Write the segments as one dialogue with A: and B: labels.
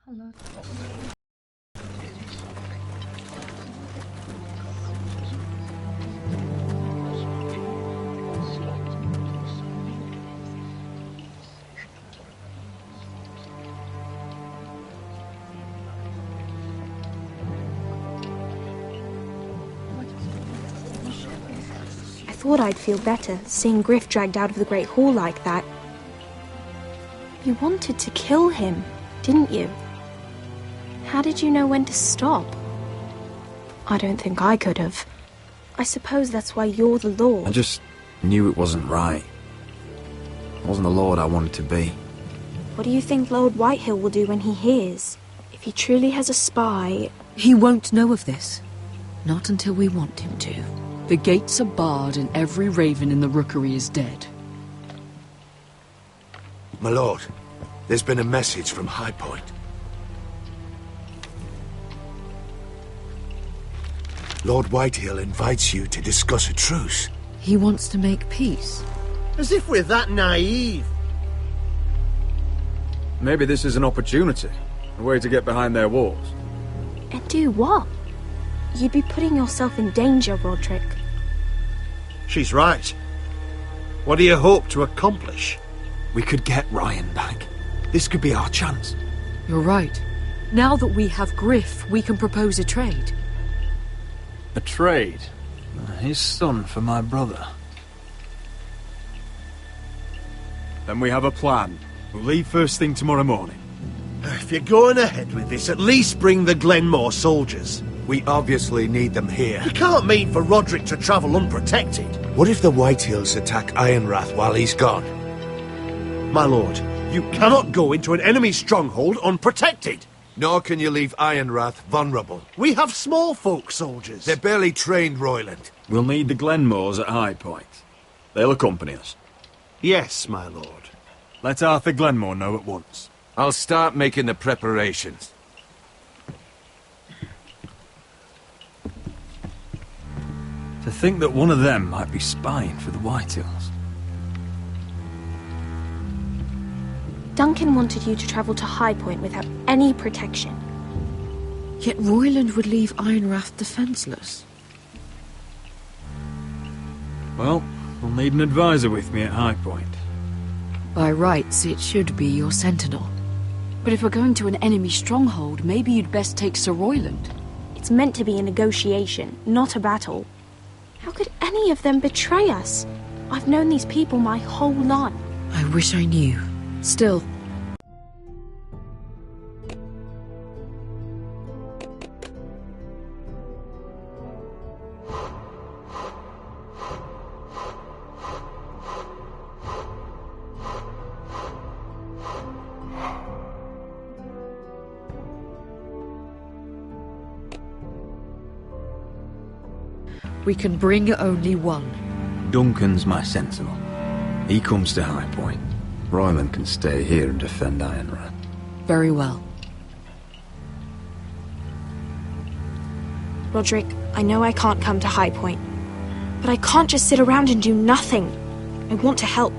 A: Hello.
B: I thought I'd feel better seeing Griff dragged out of the Great Hall like that. You wanted to kill him, didn't you? How did you know when to stop? I don't think I could have. I suppose that's why you're the Lord.
C: I just knew it wasn't right. I wasn't the Lord I wanted to be.
B: What do you think Lord Whitehill will do when he hears? If he truly has a spy...
D: He won't know of this. Not until we want him to. The gates are barred and every raven in the rookery is dead.
E: My lord, there's been a message from High Point. Lord Whitehill invites you to discuss a truce.
D: He wants to make peace.
F: As if we're that naive.
C: Maybe this is an opportunity. A way to get behind their walls.
B: And do what? You'd be putting yourself in danger, Roderick.
F: She's right. What do you hope to accomplish?
C: We could get Ryan back. This could be our chance.
D: You're right. Now that we have Griff, we can propose a trade.
C: A trade? His son for my brother. Then we have a plan. We'll leave first thing tomorrow morning.
F: If you're going ahead with this, at least bring the Glenmore soldiers.
E: We obviously need them here.
F: You can't mean for Roderick to travel unprotected.
E: What if the Whitehills attack Ironrath while he's gone?
F: My lord, you cannot go into an enemy stronghold unprotected.
E: Nor can you leave Ironrath vulnerable.
F: We have small folk soldiers.
E: They're barely trained, Royland.
C: We'll need the Glenmores at High Point. They'll accompany us.
F: Yes, my lord.
C: Let Arthur Glenmore know at once.
E: I'll start making the preparations.
C: To think that one of them might be spying for the Whitehills.
B: Duncan wanted you to travel to High Point without any protection.
D: Yet Royland would leave Ironrath defenseless.
C: Well, we'll need an advisor with me at High Point.
D: By rights, it should be your sentinel. But if we're going to an enemy stronghold, maybe you'd best take Sir Royland.
B: It's meant to be a negotiation, not a battle. How could any of them betray us? I've known these people my whole life.
D: I wish I knew. Still... we can bring only one.
C: Duncan's my sentinel. He comes to High Point. Royland can stay here and defend Ironrath.
D: Very well.
B: Roderick, I know I can't come to High Point, but I can't just sit around and do nothing. I want to help.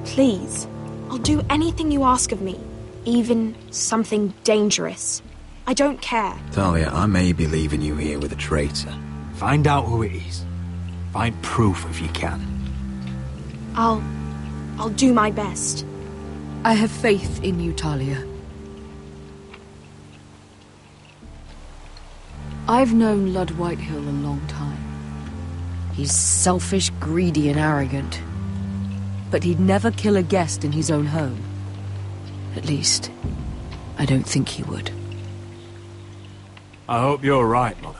B: Please. I'll do anything you ask of me, even something dangerous. I don't care.
C: Talia, I may be leaving you here with a traitor. Find out who it is. Find proof if you can.
B: I'll do my best.
D: I have faith in you, Talia. I've known Lord Whitehill a long time. He's selfish, greedy, and arrogant. But he'd never kill a guest in his own home. At least, I don't think he would.
C: I hope you're right, Mother.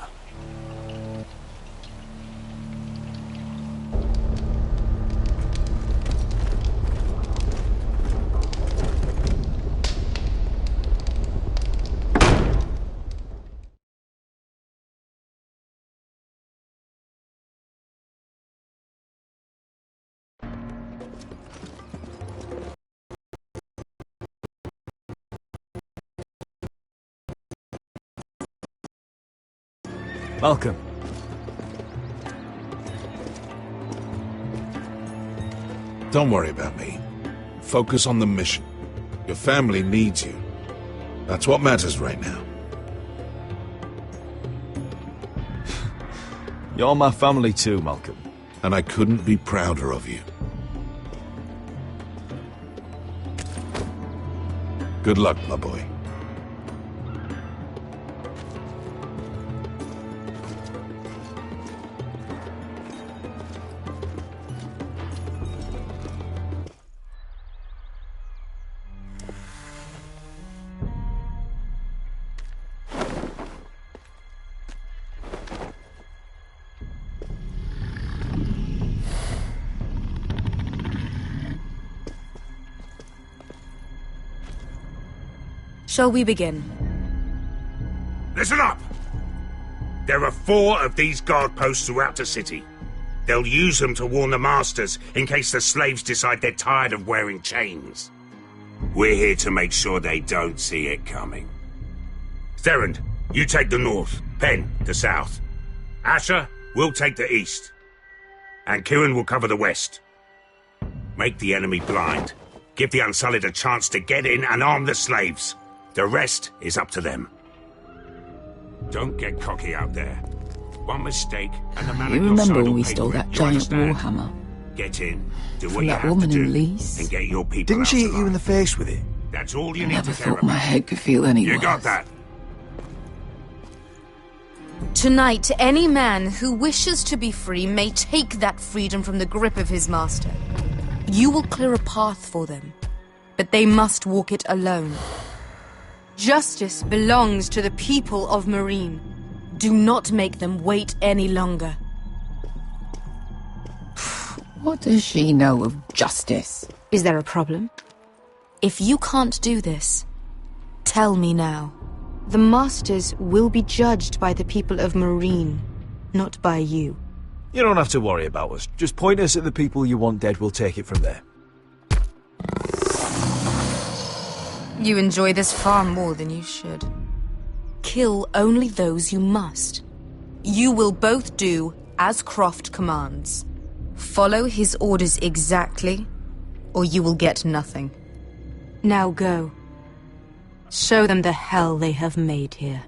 C: Welcome.
G: Don't worry about me. Focus on the mission. Your family needs you.
E: That's what matters right now.
A: You're my family too, Malcolm.
E: And I couldn't be prouder of you. Good luck, my boy.
D: Shall we begin?
F: Listen up! There are 4 of these guard posts throughout the city. They'll use them to warn the masters in case the slaves decide they're tired of wearing chains. We're here to make sure they don't see it coming. Therend, you take the north. Penn, the south. Asher, we'll take the east. And Kieran will cover the west. Make the enemy blind. Give the Unsullied a chance to get in and arm the slaves. The rest is up to them. Don't get cocky out there. One mistake and the man
G: You
F: at your
G: remember
F: side
G: when
F: will
G: we
F: pay
G: stole
F: for it.
G: that
F: You
G: giant
F: understand?
G: warhammer?
F: Get in, do what
G: From
F: you
G: that
F: have
G: woman
F: to do,
G: in Leeds?
F: and get your people
A: Didn't
F: out
A: she hit you in
F: alive.
A: the face with it?
F: That's all you
G: I
F: need
G: never
F: to care
G: thought my
F: about.
G: head could feel any
F: You
G: worse.
F: got that?
D: Tonight, any man who wishes to be free may take that freedom from the grip of his master. You will clear a path for them, but they must walk it alone. Justice belongs to the people of Marine. Do not make them wait any longer.
G: What does she know of justice?
D: Is there a problem? If you can't do this, tell me now. The Masters will be judged by the people of Marine, not by you.
A: You don't have to worry about us. Just point us at the people you want dead, we'll take it from there.
D: You enjoy this far more than you should. Kill only those you must. You will both do as Croft commands. Follow his orders exactly, or you will get nothing. Now go. Show them the hell they have made here.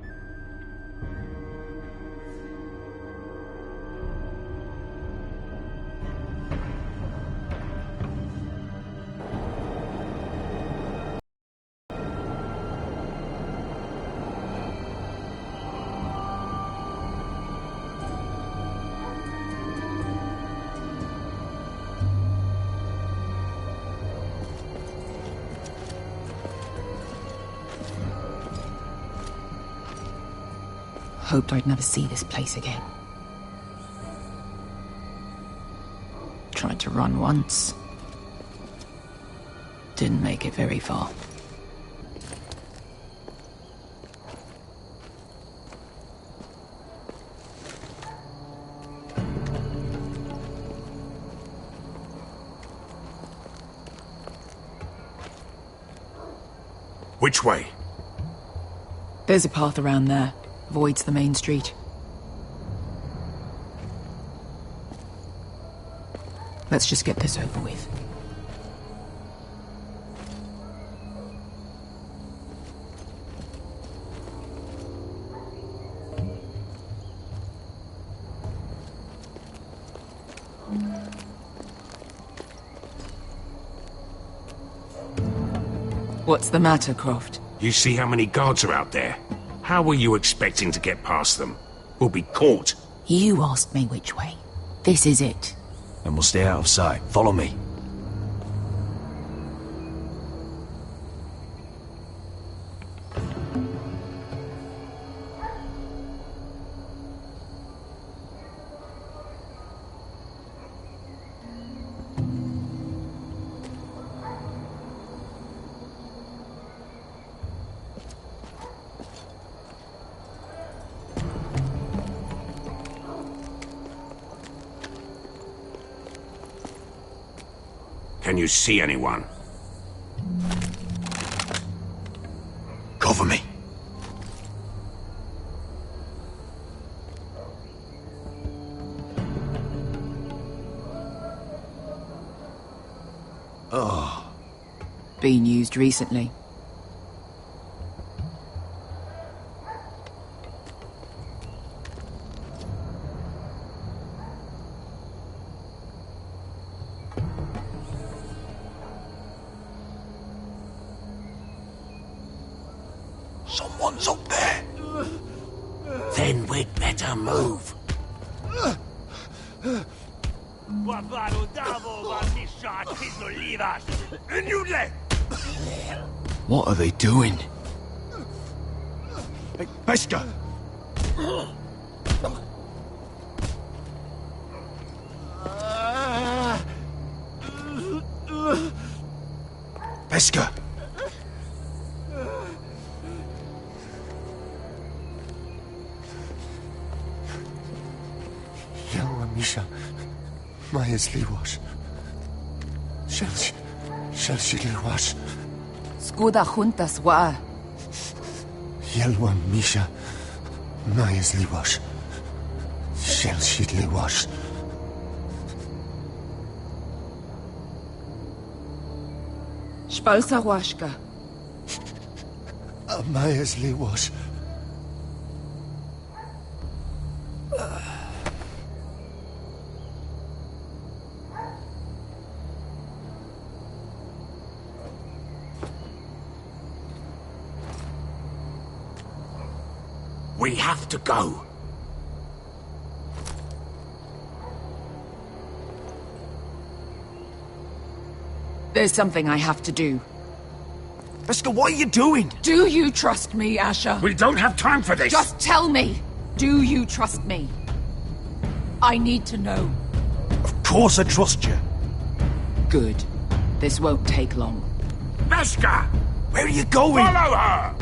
G: Hoped I'd never see this place again. Tried to run once. Didn't make it very far.
F: Which way?
G: There's a path around there. Avoids the main street. Let's just get this over with. What's the matter, Croft?
F: You see how many guards are out there? How were you expecting to get past them? We'll be caught.
G: You asked me which way. This is it.
A: And we'll stay out of sight. Follow me.
F: Can you see anyone?
C: Cover me.
G: Been used recently.
E: Someone's up there.
F: Then we'd better move.
C: What are they doing?
A: Hey, Pesca! Pesca!
E: Yellow Misha. Majes liwash. Shelshi liwash.
G: Skuda juntas wa.
E: Yellow Misha. Majes liwash. Shelshi liwash.
G: Spalsa washka.
E: Majes liwash.
F: We have to go.
G: There's something I have to do.
A: Pesca, what are you doing?
G: Do you trust me, Asher?
F: We don't have time for this.
G: Just tell me. Do you trust me? I need to know.
A: Of course I trust you.
G: Good. This won't take long.
F: Pesca!
A: Where are you going?
F: Follow her!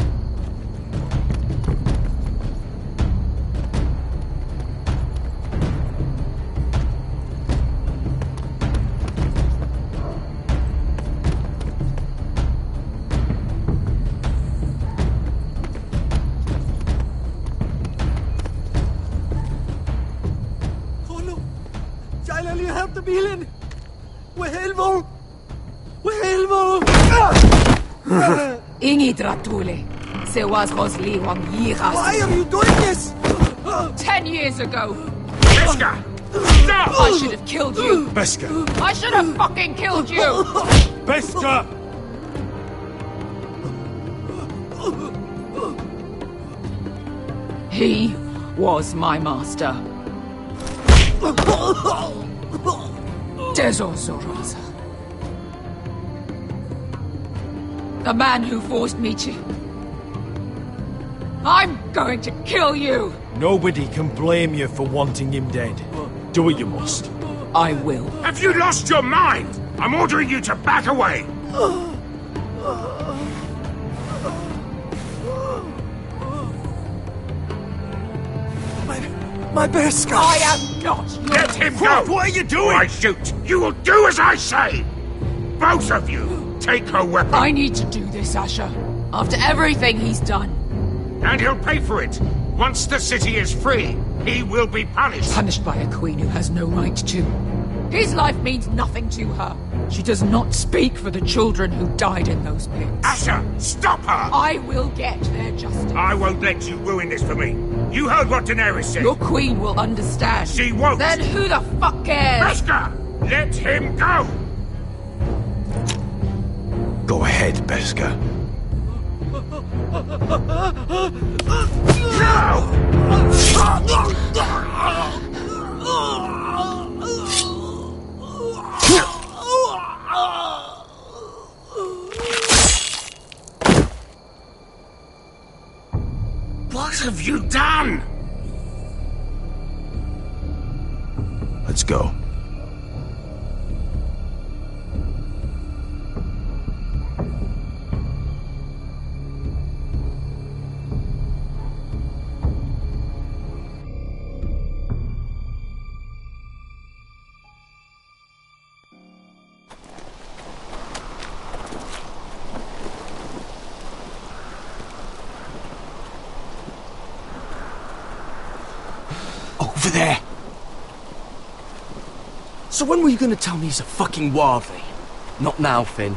G: Ingi Dratule. Se was Rosli Wang Yiras.
A: Why are you doing this?
G: 10 years ago.
F: Pesca! Stop!
G: I should have killed you.
A: Pesca!
G: I should have fucking killed you.
A: Pesca!
G: He was my master. Dezozoraza. The man who forced me to... I'm going to kill you!
A: Nobody can blame you for wanting him dead. Do what you must.
G: I will.
F: Have you lost your mind? I'm ordering you to back away.
A: My Pesca!
G: I am not your...
F: Let him go!
A: What are you doing?
F: Or I shoot! You will do as I say! Both of you! Take her weapon!
G: I need to do this, Asher. After everything he's done.
F: And he'll pay for it! Once the city is free, he will be punished!
G: Punished by a queen who has no right to. His life means nothing to her. She does not speak for the children who died in those pits.
F: Asher, stop her!
G: I will get their justice.
F: I won't let you ruin this for me. You heard what Daenerys said.
G: Your queen will understand.
F: She won't.
G: Then who the fuck cares?
F: Pesca! Let him go!
A: Go ahead, Pesca.
F: What have you done?
A: Let's go.
H: Over there! So when were you gonna tell me he's a fucking wildly? Not now, Finn.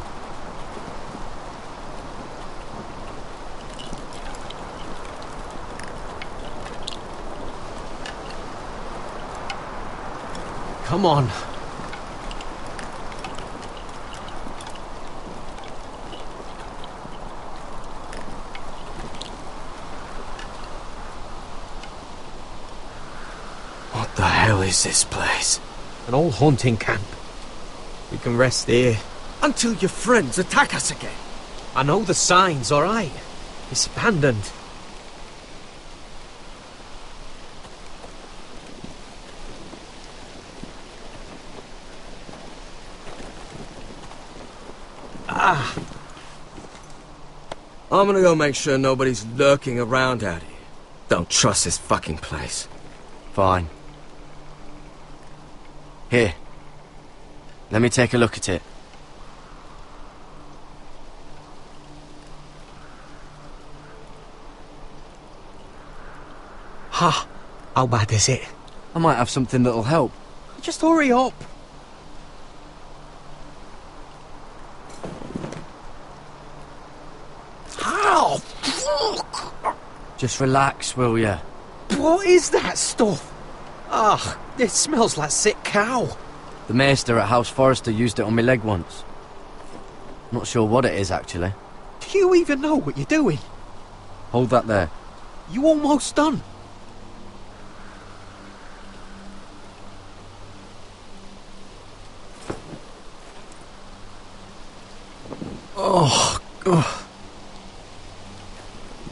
H: Come on. is this place?
I: An old hunting camp. We can rest here.
H: Until your friends attack us again.
I: I know the signs, alright? It's abandoned.
H: I'm gonna go make sure nobody's lurking around out here. Don't trust this fucking place.
J: Fine. Here. Let me take a look at it.
I: Ha! How bad is it?
J: I might have something that'll help.
I: Just hurry up. Ow! Fuck!
J: Just relax, will ya?
I: What is that stuff? Ugh, it smells like sick cow.
J: The maester at House Forrester used it on my leg once. Not sure what it is, actually.
I: Do you even know what you're doing?
J: Hold that there.
I: You almost done. Oh, ugh.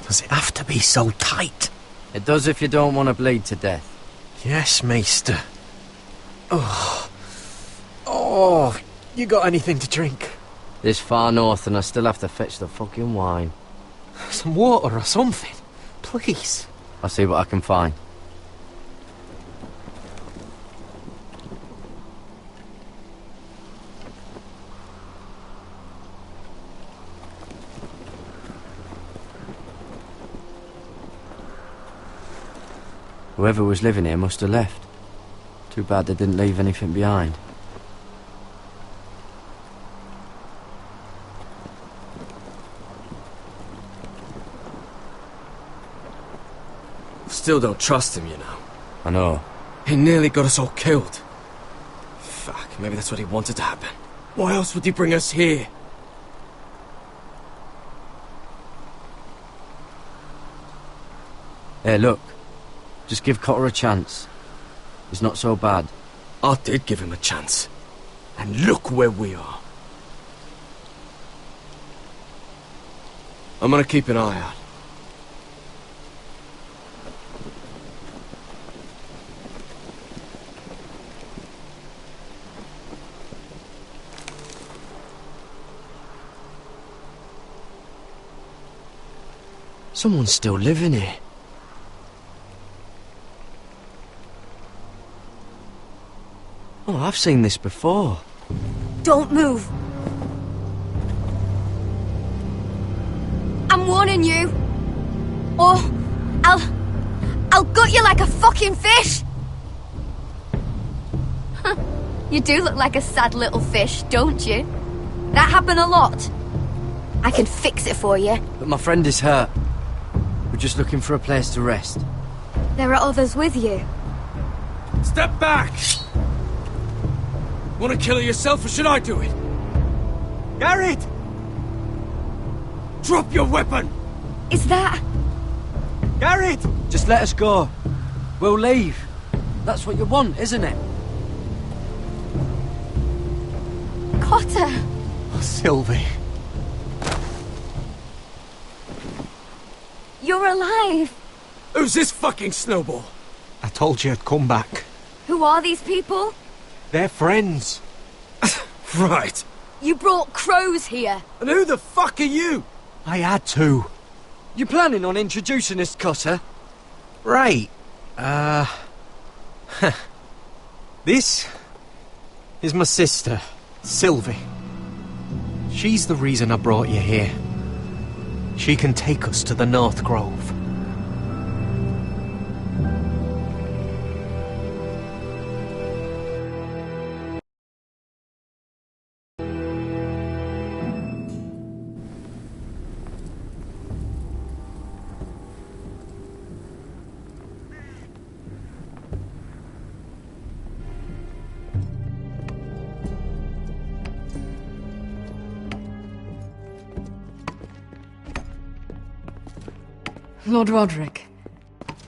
I: Does it have to be so tight?
J: It does if you don't want to bleed to death.
I: Yes, Maester. Oh. Oh, you got anything to drink?
J: This far north and I still have to fetch the fucking wine.
I: Some water or something, please.
J: I'll see what I can find. Whoever was living here must have left. Too bad they didn't leave anything behind.
H: Still don't trust him, you know.
J: I know.
H: He nearly got us all killed. Fuck, maybe that's what he wanted to happen. Why else would he bring us here?
J: Hey, look. Just give Cotter a chance. He's not so bad.
H: I did give him a chance. And look where we are. I'm gonna keep an eye out.
J: Someone's still living here. Oh, I've seen this before.
D: Don't move. I'm warning you. Or I'll gut you like a fucking fish. You do look like a sad little fish, don't you? That happened a lot. I can fix it for you.
J: But my friend is hurt. We're just looking for a place to rest.
B: There are others with you.
H: Step back! Want to kill her yourself, or should I do it?
I: Garrett!
H: Drop your weapon!
B: Is that...
I: Garrett!
J: Just let us go. We'll leave. That's what you want, isn't it?
B: Cotter?
I: Sylvie.
B: You're alive.
H: Who's this fucking snowball?
I: I told you I'd come back.
B: Who are these people?
I: They're friends.
H: Right.
D: You brought crows here.
H: And who the fuck are you?
I: I had to.
J: You planning on introducing us, Cotter?
I: Right. This is my sister, Sylvie. She's the reason I brought you here. She can take us to the North Grove.
G: Lord Roderick.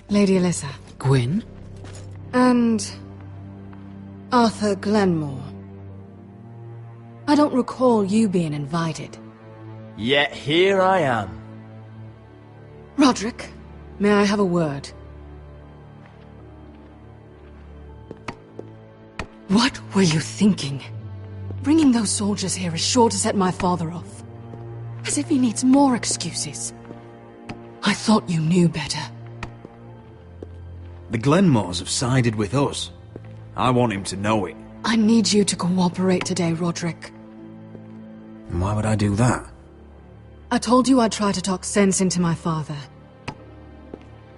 G: Lady Alyssa.
K: Gwyn?
G: And
D: Arthur Glenmore. I don't recall you being invited.
K: Yet here I am.
D: Roderick, may I have a word? What were you thinking? Bringing those soldiers here is sure to set my father off. As if he needs more excuses. I thought you knew better.
C: The Glenmores have sided with us. I want him to know it.
D: I need you to cooperate today, Roderick.
C: And why would I do that?
D: I told you I'd try to talk sense into my father.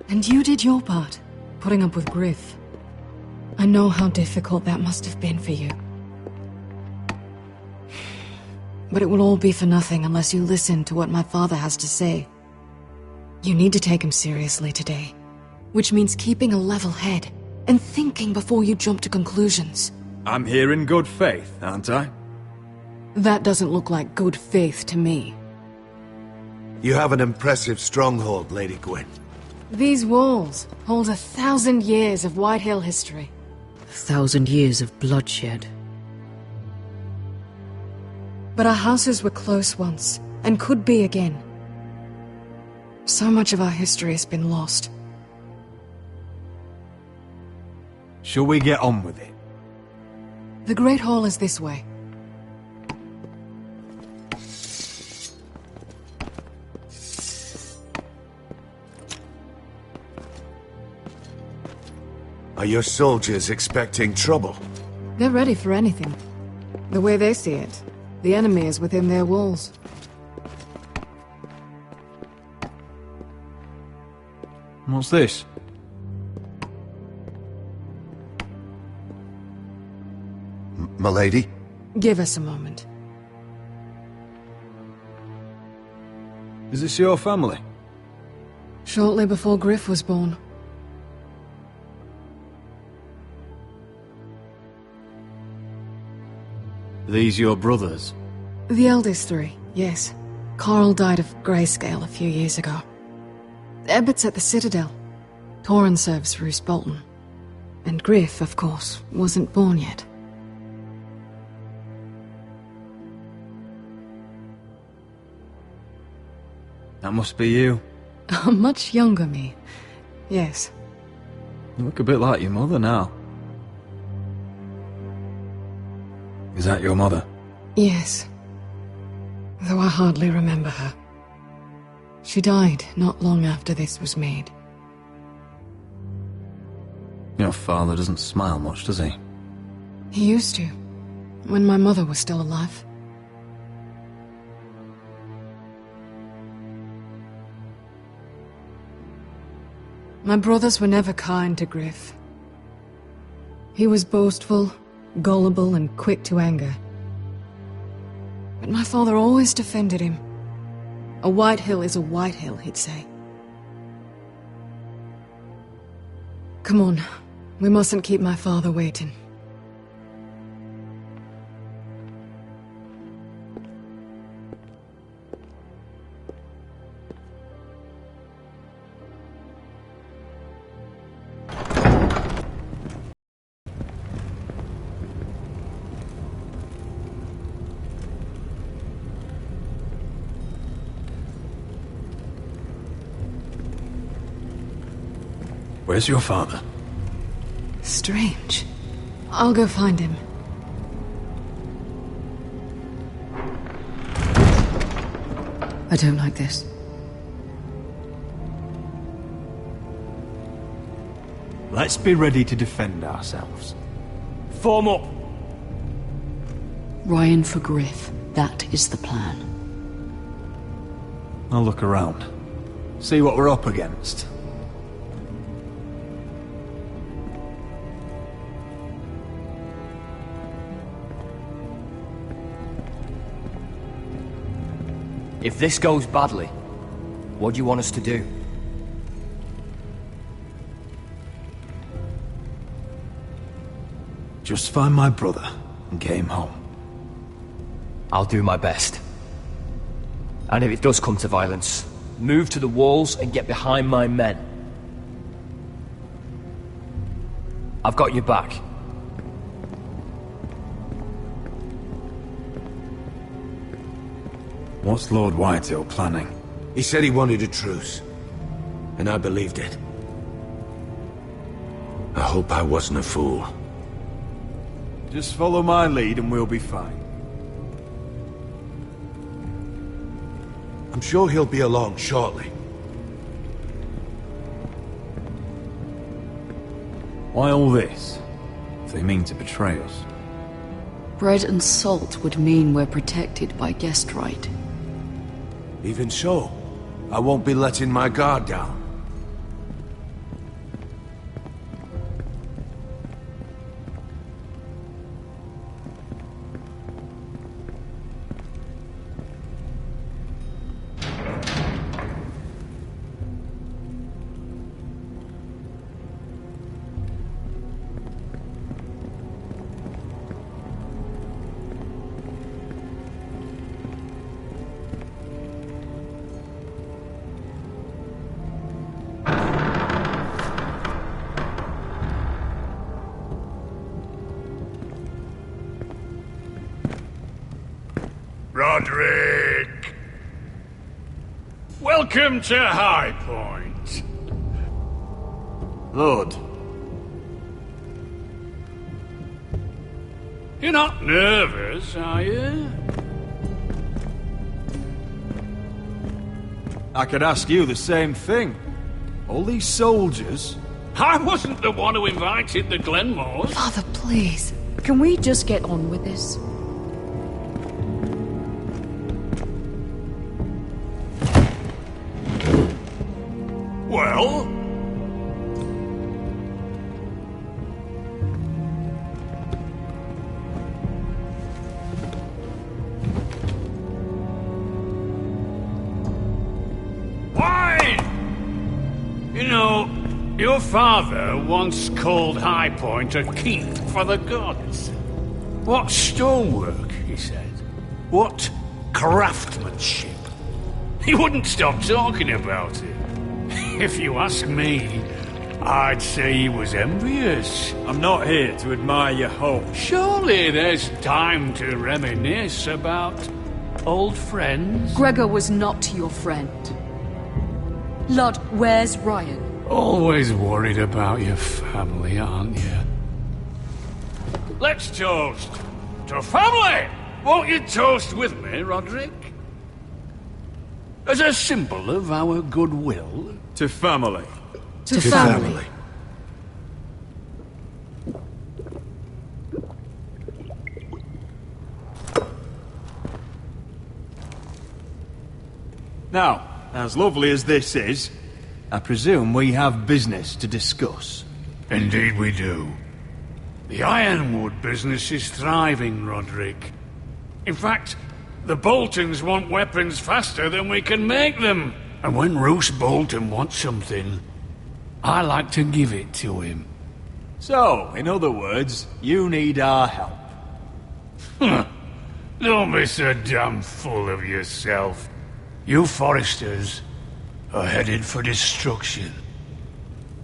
D: And you did your part, putting up with Griff. I know how difficult that must have been for you. But it will all be for nothing unless you listen to what my father has to say. You need to take him seriously today, which means keeping a level head and thinking before you jump to conclusions.
C: I'm here in good faith, aren't I?
D: That doesn't look like good faith to me.
E: You have an impressive stronghold, Lady Gwyn.
D: These walls hold 1,000 years of Whitehill history. 1,000 years of bloodshed. But our houses were close once, and could be again. So much of our history has been lost.
C: Shall we get on with it?
D: The Great Hall is this way.
E: Are your soldiers expecting trouble?
D: They're ready for anything. The way they see it, the enemy is within their walls.
C: What's this?
E: Milady?
D: Give us a moment.
C: Is this your family?
D: Shortly before Griff was born.
C: These your brothers?
D: The eldest three, yes. Carl died of grayscale a few years ago. Ebbett's at the Citadel. Torrin serves Roose Bolton. And Griff, of course, wasn't born yet.
C: That must be you.
D: A much younger me. Yes.
C: You look a bit like your mother now. Is that your mother?
D: Yes. Though I hardly remember her. She died not long after this was made.
C: Your father doesn't smile much, does he?
D: He used to, when my mother was still alive. My brothers were never kind to Griff. He was boastful, gullible, and quick to anger. But my father always defended him. A Whitehill is a Whitehill, he'd say. Come on, we mustn't keep my father waiting.
C: Where's your father?
D: Strange. I'll go find him. I don't like this.
C: Let's be ready to defend ourselves.
K: Form up!
D: Ryan for Griff. That is the plan.
C: I'll look around. See what we're up against.
K: If this goes badly, what do you want us to do?
C: Just find my brother and get him home.
K: I'll do my best. And if it does come to violence, move to the walls and get behind my men. I've got your back.
C: What's Lord Whitehill planning?
E: He said he wanted a truce, and I believed it. I hope I wasn't a fool.
A: Just follow my lead and we'll be fine.
E: I'm sure he'll be along shortly.
C: Why all this? If they mean to betray us.
D: Bread and salt would mean we're protected by guest right.
E: Even so, I won't be letting my guard down.
F: Roderick! Welcome to High Point.
A: Lord.
F: You're not nervous, are you?
A: I could ask you the same thing. All these soldiers...
F: I wasn't the one who invited the Glenmores.
D: Father, please. Can we just get on with this?
F: Well? Why? You know, your father once called High Point a keep for the gods. What stonework, he said. What craftsmanship. He wouldn't stop talking about it. If you ask me, I'd say he was envious.
A: I'm not here to admire your home.
F: Surely there's time to reminisce about old friends.
D: Gregor was not your friend. Lud, where's Ryan?
F: Always worried about your family, aren't you? Let's toast to family! Won't you toast with me, Roderick? As a symbol of our goodwill.
A: To family.
D: To family.
A: Now, as lovely as this is, I presume we have business to discuss.
F: Indeed we do. The Ironwood business is thriving, Roderick. In fact, the Boltons want weapons faster than we can make them. And when Roose Bolton wants something, I like to give it to him.
A: So, in other words, you need our help.
F: Don't be so damn full of yourself. You Foresters are headed for destruction.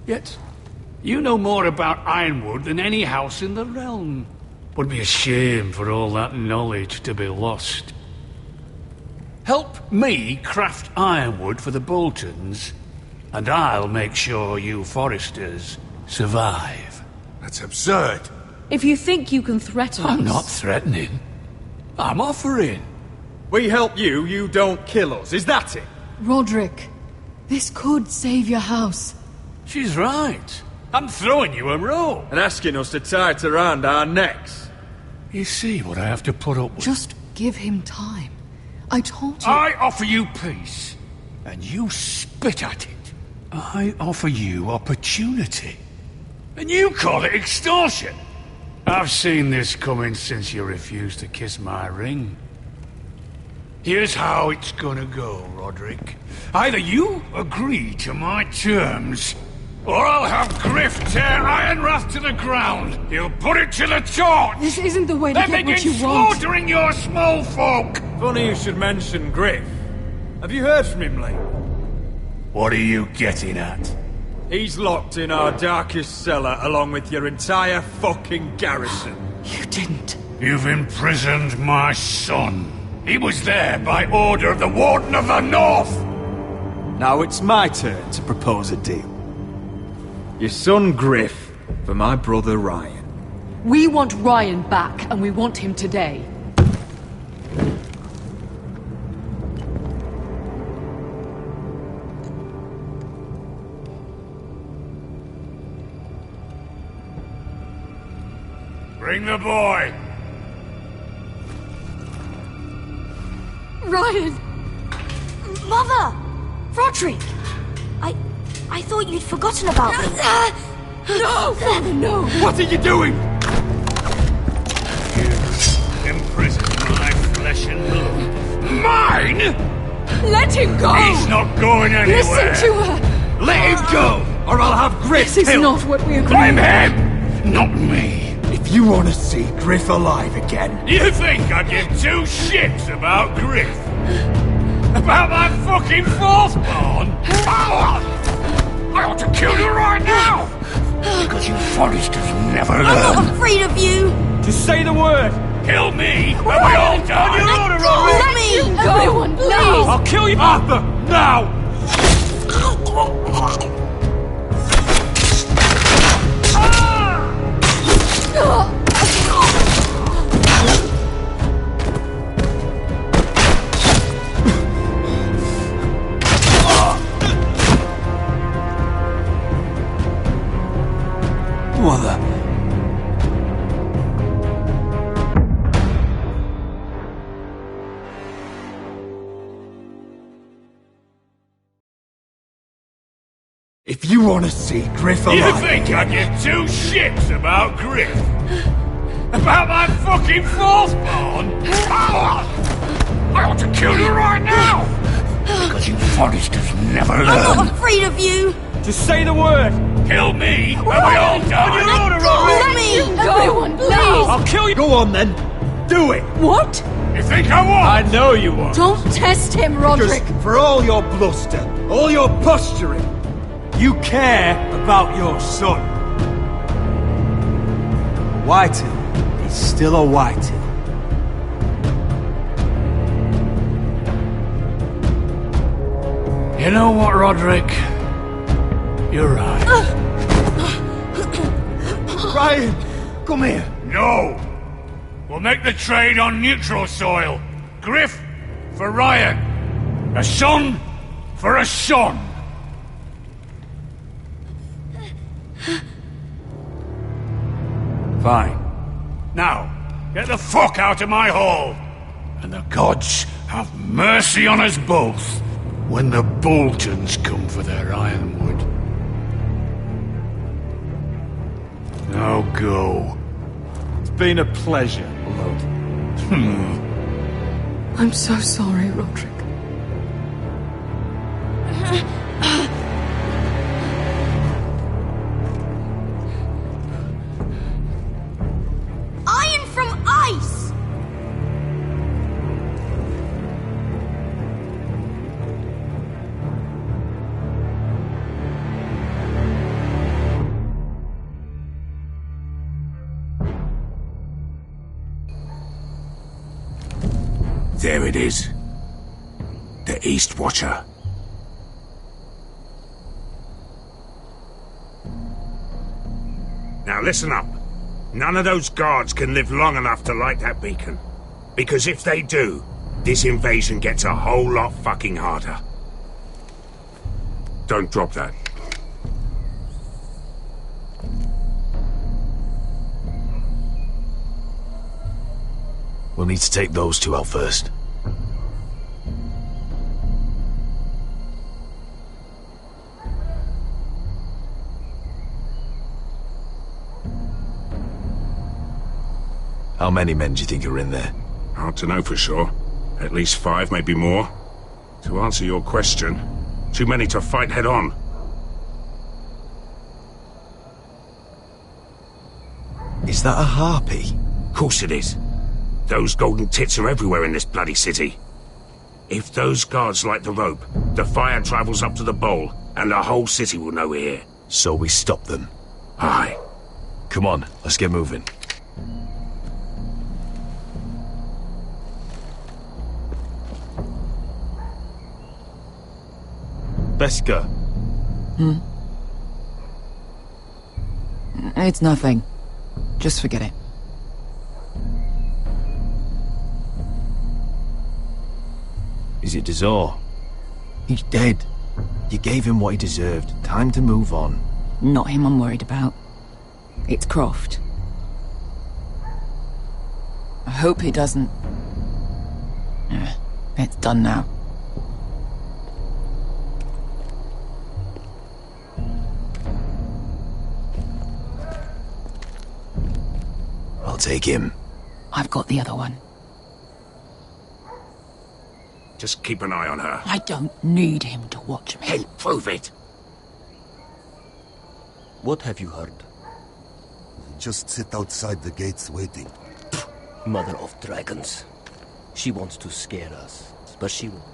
F: Yet, you know more about Ironwood than any house in the realm. Would be a shame for all that knowledge to be lost. Help me craft ironwood for the Boltons, and I'll make sure you Foresters survive.
E: That's absurd.
D: If you think you can threaten us...
F: I'm not threatening. I'm offering.
A: We help you, you don't kill us. Is that it?
D: Roderick, this could save your house.
F: She's right. I'm throwing you a rope.
A: And asking us to tie it around our necks.
F: You see what I have to put up with?
D: Just give him time. I told you...
F: I offer you peace, and you spit at it. I offer you opportunity, and you call it extortion. I've seen this coming since you refused to kiss my ring. Here's how it's gonna go, Roderick. Either you agree to my terms, or I'll have Griff tear Ironrath to the ground. He'll put it to the torch.
D: This isn't the way to get what you want.
F: Slaughtering your small folk.
A: Funny you should mention Griff. Have you heard from him lately?
F: What are you getting at?
A: He's locked in our darkest cellar along with your entire fucking garrison.
D: You didn't.
F: You've imprisoned my son He was there by order of the Warden of the North!
A: Now it's my turn to propose a deal. Your son Griff for my brother Ryan.
D: We want Ryan back, and we want him today.
F: Bring the boy!
B: Ryan! Mother! Roderick! I thought you'd forgotten about me.
D: No! Father, no!
F: What are you doing? You imprison my flesh and blood. Mine?!
D: Let him go!
F: He's not going anywhere!
D: Listen to her!
F: Let him go, or I'll have Griff
D: This is
F: killed!
D: not what we agreed.
F: Blame him, not me!
A: If you want to see Griff alive again...
F: You think I give two shits about Griff? About my fucking fourthborn? I ought to kill you right now! Because you Foresters never learn.
B: I'm not afraid of you!
A: Just say the word!
F: Kill me, and we all die!
B: Let me!
D: Everyone, please!
A: I'll kill you, Arthur! Now! Mother. If you want to see Griff alive...
F: You think I give two shits about Griff? About my fucking fourthborn? I ought to kill you right now! Because you Foresters never learn.
B: I'm not afraid of you!
A: Just say the word!
F: Kill me, and we all die!
B: Let me!
D: Everyone, please!
A: I'll kill you! Go on then! Do it!
D: What?
F: You think I won't?
A: I know you won't!
D: Don't test him, Roderick!
A: Just for all your bluster, all your posturing, you care about your son. Whitehill is still a Whitehill.
F: You know what, Roderick? You're right.
A: Ryan, come here.
F: No! We'll make the trade on neutral soil. Griff for Ryan. A son for a son. Fine. Now, get the fuck out of my hall. And the gods have mercy on us both when the Boltons come for their ironwood. Now go.
A: It's been a pleasure, Lord.
D: I'm so sorry, Roderick.
B: Iron from ice!
F: There it is. The East Watcher. Now listen up. None of those guards can live long enough to light that beacon. Because if they do, this invasion gets a whole lot fucking harder. Don't drop that.
E: We'll need to take those two out first. How many men do you think are in there?
F: Hard to know for sure. At least 5, maybe more. To answer your question, too many to fight head on.
E: Is that a harpy?
F: Of course it is. Those golden tits are everywhere in this bloody city. If those guards light the rope, the fire travels up to the bowl, and the whole city will know we're here.
E: So we stop them.
F: Aye.
E: Come on, let's get moving.
L: Beskha.
G: It's nothing. Just forget it.
L: Is it Dazor?
H: He's dead. You gave him what he deserved. Time to move on.
G: Not him I'm worried about. It's Croft. I hope he doesn't... It's done now.
H: I'll take him.
G: I've got the other one.
F: Just keep an eye on her.
G: I don't need him to watch me.
F: Then prove it.
K: What have you heard?
M: Just sit outside the gates waiting.
K: Mother of dragons. She wants to scare us, but she will.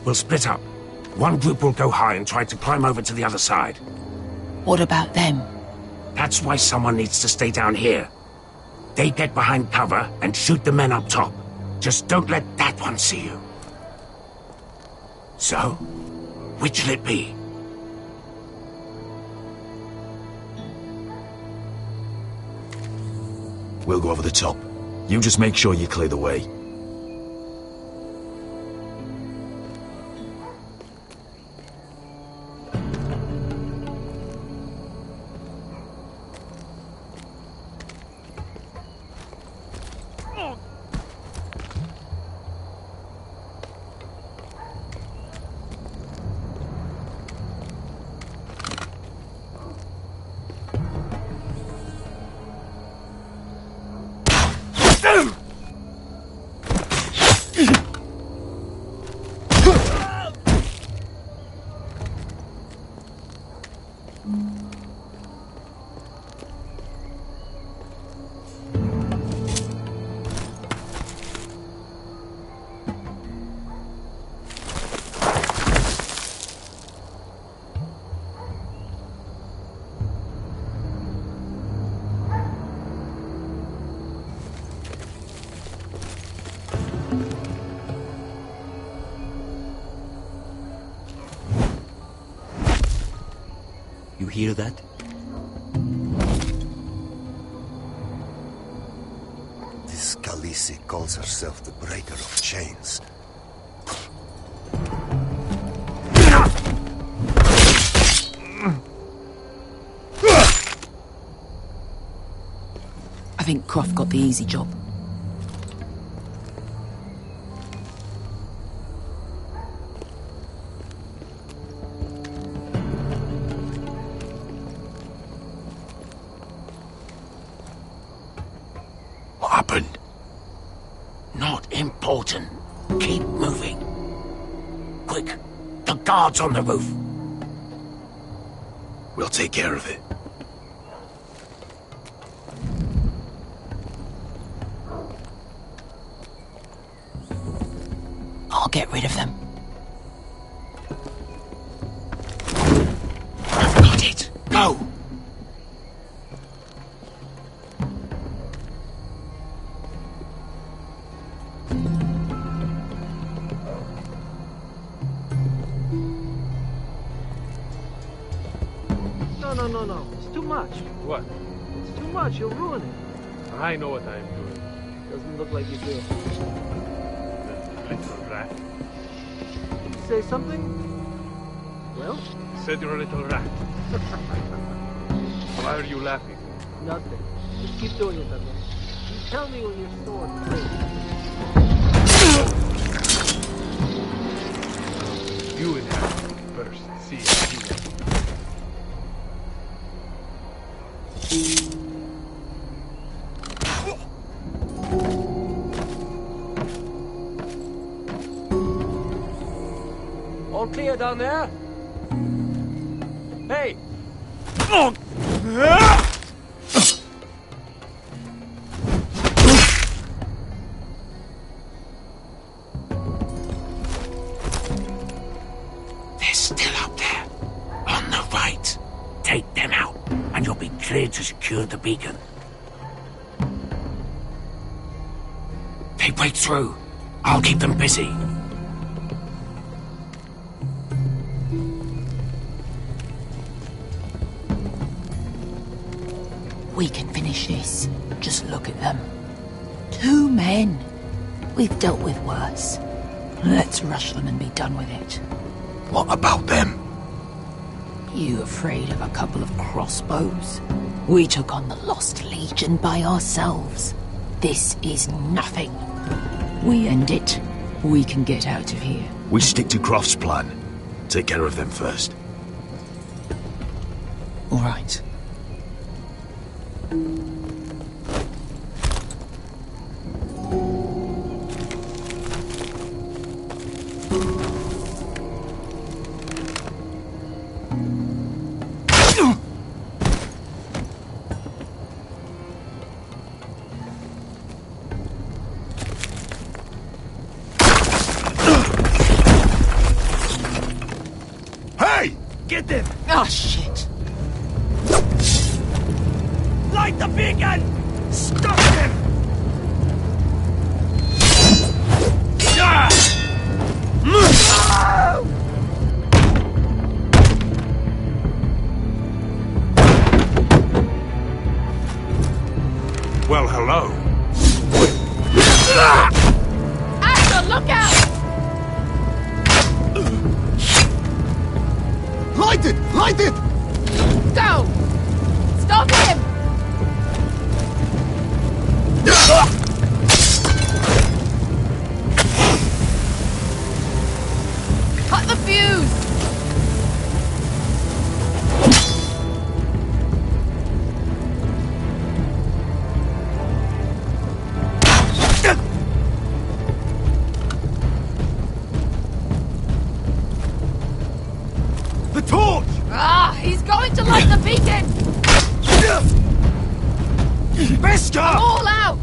F: We'll split up. One group will go high and try to climb over to the other side.
G: What about them?
F: That's why someone needs to stay down here. They get behind cover and shoot the men up top. Just don't let that one see you. So, which'll it be?
E: We'll go over the top. You just make sure you clear the way.
K: You hear that?
M: This Khaleesi calls herself the Breaker of Chains.
G: I think Croft got the easy job.
F: What happened? Not important. Keep moving. Quick, the guards on the roof.
E: We'll take care of it.
G: I'll get rid of them.
F: I've got it. Go!
I: No. It's too much.
L: What?
I: It's too much. You'll ruin it.
L: I know what I am doing.
I: Doesn't look like you do.
L: Little rat.
I: Say something? Well?
L: Said you're a little rat. Why are you laughing?
I: Nothing. Just keep doing it that way. You tell me when you're sore.
L: You inhabit first. See how you want.
K: All clear down there? Hey!
N: to secure the beacon. They break through. I'll keep them busy.
G: We can finish this. Just look at them. 2 men. We've dealt with worse. Let's rush them and be done with it.
M: What about them?
G: You afraid of a couple of crossbows? We took on the Lost Legion by ourselves. This is nothing. We end it. We can get out of here.
M: We stick to Croft's plan. Take care of them first.
G: All right.
N: Get them!
G: Ah, shit!
N: Light the beacon! Stop them!
F: Well, hello.
G: Asher, look out!
M: Light it! Light it!
G: Go! Stop him! Cut the fuse!
M: The torch!
G: Ah, he's going to light the beacon!
M: Beskar!
G: All out!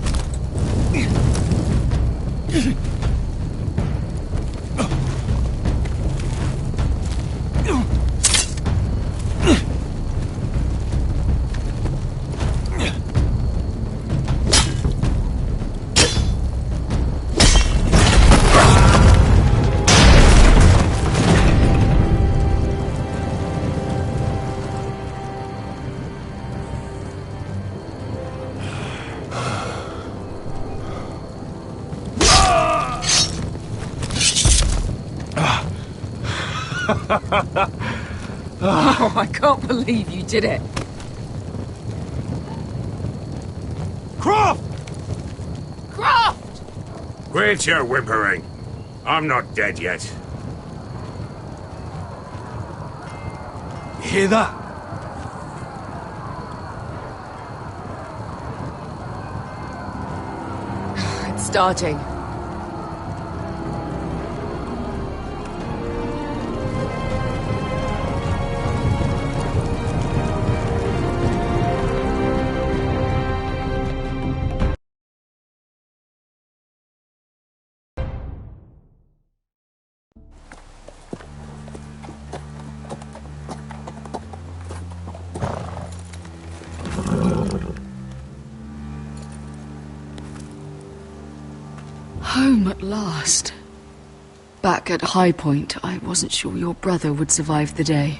G: Oh, I can't believe you did it.
M: Croft!
G: Croft!
F: Quit your whimpering. I'm not dead yet.
M: You hear that?
G: It's starting. Home at last. Back at High Point, I wasn't sure your brother would survive the day.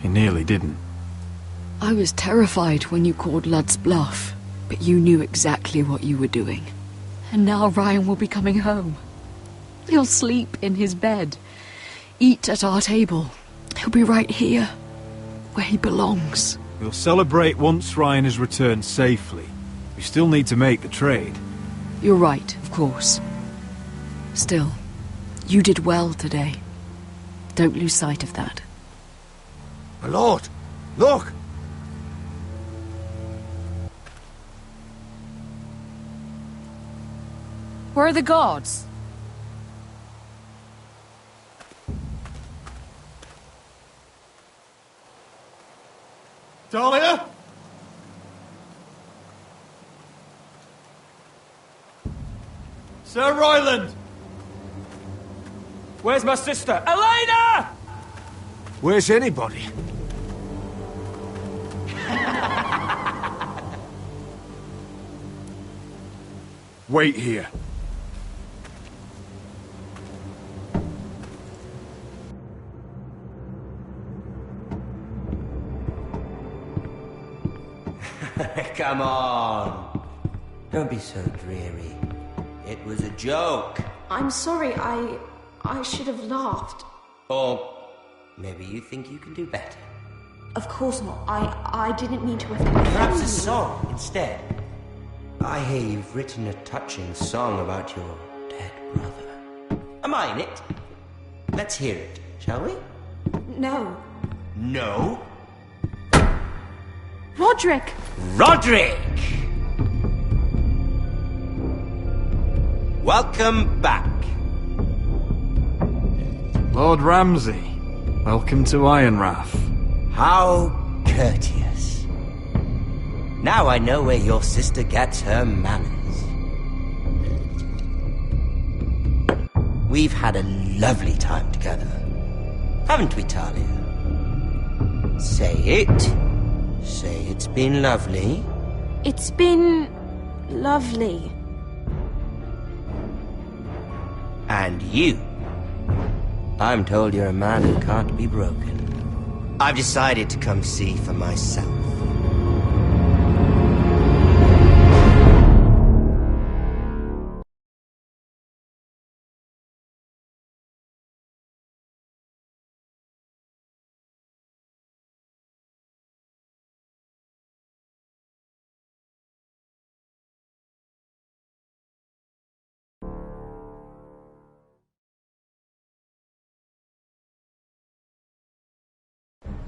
C: He nearly didn't.
G: I was terrified when you called Ludd's bluff, but you knew exactly what you were doing. And now Ryan will be coming home. He'll sleep in his bed, eat at our table. He'll be right here, where he belongs.
A: We'll celebrate once Ryan has returned safely. We still need to make the trade.
G: You're right, of course. Still, you did well today. Don't lose sight of that.
M: My lord, look!
D: Where are the guards?
A: Talia? Sir Royland!
K: Where's my sister? Elena!
E: Where's anybody?
A: Wait here.
O: Come on. Don't be so dreary. It was a joke.
B: I'm sorry, I should have laughed.
O: Or maybe you think you can do better.
B: Of course not. I didn't mean to offend
O: Perhaps
B: you.
O: a song instead. I hear you've written a touching song about your dead brother. Am I in it? Let's hear it, shall we?
B: No.
O: No?
B: Roderick!
O: Roderick! Welcome back.
A: Lord Ramsay, welcome to Ironrath.
O: How courteous. Now I know where your sister gets her manners. We've had a lovely time together. Haven't we, Talia? Say it. Say it's been lovely.
B: It's been lovely.
O: And you. I'm told you're a man who can't be broken. I've decided to come see for myself.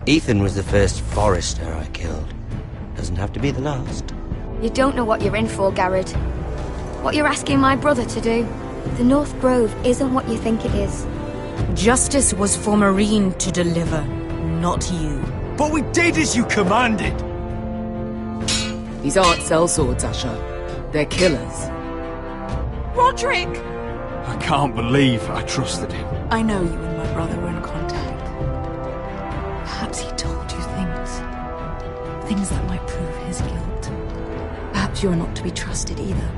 O: Ethan was the first Forester I killed. Doesn't have to be the last.
P: You don't know what you're in for, Garrett. What you're asking my brother to do. The North Grove isn't what you think it is.
D: Justice was for Marine to deliver, not you.
A: But we did as you commanded!
G: These aren't sellswords, Asher. They're killers.
B: Roderick!
A: I can't believe I trusted him.
G: I know you and my brother were in contact. Perhaps he told you things that might prove his guilt. Perhaps you're not to be trusted either.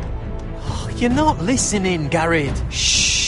I: Oh, you're not listening, Garrett. Shh.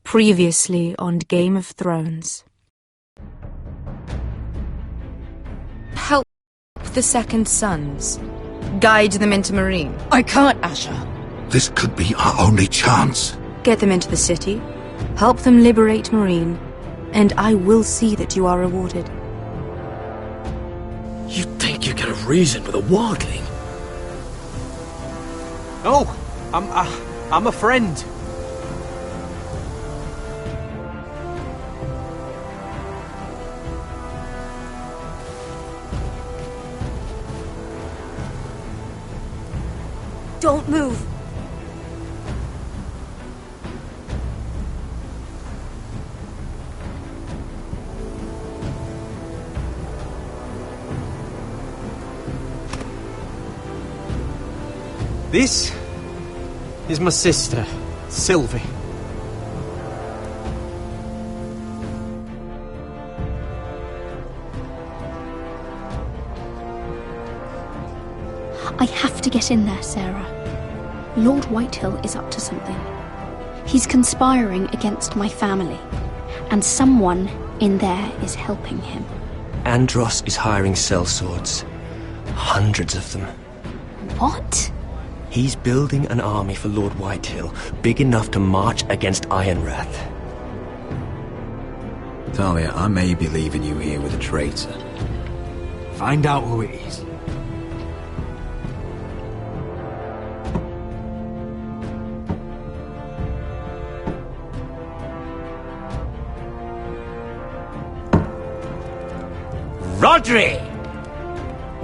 B: Previously on Game of Thrones.
D: Help the Second Sons. Guide them into Marine.
G: I can't, Asher.
M: This could be our only chance.
B: Get them into the city, help them liberate Marine, and I will see that you are rewarded.
H: You think you can reason with a wildling?
I: No, I'm a friend.
B: Don't move.
I: This is my sister, Sylvie.
Q: I have to get in there, Sarah. Lord Whitehill is up to something. He's conspiring against my family, and someone in there is helping him.
O: Andros is hiring sellswords. Hundreds of them.
Q: What?
O: He's building an army for Lord Whitehill, big enough to march against Ironrath.
C: Talia, I may be leaving you here with a traitor.
A: Find out who it is.
O: Rodri!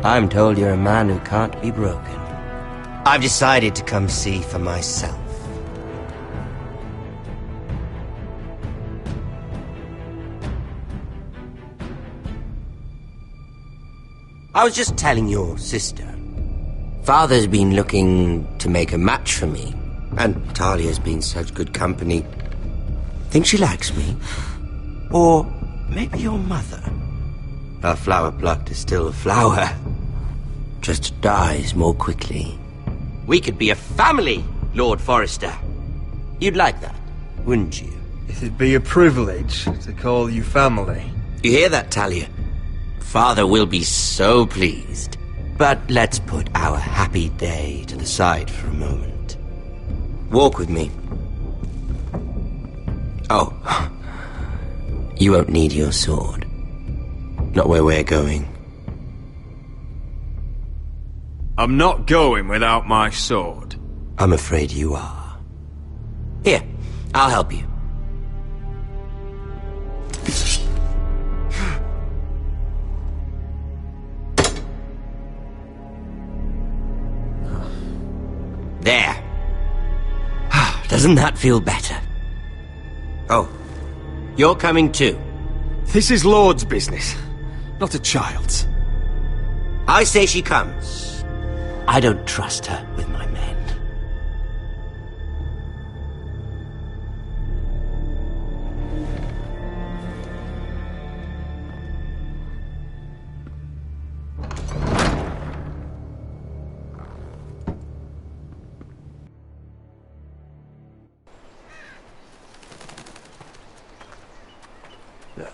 O: I'm told you're a man who can't be broken. I've decided to come see for myself. I was just telling your sister. Father's been looking to make a match for me, and Talia's been such good company. Think she likes me? Or maybe your mother? A flower plucked is still a flower. Just dies more quickly. We could be a family, Lord Forrester. You'd like that, wouldn't you?
A: It'd be a privilege to call you family.
O: You hear that, Talia? Father will be so pleased. But let's put our happy day to the side for a moment. Walk with me. Oh, you won't need your sword. Not where we're going.
A: I'm not going without my sword.
O: I'm afraid you are. Here, I'll help you. There. Doesn't that feel better? Oh, you're coming too.
A: This is Lord's business, not a child's.
O: I say she comes. I don't trust her with my men.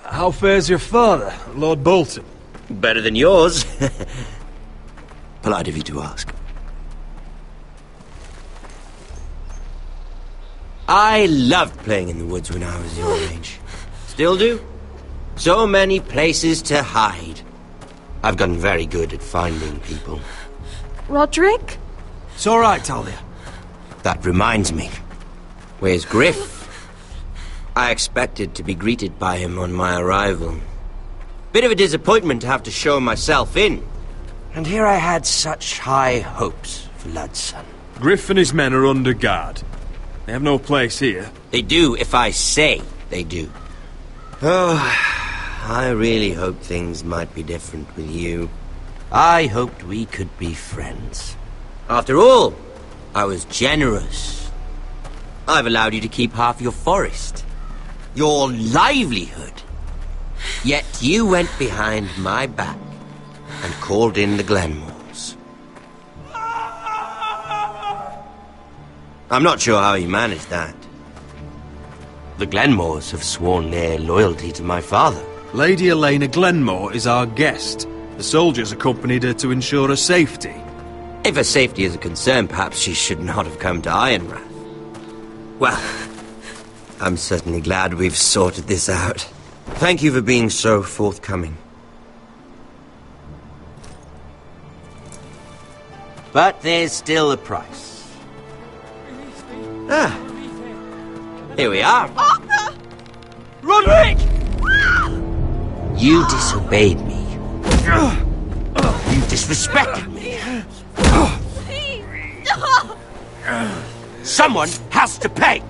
A: How fares your father, Lord Bolton?
O: Better than yours. Polite of you to ask. I loved playing in the woods when I was your age. Still do. So many places to hide. I've gotten very good at finding people.
B: Roderick?
A: It's all right, Talia.
O: That reminds me. Where's Griff? I expected to be greeted by him on my arrival. Bit of a disappointment to have to show myself in. And here I had such high hopes for Ludson.
A: Griff and his men are under guard. They have no place here.
O: They do if I say they do. Oh, I really hoped things might be different with you. I hoped we could be friends. After all, I was generous. I've allowed you to keep half your forest. Your livelihood. Yet you went behind my back and called in the Glenmores. I'm not sure how you managed that. The Glenmores have sworn their loyalty to my father.
A: Lady Elena Glenmore is our guest. The soldiers accompanied her to ensure her safety.
O: If her safety is a concern, perhaps she should not have come to Ironrath. Well, I'm certainly glad we've sorted this out. Thank you for being so forthcoming. But there's still a price. Ah, here we are.
R: Arthur!
O: Roderick! You disobeyed me. You disrespected me. Someone has to pay!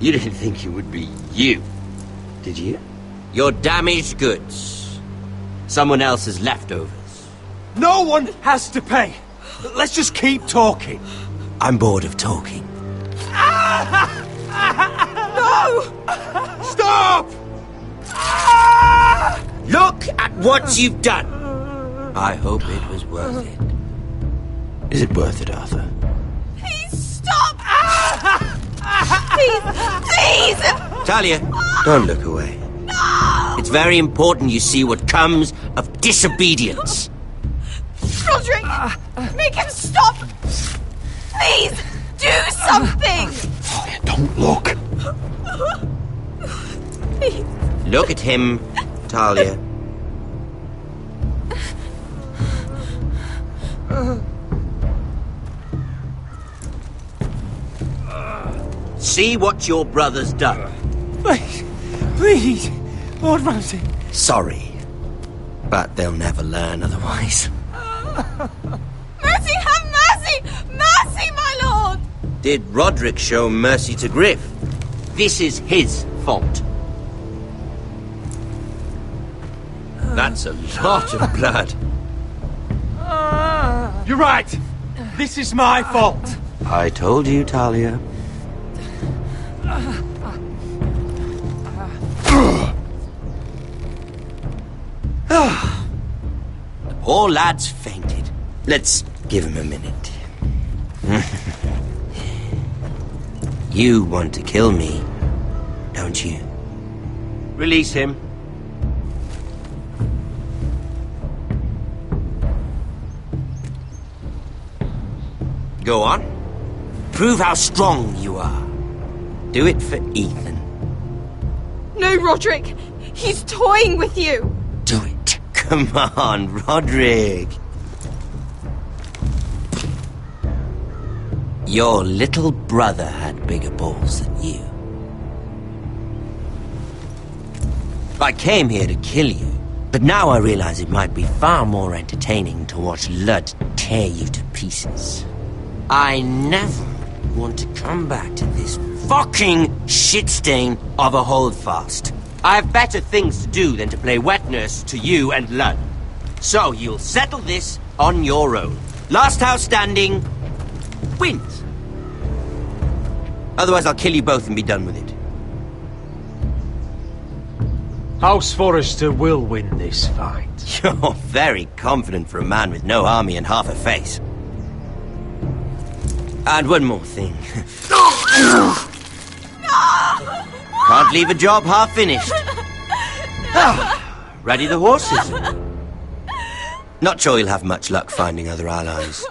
O: You didn't think it would be you, did you? Your damaged goods. Someone else's leftovers.
I: No one has to pay. Let's just keep talking.
O: I'm bored of talking.
R: No!
I: Stop!
O: Look at what you've done! I hope it was worth it. Is it worth it, Arthur?
R: Please stop! Please! Please!
O: Talia, don't look away.
R: No!
O: It's very important you see what comes of disobedience.
R: Roderick! Make him stop! Please! Do something!
I: Talia, don't look.
R: Please.
O: Look at him, Talia. See what your brother's done.
I: Please, Lord Ramsay.
O: Sorry, but they'll never learn otherwise.
R: Mercy, have mercy! Mercy, my lord!
O: Did Roderick show mercy to Griff? This is his fault. That's a lot of blood.
I: You're right. This is my fault.
O: I told you, Talia. The poor lad's fainted. Let's give him a minute. You want to kill me, don't you? Release him. Go on. Prove how strong you are. Do it for Ethan.
R: No, Roderick! He's toying with you!
O: Do it. Come on, Roderick. Your little brother had bigger balls than you. I came here to kill you, but now I realize it might be far more entertaining to watch Lud tear you to pieces. I never want to come back to this fucking shit stain of a holdfast. I have better things to do than to play wet nurse to you and Lud. So you'll settle this on your own. Last house standing wins. Otherwise I'll kill you both and be done with it.
I: House Forrester will win this fight.
O: You're very confident for a man with no army and half a face. And one more thing. Can't leave a job half finished. Ready the horses? Not sure you'll have much luck finding other allies.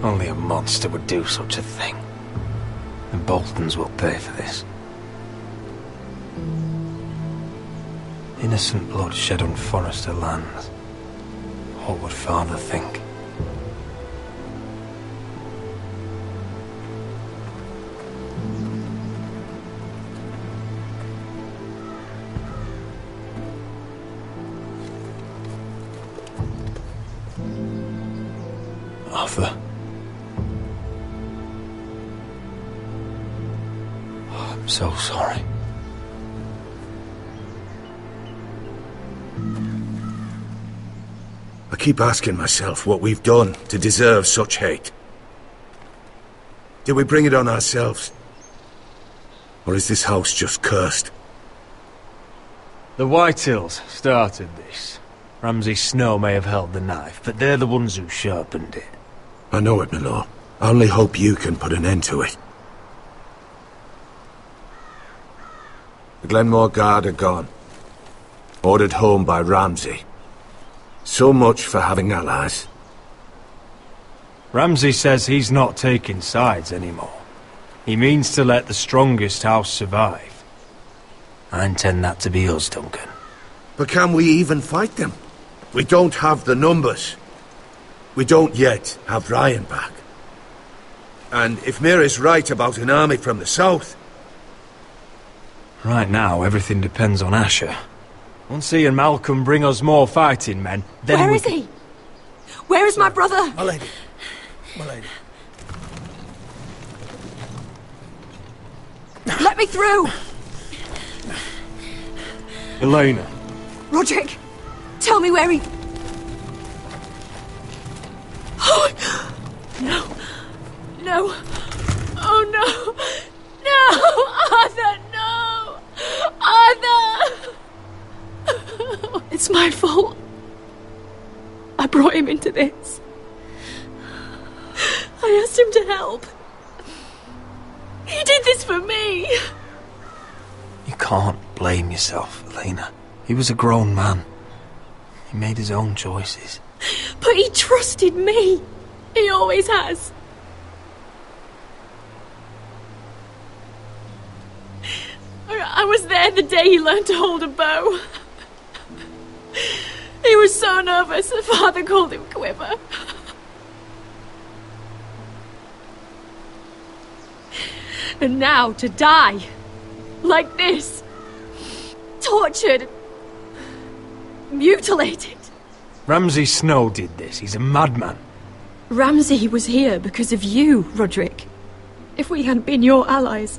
C: Only a monster would do such a thing. The Boltons will pay for this. Innocent blood shed on Forrester lands. What would Father think? Arthur. I'm so sorry.
F: I keep asking myself what we've done to deserve such hate. Did we bring it on ourselves? Or is this house just cursed?
I: The Whitehills started this. Ramsay Snow may have held the knife, but they're the ones who sharpened it.
F: I know it, my lord. I only hope you can put an end to it. The Glenmore Guard are gone. Ordered home by Ramsay. So much for having allies.
I: Ramsay says he's not taking sides anymore. He means to let the strongest house survive. I intend that to be us, Duncan.
F: But can we even fight them? We don't have the numbers. We don't yet have Ryan back. And if Mira's right about an army from the south...
I: Right now, everything depends on Asher. Once he and Malcolm bring us more fighting men, then
R: Where is he? Where is my brother?
F: My lady. My lady.
R: Let me through!
I: Elena.
R: Roderick, tell me where he... Oh, no. No. Oh, no. No! Arthur, no! Arthur! It's my fault. I brought him into this. I asked him to help. He did this for me.
I: You can't blame yourself, Elena. He was a grown man. He made his own choices.
R: But he trusted me. He always has. I was there the day he learned to hold a bow. He was so nervous that Father called him Quiver. And now to die. Like this. Tortured. Mutilated.
I: Ramsay Snow did this. He's a madman.
R: Ramsay was here because of you, Roderick. If we hadn't been your allies...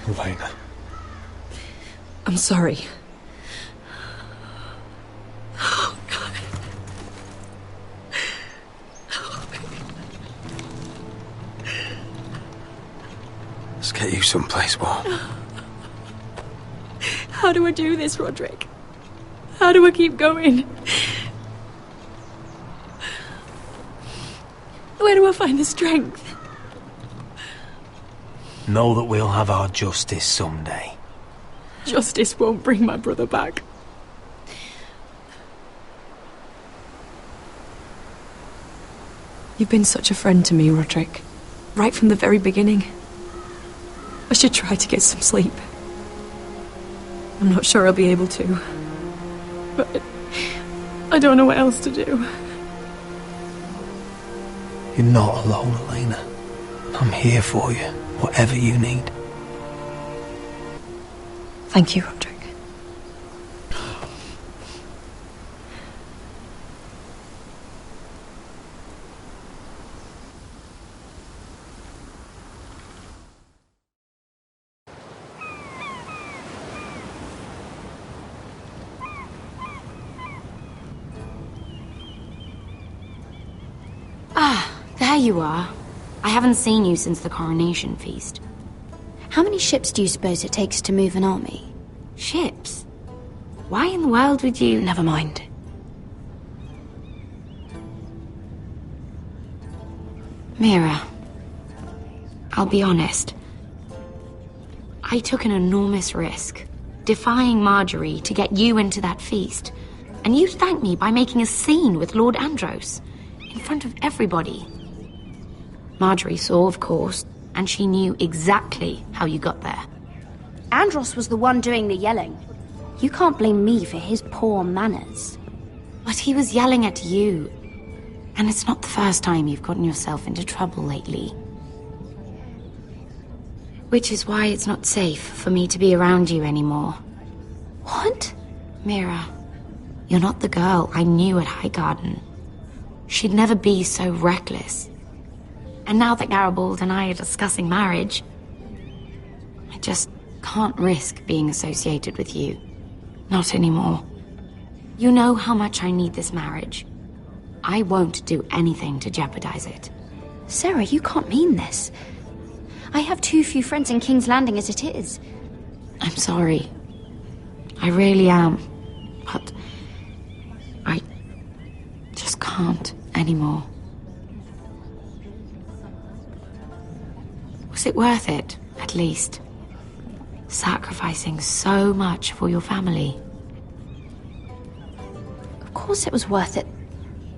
I: Elena.
R: I'm sorry. Oh, God.
C: Let's get you someplace warm.
R: How do I do this, Roderick? How do I keep going? Where do I find the strength?
I: Know that we'll have our justice someday.
R: Justice won't bring my brother back. You've been such a friend to me, Roderick. Right from the very beginning. I should try to get some sleep. I'm not sure I'll be able to. But I don't know what else to do.
I: You're not alone, Elena. I'm here for you, whatever you need.
R: Thank you, Roderick.
P: There you are. I haven't seen you since the coronation feast.
Q: How many ships do you suppose it takes to move an army?
P: Ships? Why in the world would you...
Q: Never mind.
P: Mira, I'll be honest. I took an enormous risk, defying Marjorie to get you into that feast. And you thanked me by making a scene with Lord Andros, in front of everybody. Marjorie saw, of course, and she knew exactly how you got there.
Q: Andros was the one doing the yelling. You can't blame me for his poor manners.
P: But he was yelling at you. And it's not the first time you've gotten yourself into trouble lately. Which is why it's not safe for me to be around you anymore.
Q: What?
P: Mira, you're not the girl I knew at Highgarden. She'd never be so reckless. And now that Garibald and I are discussing marriage, I just can't risk being associated with you. Not anymore. You know how much I need this marriage. I won't do anything to jeopardize it.
Q: Sarah, you can't mean this. I have too few friends in King's Landing as it is.
P: I'm sorry. I really am. But I just can't anymore. Was it worth it, at least? Sacrificing so much for your family?
Q: Of course it was worth it.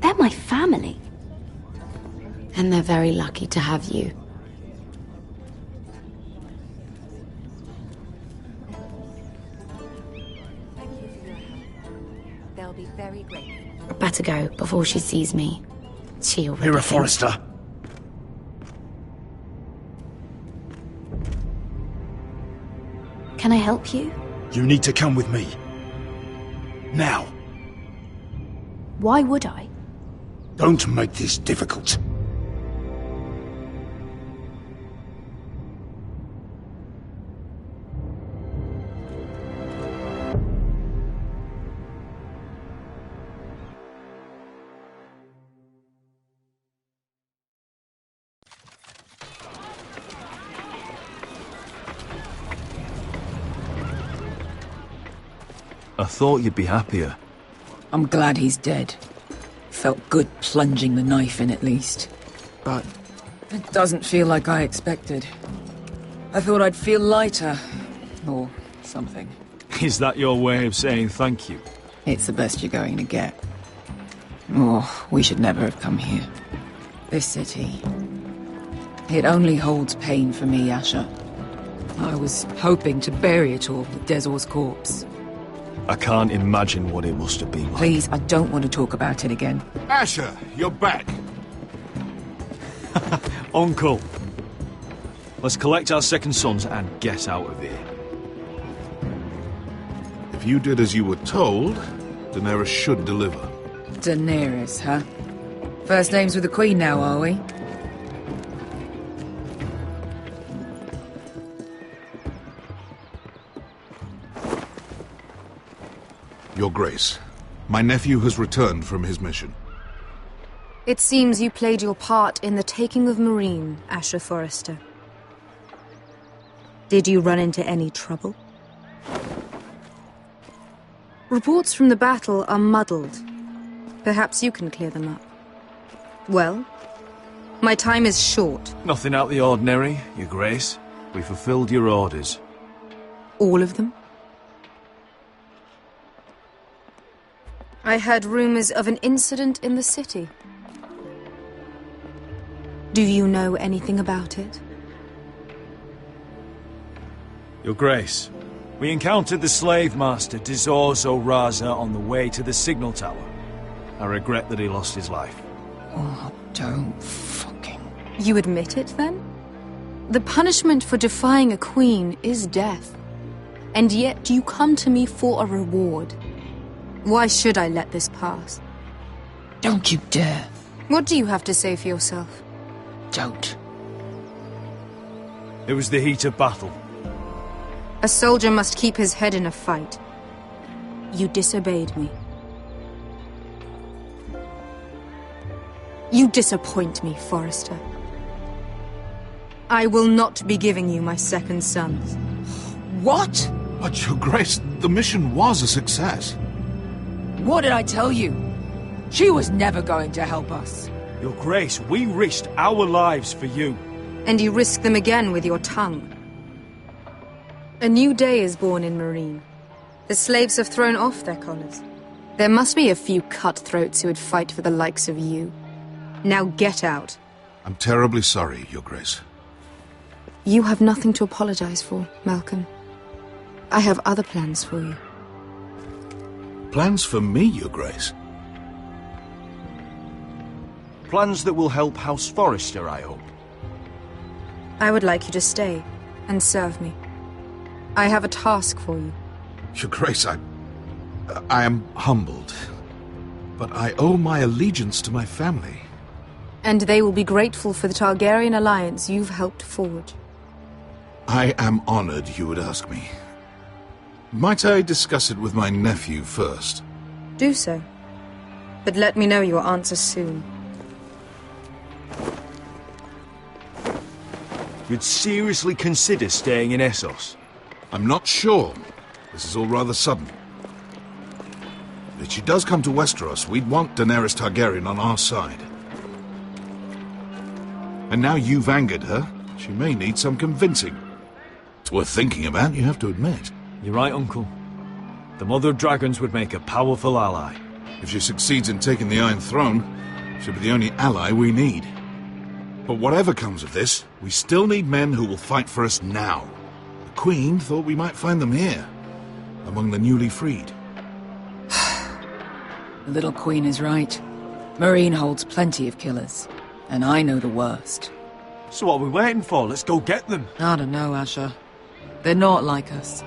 Q: They're my family.
P: And they're very lucky to have you.
S: They'll be very grateful.
P: Better go before she sees me. She already
A: Mira
P: thinks-
A: Forrester.
Q: Can I help you?
A: You need to come with me. Now.
Q: Why would I?
A: Don't make this difficult.
C: I thought you'd be happier.
G: I'm glad he's dead. Felt good plunging the knife in at least. But it doesn't feel like I expected. I thought I'd feel lighter. Or something.
C: Is that your way of saying thank you?
G: It's the best you're going to get. Oh, we should never have come here. This city. It only holds pain for me, Asher. I was hoping to bury it all with Dezor's corpse.
C: I can't imagine what it must have been like.
G: Please, I don't want to talk about it again.
E: Asher, you're back.
C: Uncle. Let's collect our second sons and get out of here.
E: If you did as you were told, Daenerys should deliver.
G: Daenerys, huh? First names with the Queen now, are we?
E: Your Grace, my nephew has returned from his mission.
S: It seems you played your part in the taking of Marine, Asher Forrester. Did you run into any trouble? Reports from the battle are muddled. Perhaps you can clear them up. Well, my time is short.
C: Nothing out of the ordinary, Your Grace. We fulfilled your orders.
S: All of them? I heard rumors of an incident in the city. Do you know anything about it?
C: Your Grace, we encountered the slave master Dizor Zoraza on the way to the signal tower. I regret that he lost his life.
G: Oh, don't fucking...
S: You admit it, then? The punishment for defying a queen is death. And yet you come to me for a reward. Why should I let this pass?
G: Don't you dare.
S: What do you have to say for yourself?
G: Don't.
C: It was the heat of battle.
S: A soldier must keep his head in a fight. You disobeyed me. You You disappoint me, Forrester. I will not be giving you my second sons.
K: What?
T: But, Your Grace, the mission was a success.
D: What did I tell you? She was never going to help us.
C: Your Grace, we risked our lives for you.
S: And you risk them again with your tongue. A new day is born in Marine. The slaves have thrown off their collars. There must be a few cutthroats who would fight for the likes of you. Now get out.
T: I'm terribly sorry, Your Grace.
S: You have nothing to apologize for, Malcolm. I have other plans for you.
T: Plans for me, Your Grace?
C: Plans that will help House Forrester, I hope.
S: I would like you to stay and serve me. I have a task for you.
T: Your Grace, I am humbled. But I owe my allegiance to my family.
S: And they will be grateful for the Targaryen alliance you've helped forge.
T: I am honored you would ask me. Might I discuss it with my nephew first?
S: Do so. But let me know your answer soon.
C: You'd seriously consider staying in Essos?
T: I'm not sure. This is all rather sudden. If she does come to Westeros, we'd want Daenerys Targaryen on our side. And now you've angered her, she may need some convincing. It's worth thinking about, you have to admit.
C: You're right, Uncle. The Mother of Dragons would make a powerful ally.
T: If she succeeds in taking the Iron Throne, she'll be the only ally we need. But whatever comes of this, we still need men who will fight for us now. The Queen thought we might find them here, among the newly freed.
D: The little queen is right. Marine holds plenty of killers, and I know the worst.
C: So what are we waiting for? Let's go get them.
D: I don't know, Asher. They're not like us.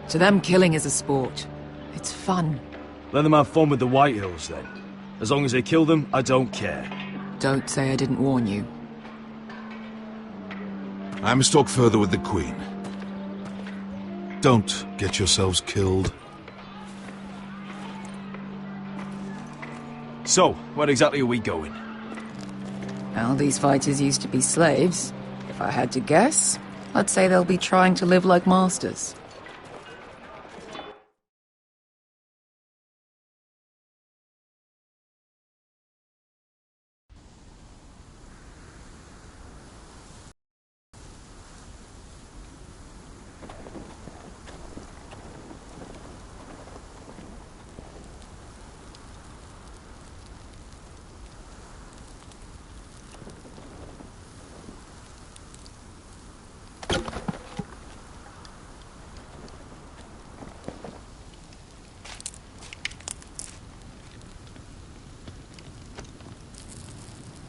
D: To them, killing is a sport. It's fun.
C: Let them have fun with the Whitehills, then. As long as they kill them, I don't care.
D: Don't say I didn't warn you.
T: I must talk further with the Queen. Don't get yourselves killed.
C: So, where exactly are we going?
D: Well, these fighters used to be slaves. If I had to guess, I'd say they'll be trying to live like masters.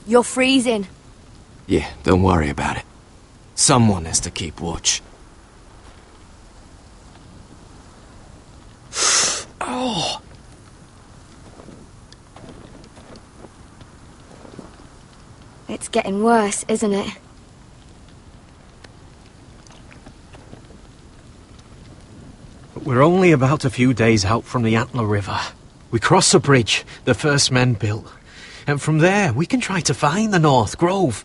P: You're freezing.
H: Yeah, don't worry about it. Someone has to keep watch. Oh!
P: It's getting worse, isn't it?
I: We're only about a few days out from the Antler River. We cross a bridge the first men built. And from there, we can try to find the North Grove.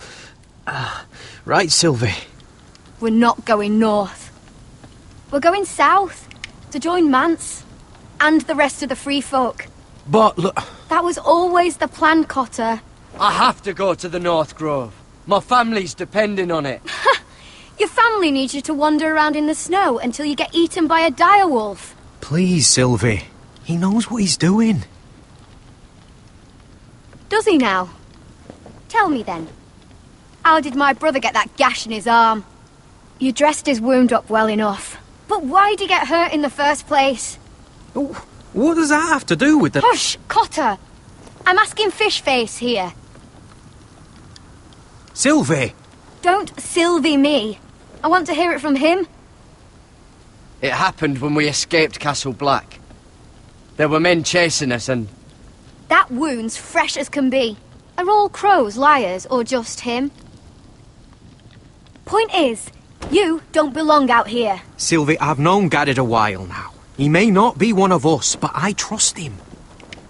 I: Right, Sylvie?
P: We're not going north. We're going south, to join Mance, and the rest of the free folk.
I: But look...
P: That was always the plan, Cotter.
J: I have to go to the North Grove. My family's depending on it.
P: Your family needs you to wander around in the snow until you get eaten by a direwolf.
I: Please, Sylvie. He knows what he's doing.
P: Does he now? Tell me then. How did my brother get that gash in his arm? You dressed his wound up well enough. But why'd he get hurt in the first place?
I: What does that have to do with the...
P: Hush, Cotter! I'm asking Fishface here.
I: Sylvie!
P: Don't Sylvie me. I want to hear it from him.
J: It happened when we escaped Castle Black. There were men chasing us and...
P: That wound's fresh as can be. Are all crows liars, or just him? Point is, you don't belong out here.
I: Sylvie, I've known Gaddard a while now. He may not be one of us, but I trust him.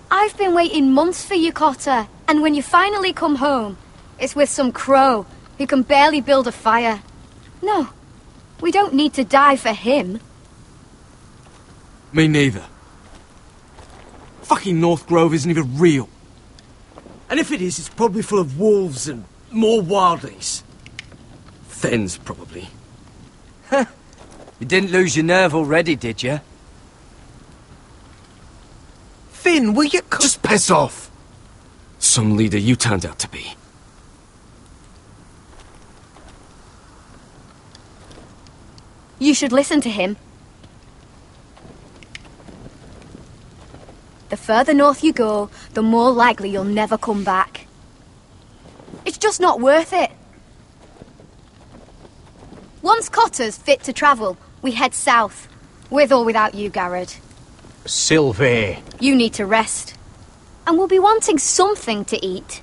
P: I've been waiting months for you, Cotter.
U: And when you finally come home, it's with some crow who can barely build a fire. No, we don't need to die for him.
H: Me neither. Fucking North Grove isn't even real. And if it is, it's probably full of wolves and more wildlings. Thens, probably.
J: You didn't lose your nerve already, did you?
H: Finn, will you just piss off? Some leader you turned out to be.
U: You should listen to him. The further north you go, the more likely you'll never come back. It's just not worth it. Once Cotter's fit to travel, we head south. With or without you, Garrod.
I: Sylvie.
U: You need to rest. And we'll be wanting something to eat.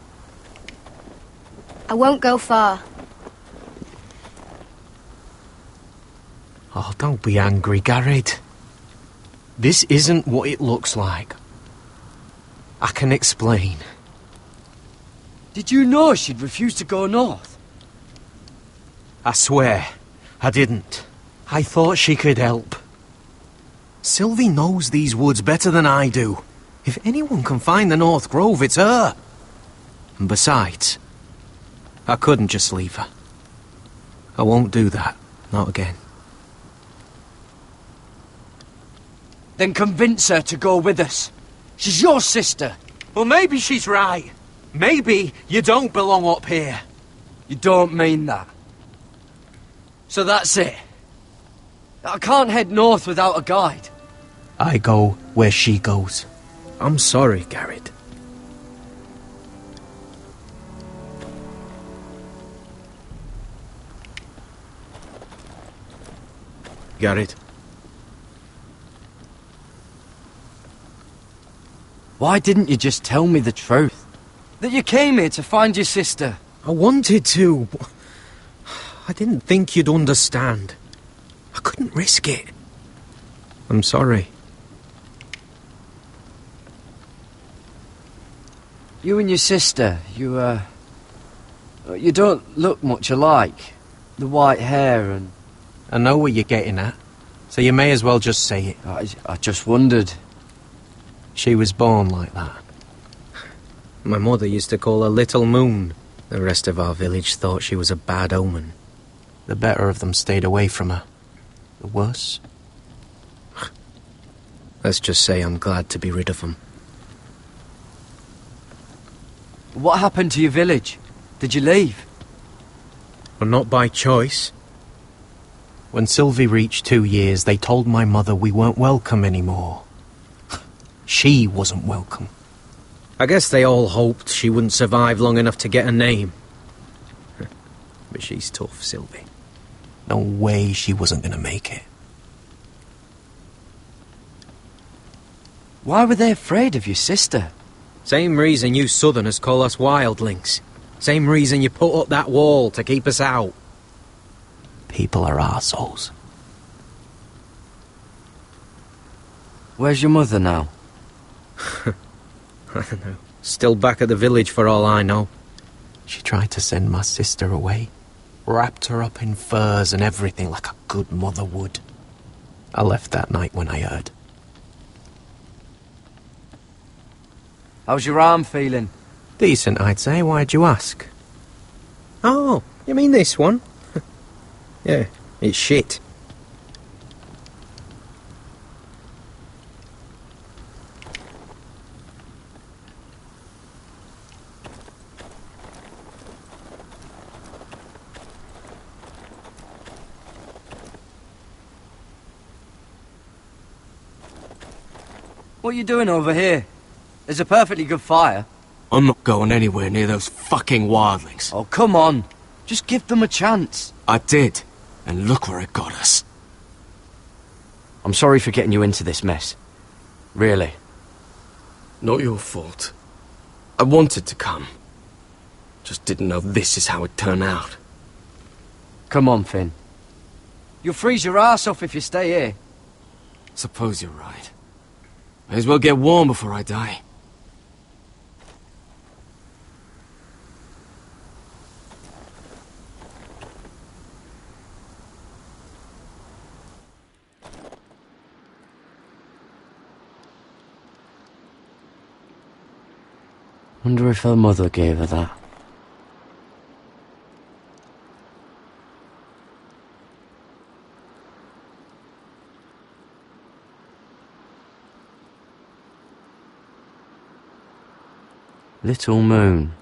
U: I won't go far.
I: Oh, don't be angry, Garrod. This isn't what it looks like. I can explain.
J: Did you know she'd refuse to go north?
I: I swear, I didn't. I thought she could help. Sylvie knows these woods better than I do. If anyone can find the North Grove, it's her. And besides, I couldn't just leave her. I won't do that. Not again.
J: Then convince her to go with us. She's your sister.
I: Well, maybe she's right. Maybe you don't belong up here.
J: You don't mean that. So that's it. I can't head north without a guide.
I: I go where she goes. I'm sorry, Garrod. Garrod.
J: Why didn't you just tell me the truth? That you came here to find your sister?
I: I wanted to. I didn't think you'd understand. I couldn't risk it. I'm sorry.
J: You and your sister, you don't look much alike. The white hair and...
I: I know what you're getting at, so you may as well just say it.
J: I just wondered.
I: She was born like that. My mother used to call her Little Moon. The rest of our village thought she was a bad omen. The better of them stayed away from her. The worse? Let's just say I'm glad to be rid of them.
J: What happened to your village? Did you leave?
I: Well, not by choice. When Sylvie reached 2 years, they told my mother we weren't welcome anymore. She wasn't welcome. I guess they all hoped she wouldn't survive long enough to get a name. But she's tough, Sylvie. No way she wasn't gonna make it.
J: Why were they afraid of your sister?
I: Same reason you Southerners call us wildlings. Same reason you put up that wall to keep us out. People are arseholes.
J: Where's your mother now?
I: I don't know. Still back at the village for all I know. She tried to send my sister away. Wrapped her up in furs and everything like a good mother would. I left that night when I heard.
J: How's your arm feeling?
I: Decent, I'd say. Why'd you ask? Oh, you mean this one? Yeah, it's shit.
J: What are you doing over here? There's a perfectly good fire.
H: I'm not going anywhere near those fucking wildlings.
J: Oh, come on. Just give them a chance.
H: I did, and look where it got us.
J: I'm sorry for getting you into this mess. Really.
H: Not your fault. I wanted to come. Just didn't know this is how it'd turn out.
J: Come on, Finn. You'll freeze your ass off if you stay here.
H: Suppose you're right. May as well get warm before I die.
J: Wonder if her mother gave her that. Little moon.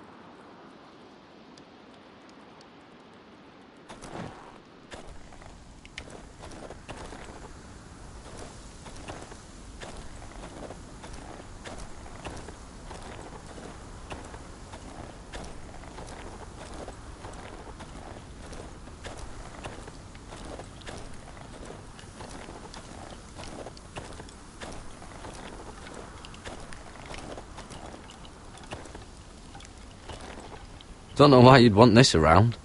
J: Don't know why you'd want this around.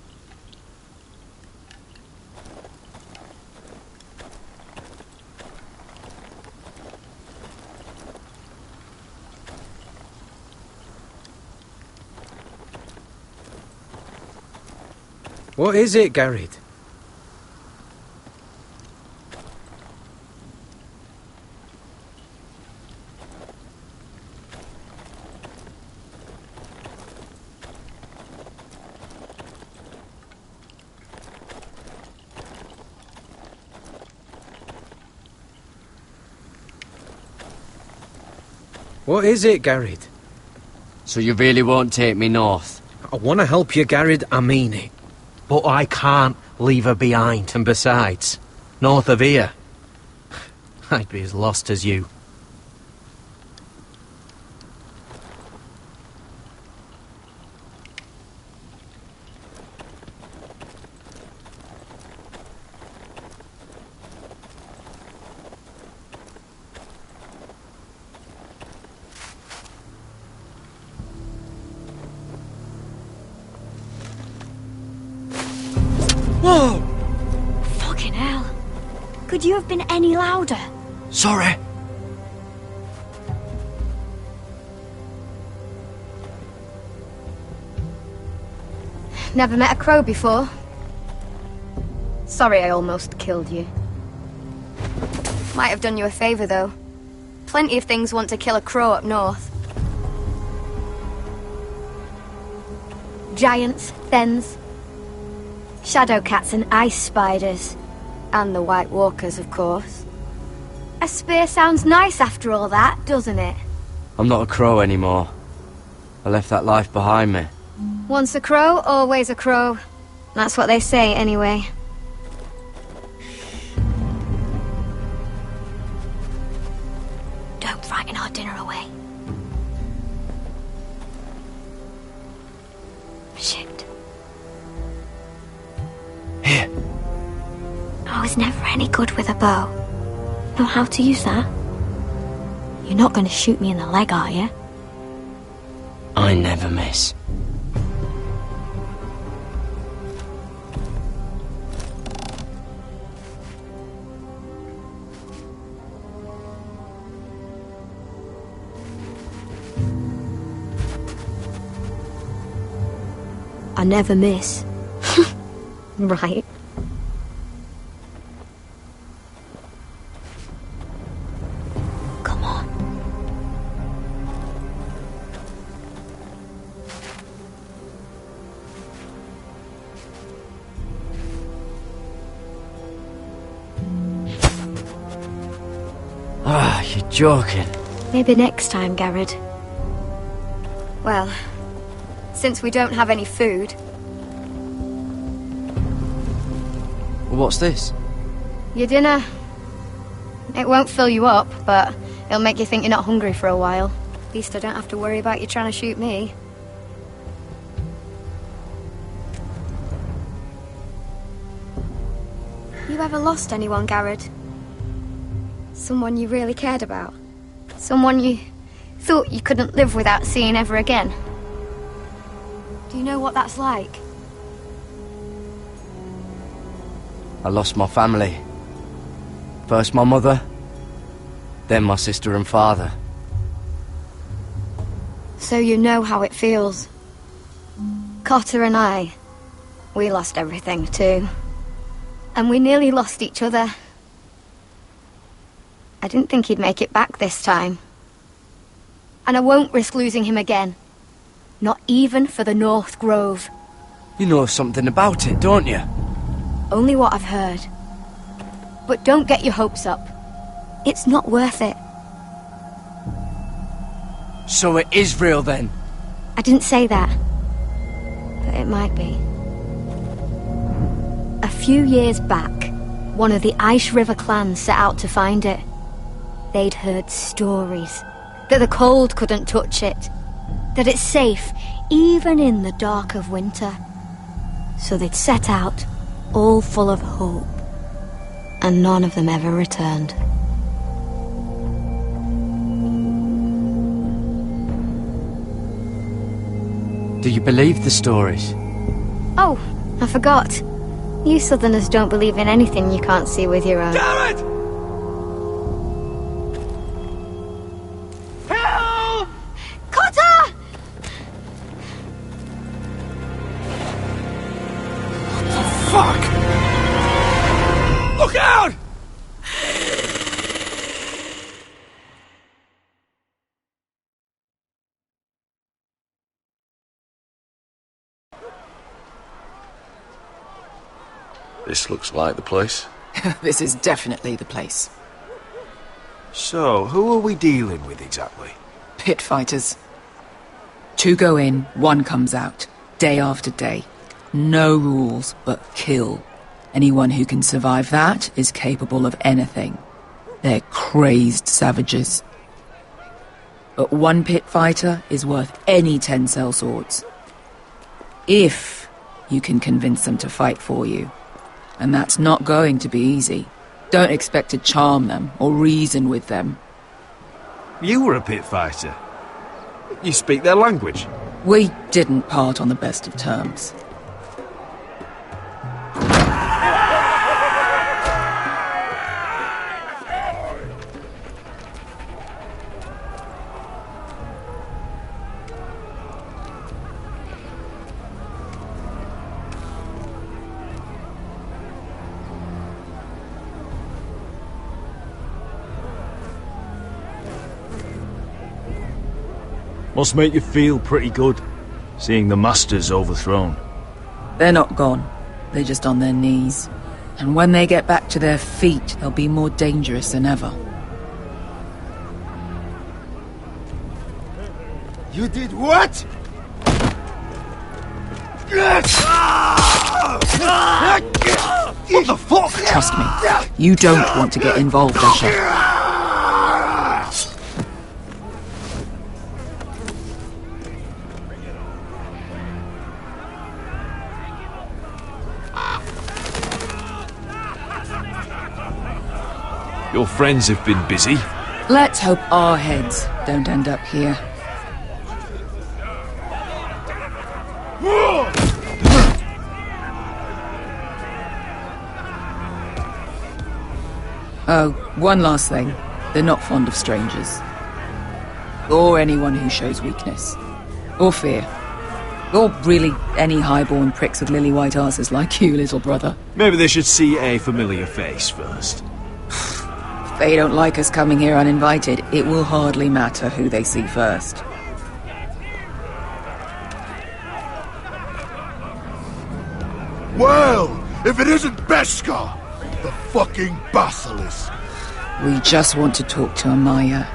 I: What is it, Garrett? What is it, Garrett?
J: So you really won't take me north?
I: I want to help you, Garrett, I mean it. But I can't leave her behind, and besides, north of here, I'd be as lost as you.
Q: Whoa! Fucking hell. Could you have been any louder?
J: Sorry.
U: Never met a crow before. Sorry I almost killed you. Might have done you a favour, though. Plenty of things want to kill a crow up north. Giants, thens, shadow cats and ice spiders. And the White Walkers, of course. A spear sounds nice after all that, doesn't it?
J: I'm not a crow anymore. I left that life behind me.
U: Once a crow, always a crow. That's what they say, anyway.
Q: Don't frighten our dinner away. Shit.
J: Here.
Q: I was never any good with a bow. Know how to use that? You're not going to shoot me in the leg, are you?
J: I never miss.
Q: I never miss. Right. Come on.
J: Ah, you're joking.
Q: Maybe next time, Garrett.
U: Well, since we don't have any food...
J: What's this?
U: Your dinner. It won't fill you up, but it'll make you think you're not hungry for a while. At least I don't have to worry about you trying to shoot me. You ever lost anyone, Garrett? Someone you really cared about? Someone you thought you couldn't live without seeing ever again? Do you know what that's like?
J: I lost my family. First my mother, then my sister and father.
U: So you know how it feels. Cotter and I, we lost everything too. And we nearly lost each other. I didn't think he'd make it back this time. And I won't risk losing him again. Not even for the North Grove.
J: You know something about it, don't you?
U: Only what I've heard. But don't get your hopes up. It's not worth it.
J: So it is real then?
U: I didn't say that. But it might be. A few years back, one of the Ice River clans set out to find it. They'd heard stories. That the cold couldn't touch it. That it's safe, even in the dark of winter. So they'd set out, all full of hope. And none of them ever returned.
J: Do you believe the stories?
U: Oh, I forgot. You Southerners don't believe in anything you can't see with your own.
J: Jared!
U: Help! Cotter!
J: Fuck! Look out!
E: This looks like the place.
L: This is definitely the place.
C: So, who are we dealing with exactly?
L: Pit fighters. 2 go in, 1 comes out. Day after day. No rules, but kill. Anyone who can survive that is capable of anything. They're crazed savages. But 1 pit fighter is worth any 10 sellswords. If you can convince them to fight for you. And that's not going to be easy. Don't expect to charm them or reason with them.
C: You were a pit fighter. You speak their language.
L: We didn't part on the best of terms.
C: Must make you feel pretty good, seeing the Masters overthrown.
L: They're not gone. They're just on their knees. And when they get back to their feet, they'll be more dangerous than ever.
M: You did what?
L: What the fuck? Trust me, you don't want to get involved, Asher.
C: Your friends have been busy.
L: Let's hope our heads don't end up here. Oh, one last thing. They're not fond of strangers. Or anyone who shows weakness. Or fear. Or really any highborn pricks with lily-white asses like you, little brother.
C: Maybe they should see a familiar face first.
L: If they don't like us coming here uninvited, it will hardly matter who they see first.
M: Well, if it isn't Beskar, the fucking basilisk.
L: We just want to talk to Amaya.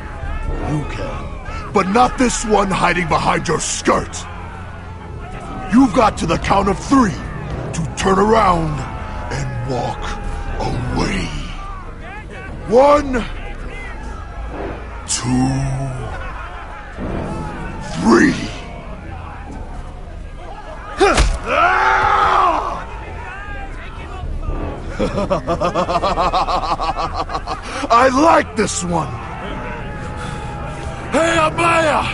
M: You can, but not this one hiding behind your skirt. You've got to the count of 3 to turn around and walk away. 1, 2, 3. I like this one. Hey, Amaya!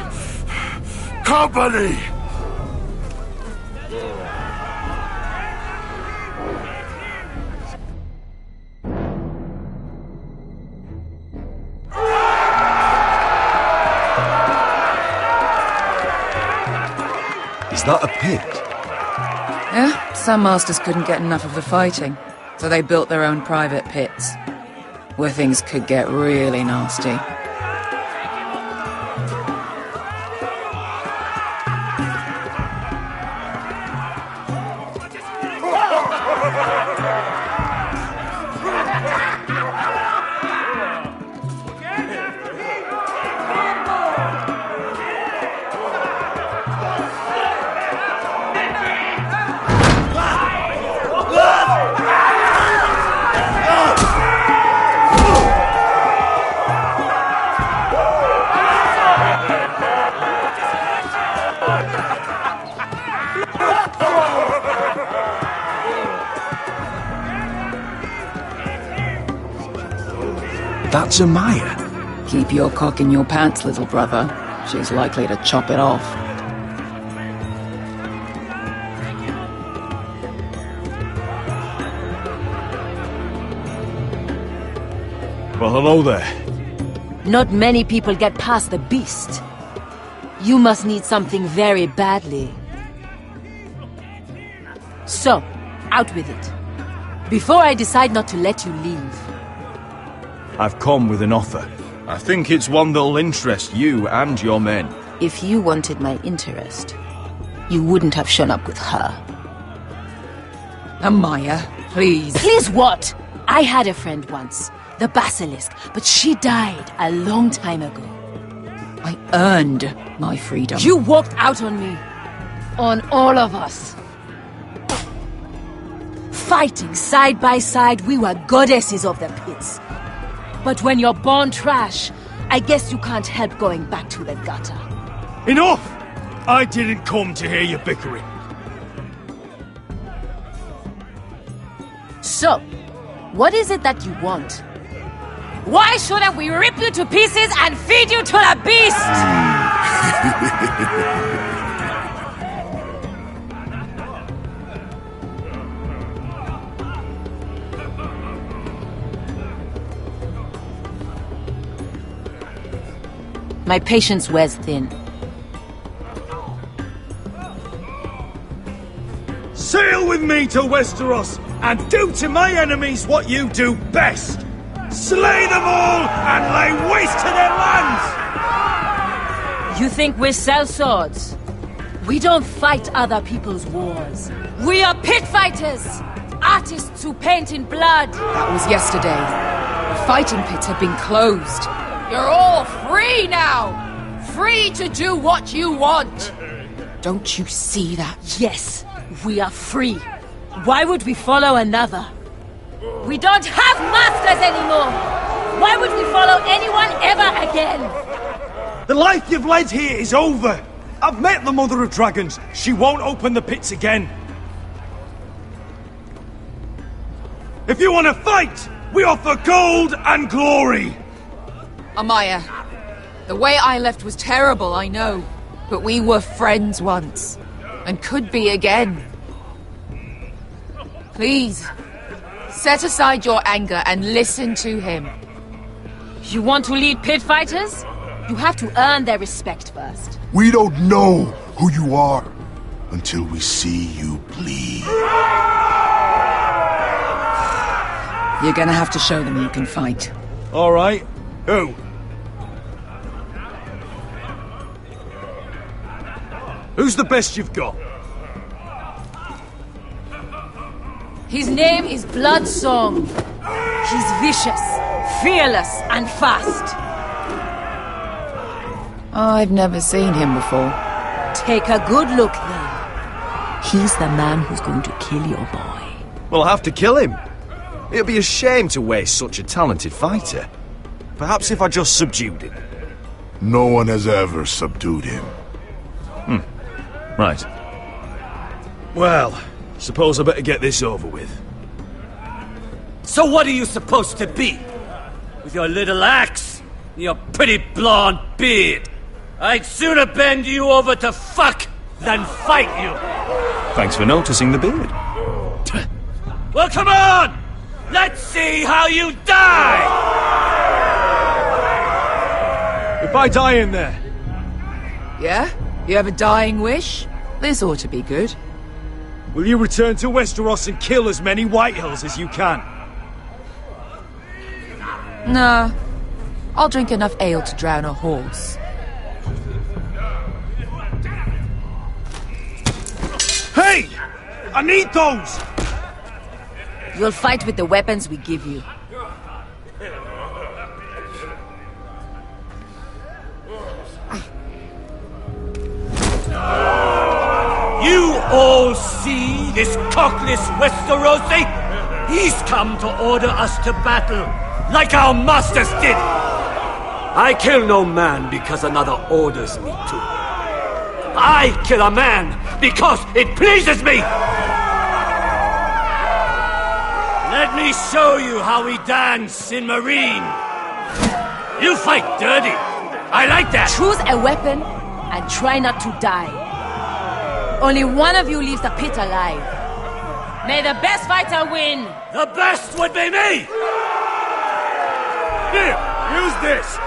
M: Company! Is that a pit?
L: Yeah, some masters couldn't get enough of the fighting, so they built their own private pits, where things could get really nasty.
C: That's Amaya.
L: Keep your cock in your pants, little brother. She's likely to chop it off.
C: Well, hello there.
D: Not many people get past the beast. You must need something very badly. So, out with it. Before I decide not to let you leave.
C: I've come with an offer. I think it's one that'll interest you and your men.
D: If you wanted my interest, you wouldn't have shown up with her.
L: Amaya, please.
D: Please what? I had a friend once, the Basilisk, but she died a long time ago.
L: I earned my freedom.
D: You walked out on me. On all of us. Fighting side by side, we were goddesses of the pits. But when you're born trash, I guess you can't help going back to the gutter.
C: Enough! I didn't come to hear you bickering.
D: So, what is it that you want? Why shouldn't we rip you to pieces and feed you to the beast? My patience wears thin.
C: Sail with me to Westeros and do to my enemies what you do best. Slay them all and lay waste to their lands!
D: You think we sell swords? We don't fight other people's wars. We are pit fighters! Artists who paint in blood!
L: That was yesterday. The fighting pits have been closed. You're all free now! Free to do what you want! Don't you see that?
D: Yes, we are free. Why would we follow another? We don't have masters anymore! Why would we follow anyone ever again?
C: The life you've led here is over. I've met the Mother of Dragons. She won't open the pits again. If you want to fight, we offer gold and glory.
L: Amaya, the way I left was terrible, I know. But we were friends once. And could be again. Please, set aside your anger and listen to him.
D: You want to lead pit fighters? You have to earn their respect first.
M: We don't know who you are until we see you bleed.
L: You're gonna have to show them you can fight.
C: All right. Who? Who's the best you've got?
D: His name is Bloodsong. He's vicious, fearless, and fast.
L: I've never seen him before.
D: Take a good look then. He's the man who's going to kill your boy.
C: We'll have to kill him. It'd be a shame to waste such a talented fighter. Perhaps if I just subdued him.
M: No one has ever subdued him.
C: Right. Well, suppose I better get this over with.
H: So what are you supposed to be? With your little axe and your pretty blonde beard? I'd sooner bend you over to fuck than fight you.
C: Thanks for noticing the beard.
H: Well, come on! Let's see how you die!
C: If I die in there...
L: Yeah? You have a dying wish? This ought to be good.
C: Will you return to Westeros and kill as many Whitehills as you can?
L: Nah. I'll drink enough ale to drown a horse.
C: Hey! I need those!
D: You'll fight with the weapons we give you.
H: You all see this cockless Westerosi? He's come to order us to battle, like our masters did. I kill no man because another orders me to. I kill a man because it pleases me. Let me show you how we dance in Marine. You fight dirty. I like that.
D: Choose a weapon and try not to die. Only one of you leaves the pit alive. May the best fighter win.
H: The best would be me.
C: Here, use this.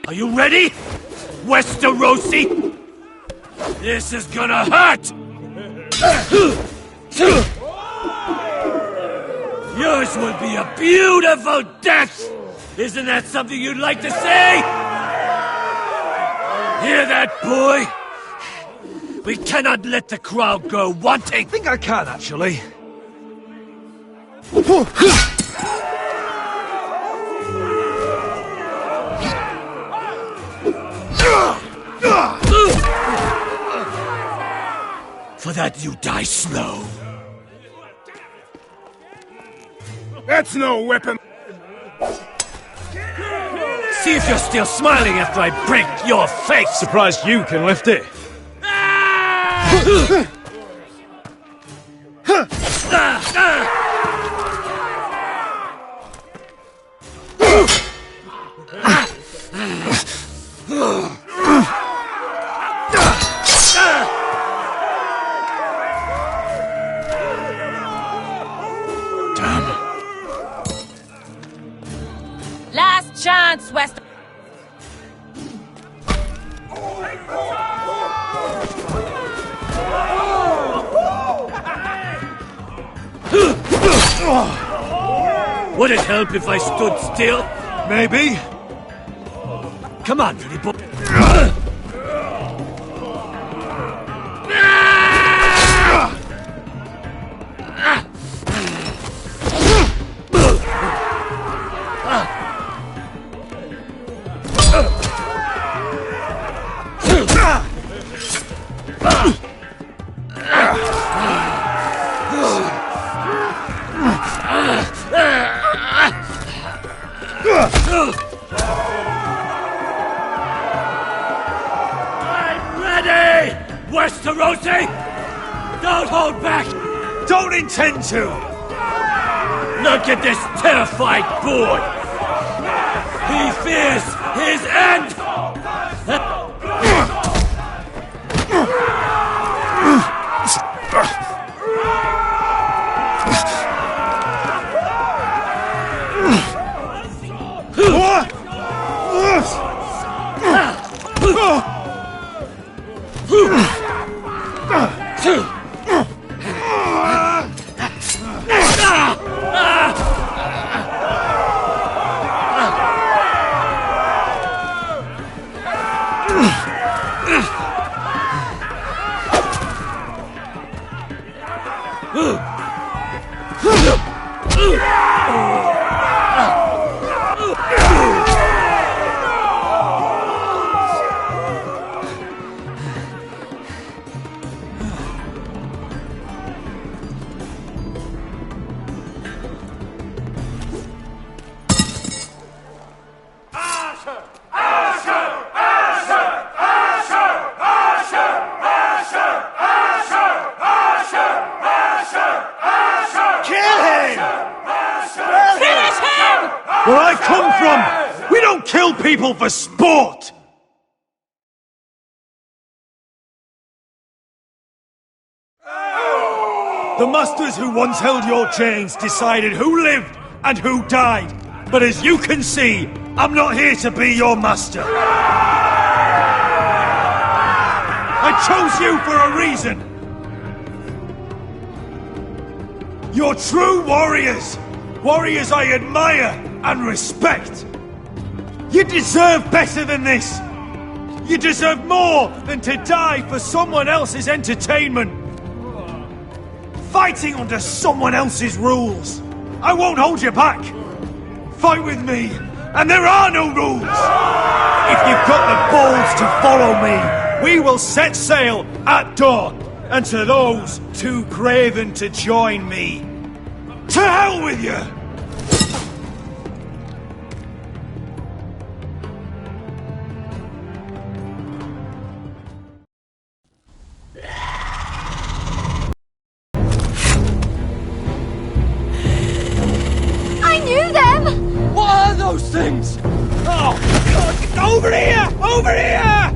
H: Are you ready, Westerosi? This is gonna hurt! Yours will be a beautiful death! Isn't that something you'd like to say? Hear that, boy? We cannot let the crowd go wanting!
C: I think I can, actually.
H: For that you die slow.
C: That's no weapon.
H: See if you're still smiling after I break your face!
C: Surprised you can lift it.
D: Last chance, West.
H: Would it help if I stood still?
C: Maybe.
H: Come on, pretty boy. I'm ready! Westerosi! Don't hold back!
C: Don't intend to!
H: Look at this terrified boy! He fears his end!
C: Where I come from, we don't kill people for sport! The masters who once held your chains decided who lived and who died. But as you can see, I'm not here to be your master. I chose you for a reason. You're true warriors. Warriors I admire and respect. You deserve better than this. You deserve more than to die for someone else's entertainment. Fighting under someone else's rules. I won't hold you back. Fight with me, and there are no rules. If you've got the balls to follow me, we will set sail at dawn. And to those too craven to join me, To hell with you!
U: I knew them!
J: What are those things?
C: Oh, God! Over here! Over here!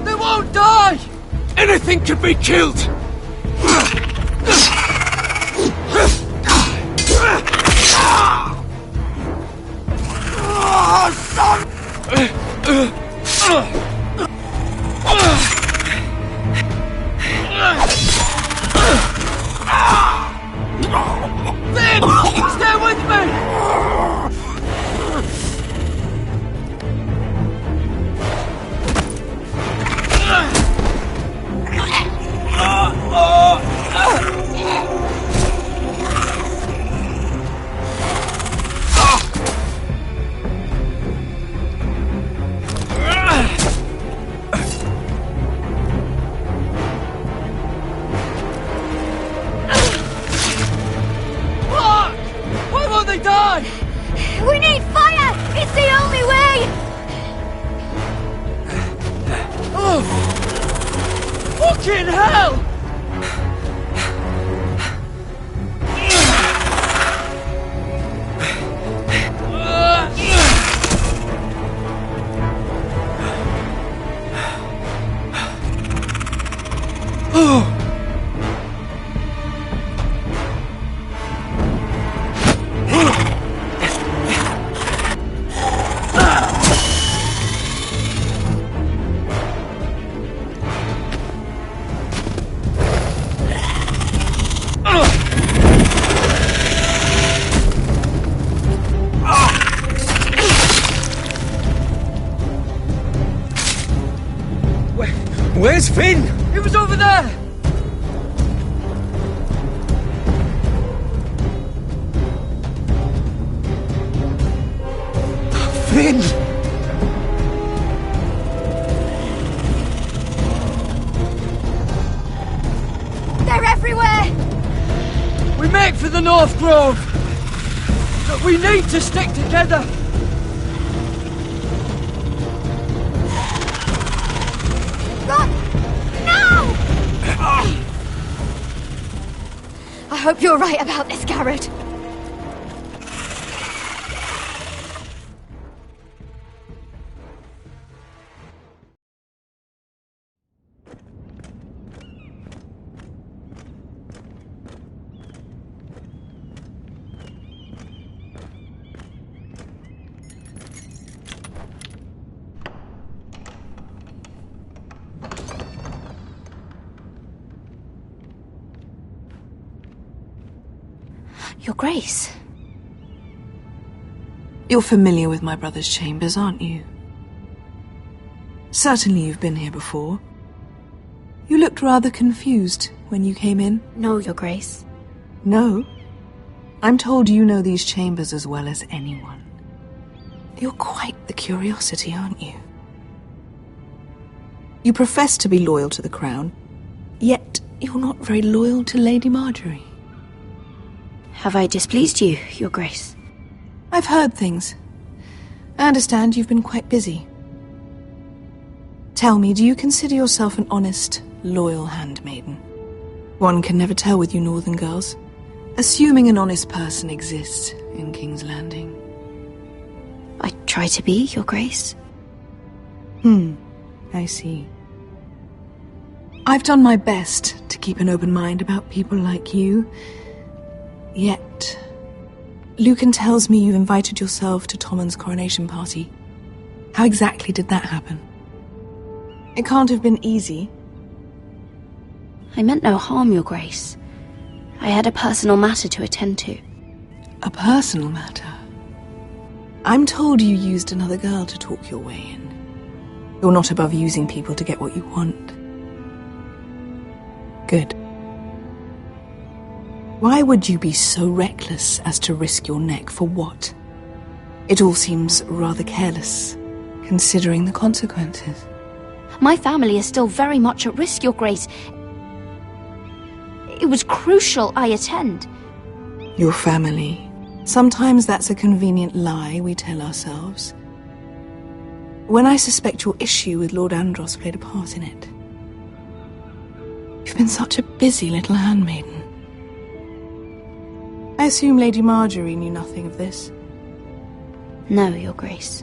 J: They won't die!
I: Anything can be killed!
J: Finn! Stay with me! Why won't they die?
U: We need fire! It's the only way!
J: Oh! Fucking hell! Oh!
I: Where's Finn?
J: He was over there!
I: Finn!
U: They're everywhere!
J: We make for the North Grove! But we need to stick together!
U: Run! Now! I hope you're right about this, Garrett. Your Grace.
R: You're familiar with my brother's chambers, aren't you? Certainly you've been here before. You looked rather confused when you came in.
P: No, Your Grace.
R: No? I'm told you know these chambers as well as anyone. You're quite the curiosity, aren't you? You profess to be loyal to the crown, yet you're not very loyal to Lady Marjorie.
P: Have I displeased you, Your Grace?
R: I've heard things. I understand you've been quite busy. Tell me, do you consider yourself an honest, loyal handmaiden? One can never tell with you northern girls. Assuming an honest person exists in King's Landing.
P: I try to be, Your Grace.
R: I see. I've done my best to keep an open mind about people like you. Yet, Lucan tells me you invited yourself to Tommen's coronation party. How exactly did that happen? It can't have been easy.
P: I meant no harm, Your Grace. I had a personal matter to attend to.
R: A personal matter? I'm told you used another girl to talk your way in.
L: You're not above using people to get what you want. Good. Why would you be so reckless as to risk your neck for what? It all seems rather careless, considering the consequences.
Q: My family is still very much at risk, Your Grace. It was crucial I attend.
L: Your family. Sometimes that's a convenient lie we tell ourselves. When I suspect your issue with Lord Andros played a part in it. You've been such a busy little handmaiden. I assume Lady Marjorie knew nothing of this.
Q: No, Your Grace.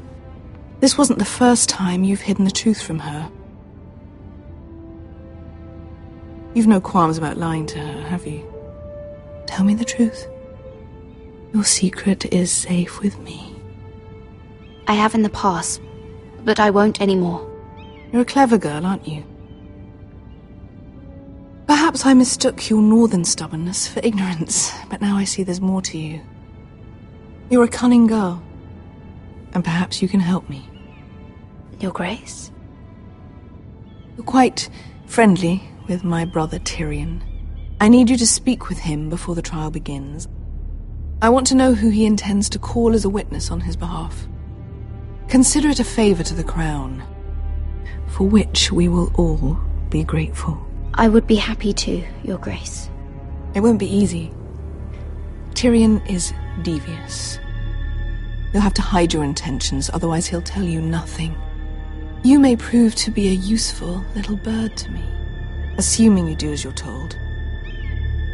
L: This wasn't the first time you've hidden the truth from her. You've no qualms about lying to her, have you? Tell me the truth. Your secret is safe with me.
Q: I have in the past, but I won't anymore.
L: You're a clever girl, aren't you? Perhaps I mistook your northern stubbornness for ignorance, but now I see there's more to you. You're a cunning girl, and perhaps you can help me.
Q: Your Grace?
L: You're quite friendly with my brother Tyrion. I need you to speak with him before the trial begins. I want to know who he intends to call as a witness on his behalf. Consider it a favor to the crown, for which we will all be grateful.
Q: I would be happy to, Your Grace.
L: It won't be easy. Tyrion is devious. You'll have to hide your intentions, otherwise he'll tell you nothing. You may prove to be a useful little bird to me, assuming you do as you're told.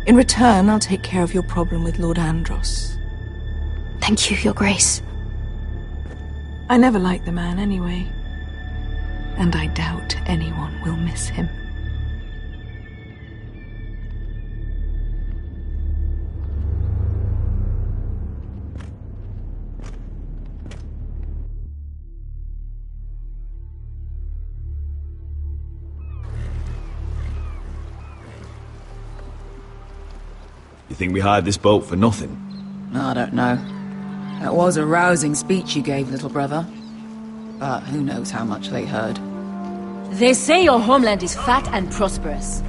L: In return, I'll take care of your problem with Lord Andros.
Q: Thank you, Your Grace.
L: I never liked the man anyway, and I doubt anyone will miss him.
A: You think we hired this boat for nothing?
L: I don't know.
J: That was a rousing speech you gave, little brother. But who knows how much they heard.
D: They say your homeland is fat and prosperous.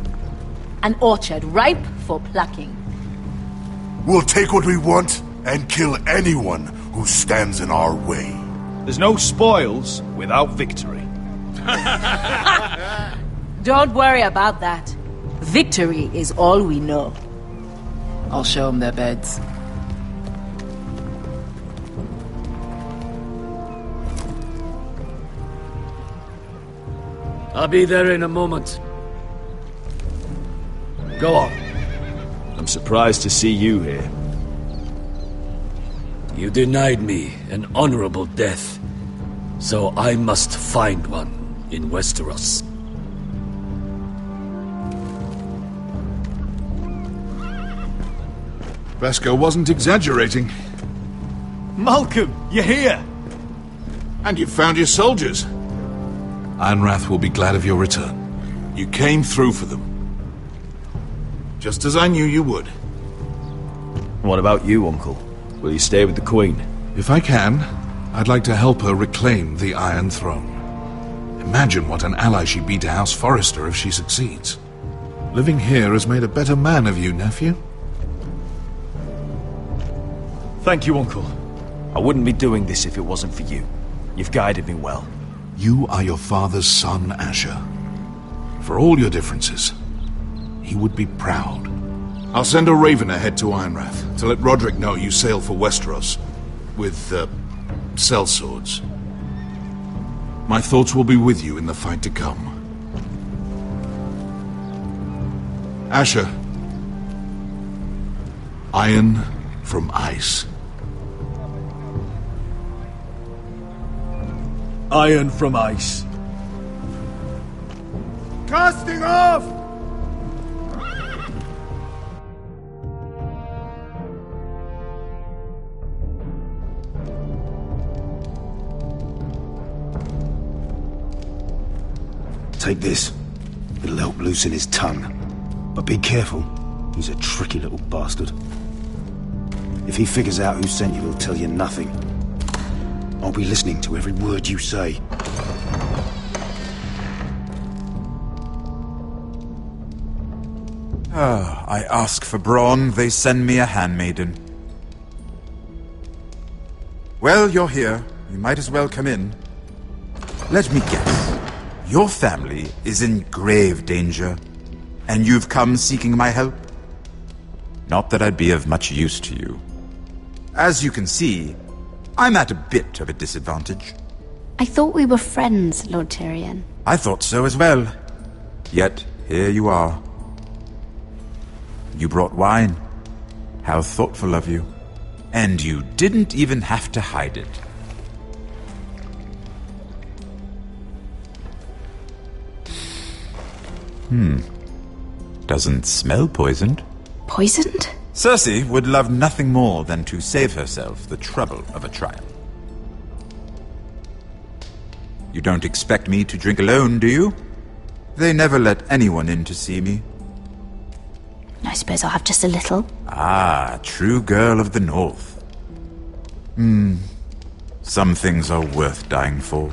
D: An orchard ripe for plucking.
M: We'll take what we want and kill anyone who stands in our way.
A: There's no spoils without victory.
D: Don't worry about that. Victory is all we know.
J: I'll show them their beds.
H: I'll be there in a moment. Go on.
A: I'm surprised to see you here.
H: You denied me an honorable death, so I must find one in Westeros.
T: Vesco wasn't exaggerating.
C: Malcolm, you're here!
T: And you've found your soldiers. Ironrath will be glad of your return. You came through for them. Just as I knew you would.
A: What about you, Uncle? Will you stay with the Queen?
T: If I can, I'd like to help her reclaim the Iron Throne. Imagine what an ally she'd be to House Forrester if she succeeds. Living here has made a better man of you, nephew.
A: Thank you, Uncle. I wouldn't be doing this if it wasn't for you. You've guided me well.
T: You are your father's son, Asher. For all your differences, he would be proud. I'll send a raven ahead to Ironrath to let Roderick know you sail for Westeros with, sellswords. My thoughts will be with you in the fight to come. Asher. Iron from ice.
A: Iron from ice.
C: Casting off!
N: Take this. It'll help loosen his tongue. But be careful. He's a tricky little bastard. If he figures out who sent you, he'll tell you nothing. I'll be listening to every word you say.
B: I ask for brawn, they send me a handmaiden. Well, you're here. You might as well come in. Let me guess. Your family is in grave danger, and you've come seeking my help? Not that I'd be of much use to you. As you can see, I'm at a bit of a disadvantage.
U: I thought we were friends, Lord Tyrion.
B: I thought so as well. Yet, here you are. You brought wine. How thoughtful of you. And you didn't even have to hide it. Doesn't smell poisoned.
U: Poisoned?
B: Cersei would love nothing more than to save herself the trouble of a trial. You don't expect me to drink alone, do you? They never let anyone in to see me.
U: I suppose I'll have just a little.
B: Ah, true girl of the North. Some things are worth dying for.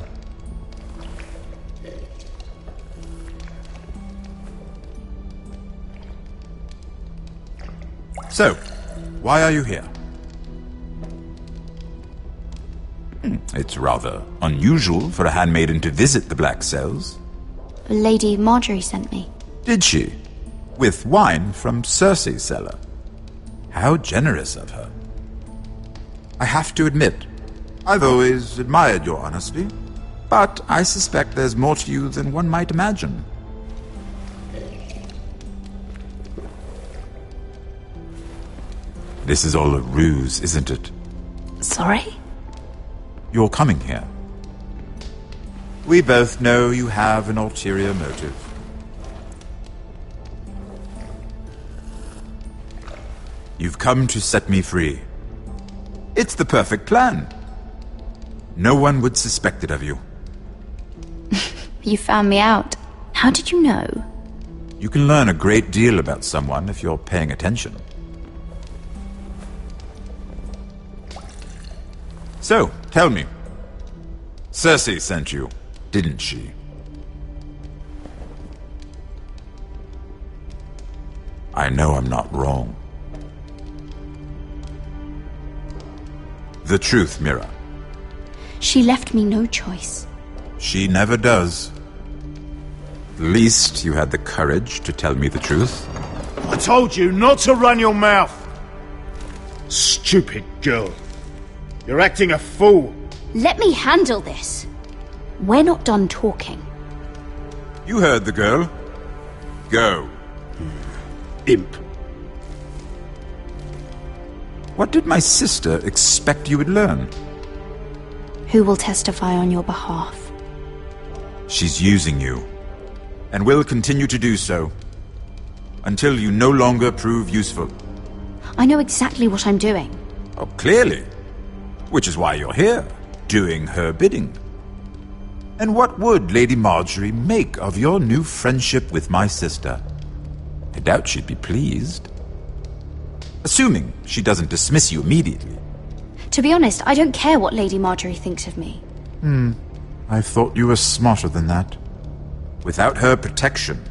B: So, why are you here? It's rather unusual for a handmaiden to visit the Black Cells.
U: Lady Marjorie sent me.
B: Did she? With wine from Cersei's cellar. How generous of her. I have to admit, I've always admired your honesty, but I suspect there's more to you than one might imagine. This is all a ruse, isn't it?
U: Sorry?
B: You're coming here. We both know you have an ulterior motive. You've come to set me free. It's the perfect plan. No one would suspect it of you.
U: You found me out. How did you know?
B: You can learn a great deal about someone if you're paying attention. So, tell me. Cersei sent you, didn't she? I know I'm not wrong. The truth, Mira.
U: She left me no choice.
B: She never does. At least you had the courage to tell me the truth.
C: I told you not to run your mouth. Stupid girl. You're acting a fool.
U: Let me handle this. We're not done talking.
B: You heard the girl. Go.
C: Imp.
B: What did my sister expect you would learn?
U: Who will testify on your behalf?
B: She's using you, and will continue to do so, until you no longer prove useful.
U: I know exactly what I'm doing.
B: Oh, clearly. Which is why you're here, doing her bidding. And what would Lady Marjorie make of your new friendship with my sister? I doubt she'd be pleased. Assuming she doesn't dismiss you immediately.
U: To be honest, I don't care what Lady Marjorie thinks of me.
B: I thought you were smarter than that. Without her protection,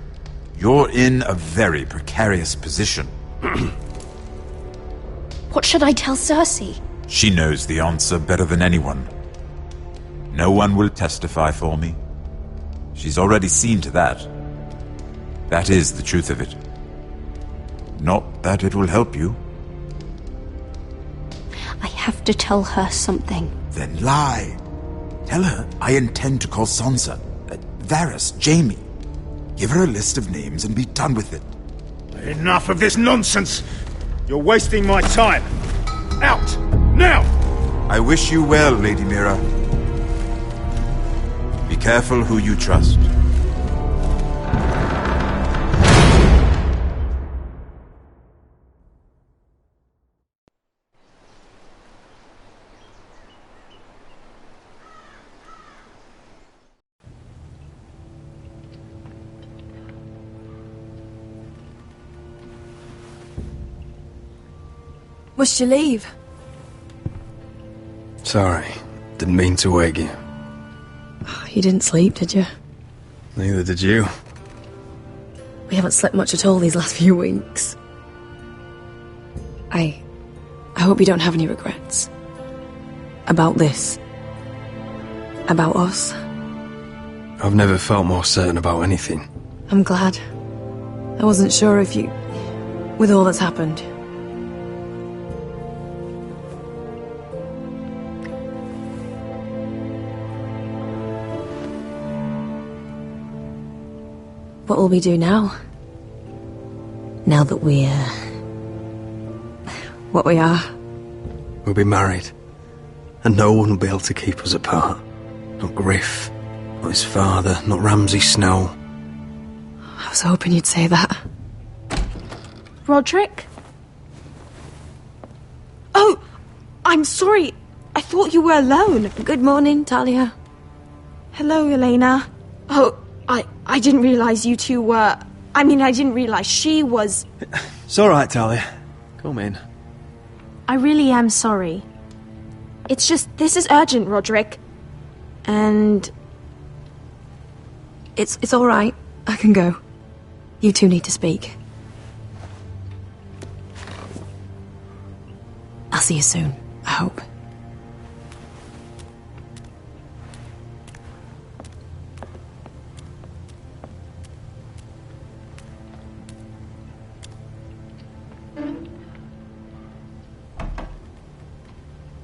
B: you're in a very precarious position.
U: What should I tell Cersei?
B: She knows the answer better than anyone. No one will testify for me. She's already seen to that. That is the truth of it. Not that it will help you.
U: I have to tell her something.
B: Then lie. Tell her I intend to call Sansa, Varys, Jaime. Give her a list of names and be done with it.
C: Enough of this nonsense! You're wasting my time! Out! Now!
B: I wish you well, Lady Mira. Be careful who you trust.
R: Must you leave?
V: Sorry, didn't mean to wake you.
R: You didn't sleep, did you?
V: Neither did you.
R: We haven't slept much at all these last few weeks. I hope you don't have any regrets. About this. About us.
V: I've never felt more certain about anything.
R: I'm glad. I wasn't sure if you... with all that's happened. What will we do now? Now that we're... what we are?
V: We'll be married. And no one will be able to keep us apart. Not Griff, not his father, not Ramsay Snow.
R: I was hoping you'd say that.
F: Roderick? Oh, I'm sorry. I thought you were alone.
R: Good morning, Talia.
F: Hello, Elena. Oh, I didn't realize you two were... I mean, I didn't realize she was...
V: It's alright, Talia. Come in.
F: I really am sorry. It's just, this is urgent, Roderick. And...
R: It's alright. I can go. You two need to speak. I'll see you soon, I hope.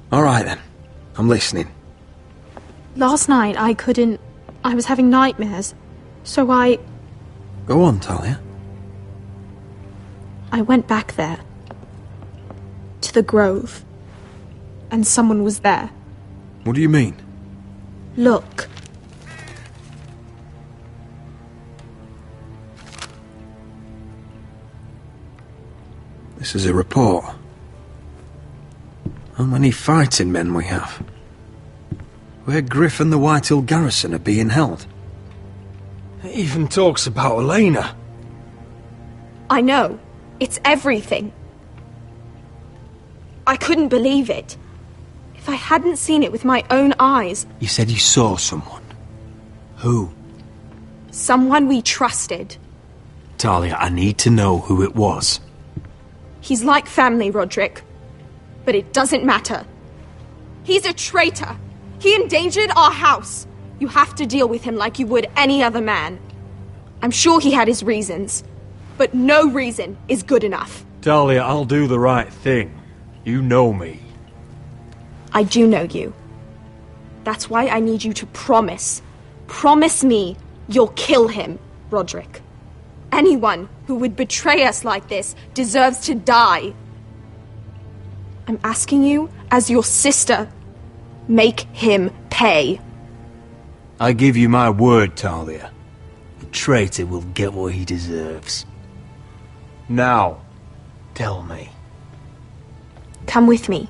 V: Alright then. I'm listening.
F: Last night I couldn't... I was having nightmares. So I
V: Go on, Talia.
F: went back there. To the grove. And someone was there.
V: What do you mean?
F: Look.
V: This is a report. How many fighting men we have? Where Griff and the Whitehill garrison are being held.
E: It even talks about Elena.
F: I know. It's everything. I couldn't believe it. If I hadn't seen it with my own eyes...
V: You said you saw someone. Who?
F: Someone we trusted.
V: Talia, I need to know who it was.
F: He's like family, Roderick. But it doesn't matter. He's a traitor. He endangered our house. You have to deal with him like you would any other man. I'm sure he had his reasons. But no reason is good enough.
C: Talia, I'll do the right thing. You know me.
F: I do know you. That's why I need you to promise. Promise me you'll kill him, Roderick. Anyone who would betray us like this deserves to die. I'm asking you, as your sister, make him pay.
C: I give you my word, Talia. The traitor will get what he deserves. Now, tell me.
F: Come with me.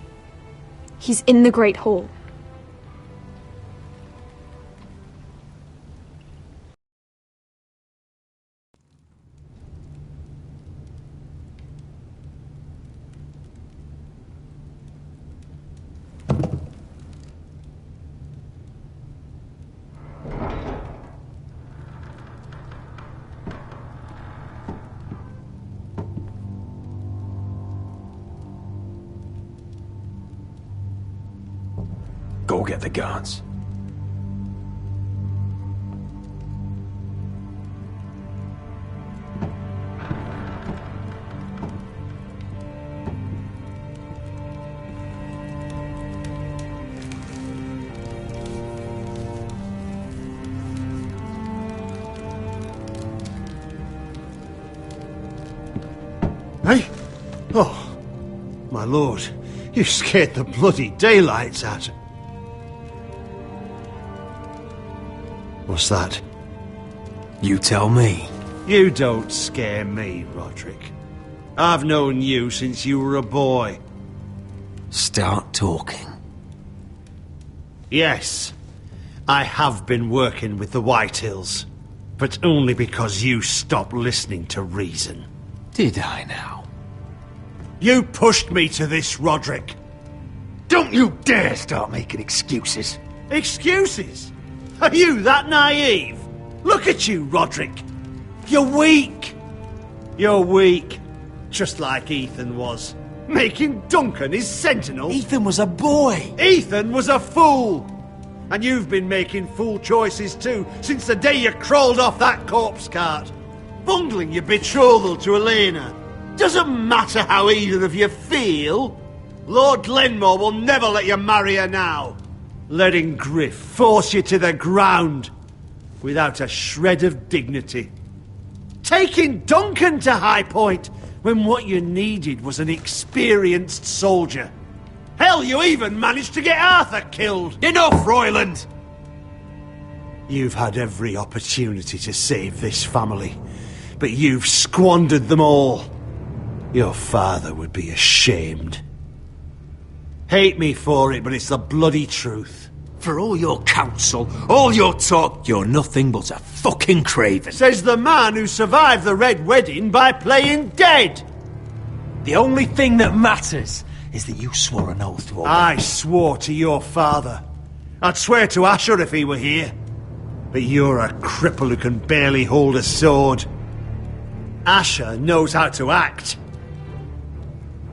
F: He's in the Great Hall.
V: Go get the guards.
E: Hey? Oh, my lord, you scared the bloody daylights out of... What's that?
V: You tell me.
E: You don't scare me, Roderick. I've known you since you were a boy.
V: Start talking.
E: Yes, I have been working with the Whitehills, but only because you stopped listening to reason.
V: Did I now?
E: You pushed me to this, Roderick.
C: Don't you dare start making excuses.
E: Excuses? Are you that naive? Look at you, Roderick. You're weak. You're weak. Just like Ethan was. Making Duncan his sentinel.
C: Ethan was a boy.
E: Ethan was a fool. And you've been making fool choices too, since the day you crawled off that corpse cart. Bungling your betrothal to Elena. Doesn't matter how either of you feel. Lord Glenmore will never let you marry her now. Letting Griff force you to the ground without a shred of dignity. Taking Duncan to High Point when what you needed was an experienced soldier. Hell, you even managed to get Arthur killed.
C: Enough, Royland!
E: You've had every opportunity to save this family, but you've squandered them all. Your father would be ashamed. Hate me for it, but it's the bloody truth.
C: For all your counsel, all your talk, you're nothing but a fucking craven.
E: Says the man who survived the Red Wedding by playing dead.
C: The only thing that matters is that you swore an oath to obey.
E: I swore to your father. I'd swear to Asher if he were here. But you're a cripple who can barely hold a sword. Asher knows how to act.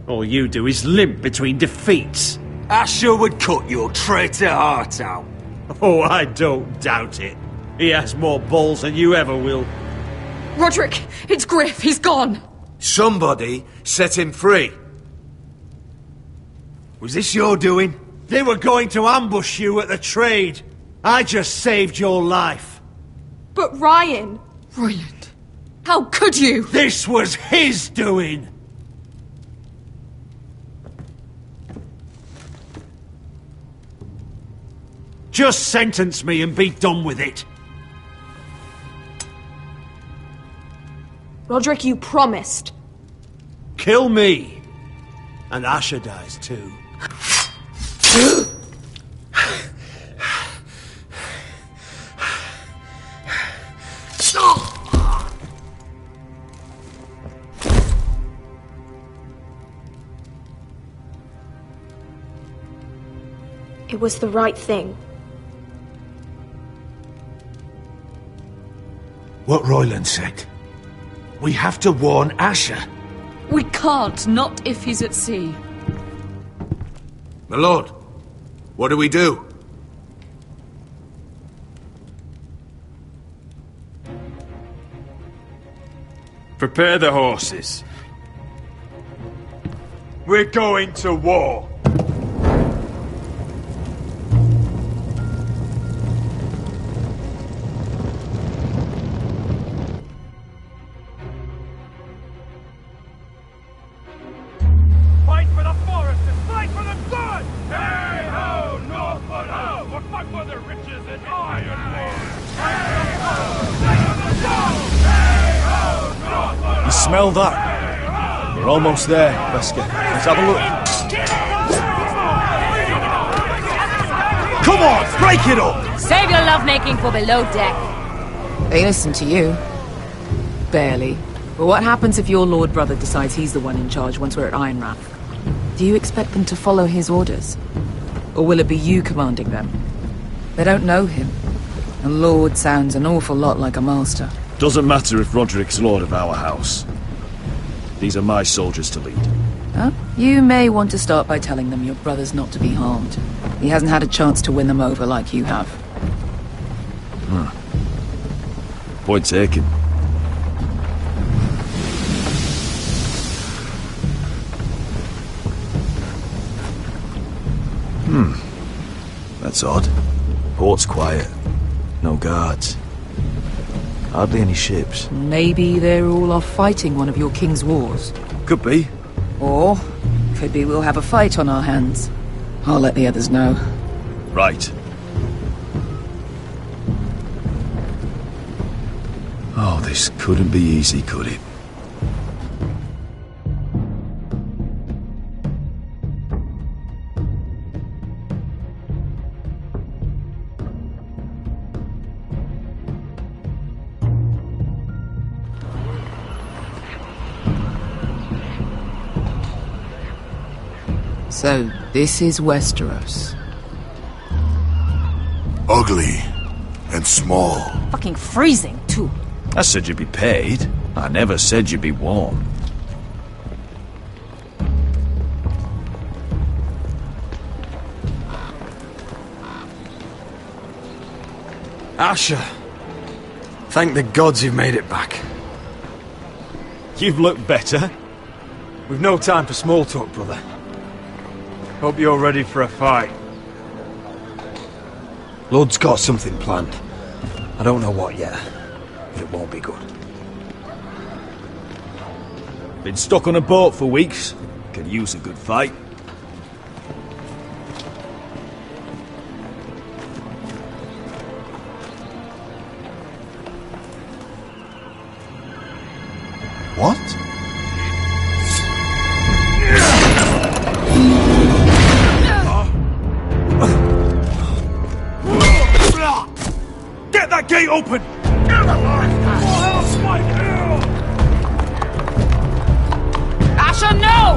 E: All you do is limp between defeats.
C: Asher would cut your traitor heart out.
E: Oh, I don't doubt it. He has more balls than you ever will.
R: Roderick, it's Griff. He's gone.
C: Somebody set him free. Was this your doing?
E: They were going to ambush you at the trade. I just saved your life.
F: But Ryan...
R: Royland, how could you?
E: This was his doing. Just sentence me and be done with it.
F: Roderick, you promised.
E: Kill me. And Asher dies too.
F: It was the right thing.
C: What Royland said. We have to warn Asher.
R: We can't, not if he's at sea.
C: My lord, what do we do?
A: Prepare the horses. We're going to war.
C: Fight for the forest and fight for the good! Hey ho, Northwood ho! We'll fight for the riches and ironwood! Hey ho,
A: You smell that? We're almost there, Wesker. Let's have a look. Come on, break it up!
D: Save your lovemaking for below deck.
L: They listen to you. Barely. But what happens if your lord brother decides he's the one in charge once we're at Ironrath? Do you expect them to follow his orders? Or will it be you commanding them? They don't know him. A lord sounds an awful lot like a master.
A: Doesn't matter if Roderick's lord of our house. These are my soldiers to lead.
L: Huh? You may want to start by telling them your brother's not to be harmed. He hasn't had a chance to win them over like you have.
A: Point taken. That's odd. Port's quiet. No guards. Hardly any ships.
L: Maybe they're all off fighting one of your king's wars.
A: Could be.
L: Or, could be we'll have a fight on our hands. I'll let the others know.
A: Right. Oh, this couldn't be easy, could it?
L: So, this is Westeros.
M: Ugly and small.
D: Fucking freezing, too.
A: I said you'd be paid. I never said you'd be warm.
V: Asher! Thank the gods you've made it back.
C: You've looked better.
V: We've no time for small talk, brother.
C: Hope you're ready for a fight.
V: Lord's got something planned. I don't know what yet, but it won't be good.
A: Been stuck on a boat for weeks. Could use a good fight.
B: What?
C: Get that gate open!
L: Asher, no!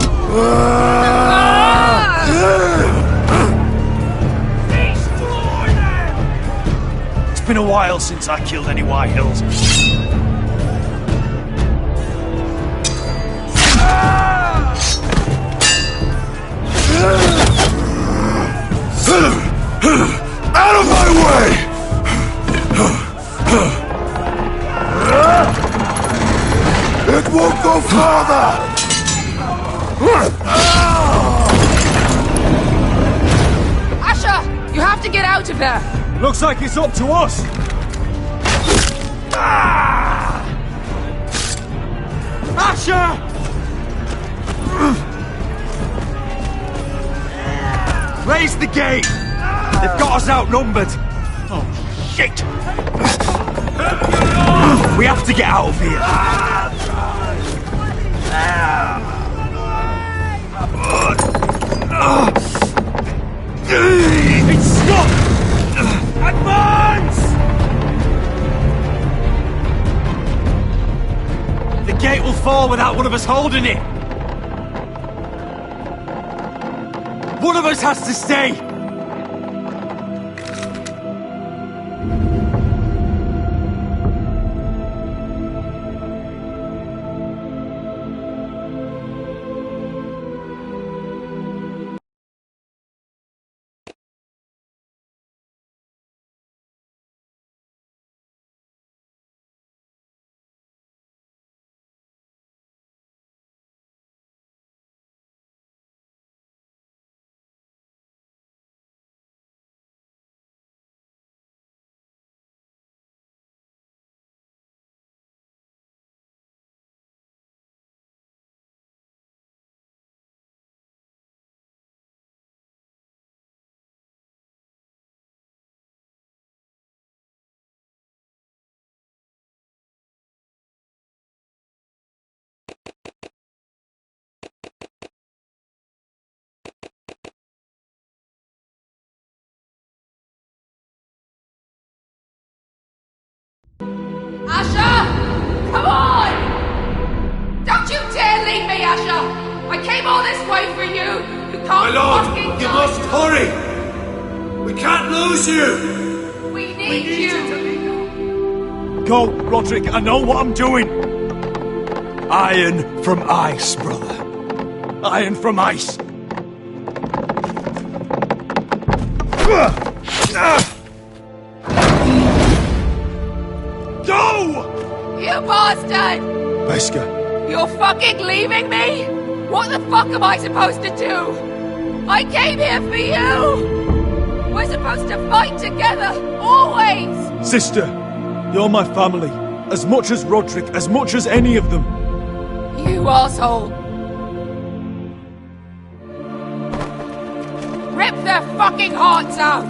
C: It's been a while since I killed any White Hills.
M: Out of my way! It won't go farther!
L: Asher, you have to get out of there!
C: Looks like it's up to us! Asher! Raise the gate! They've got us outnumbered! Oh, shit! We have to get out of here! It's stuck! Advance! The gate will fall without one of us holding it! One of us has to stay!
L: Asher! Come on! Don't you dare leave me, Asher! I came all this way for you! You can't fucking
C: You
L: die.
C: must hurry! We can't lose you!
L: We need you!
C: Go, Roderick, I know what I'm doing! Iron from ice, brother. Iron from ice. Go!
L: You bastard!
C: Wesker.
L: You're fucking leaving me? What the fuck am I supposed to do? I came here for you! We're supposed to fight together, always!
C: Sister, you're my family. As much as Roderick, as much as any of them.
L: You asshole! Rip their fucking hearts out!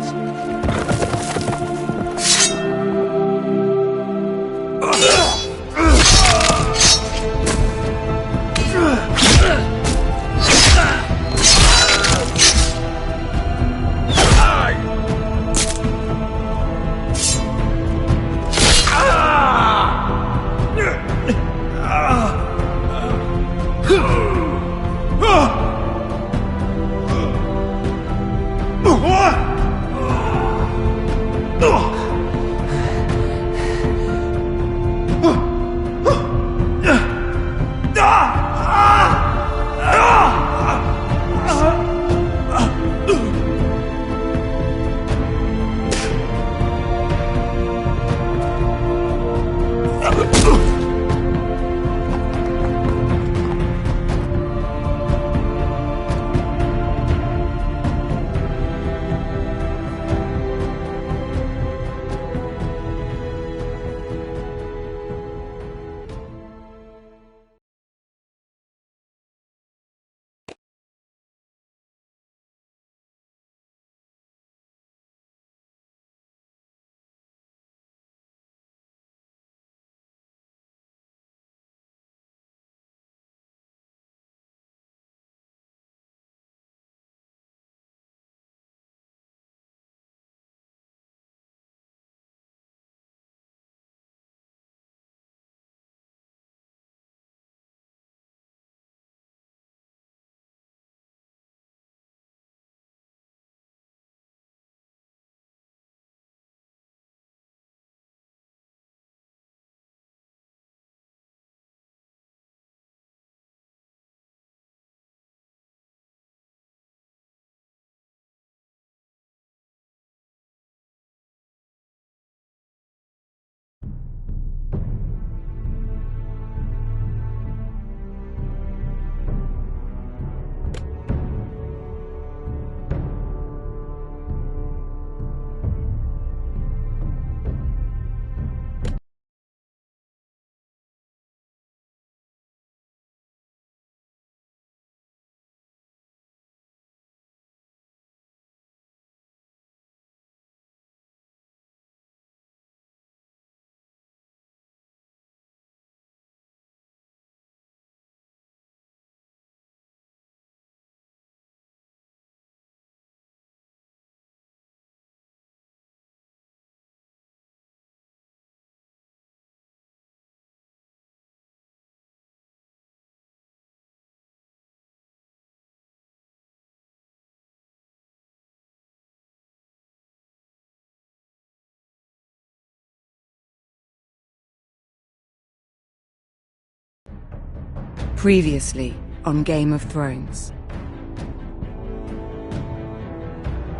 L: Previously on Game of Thrones.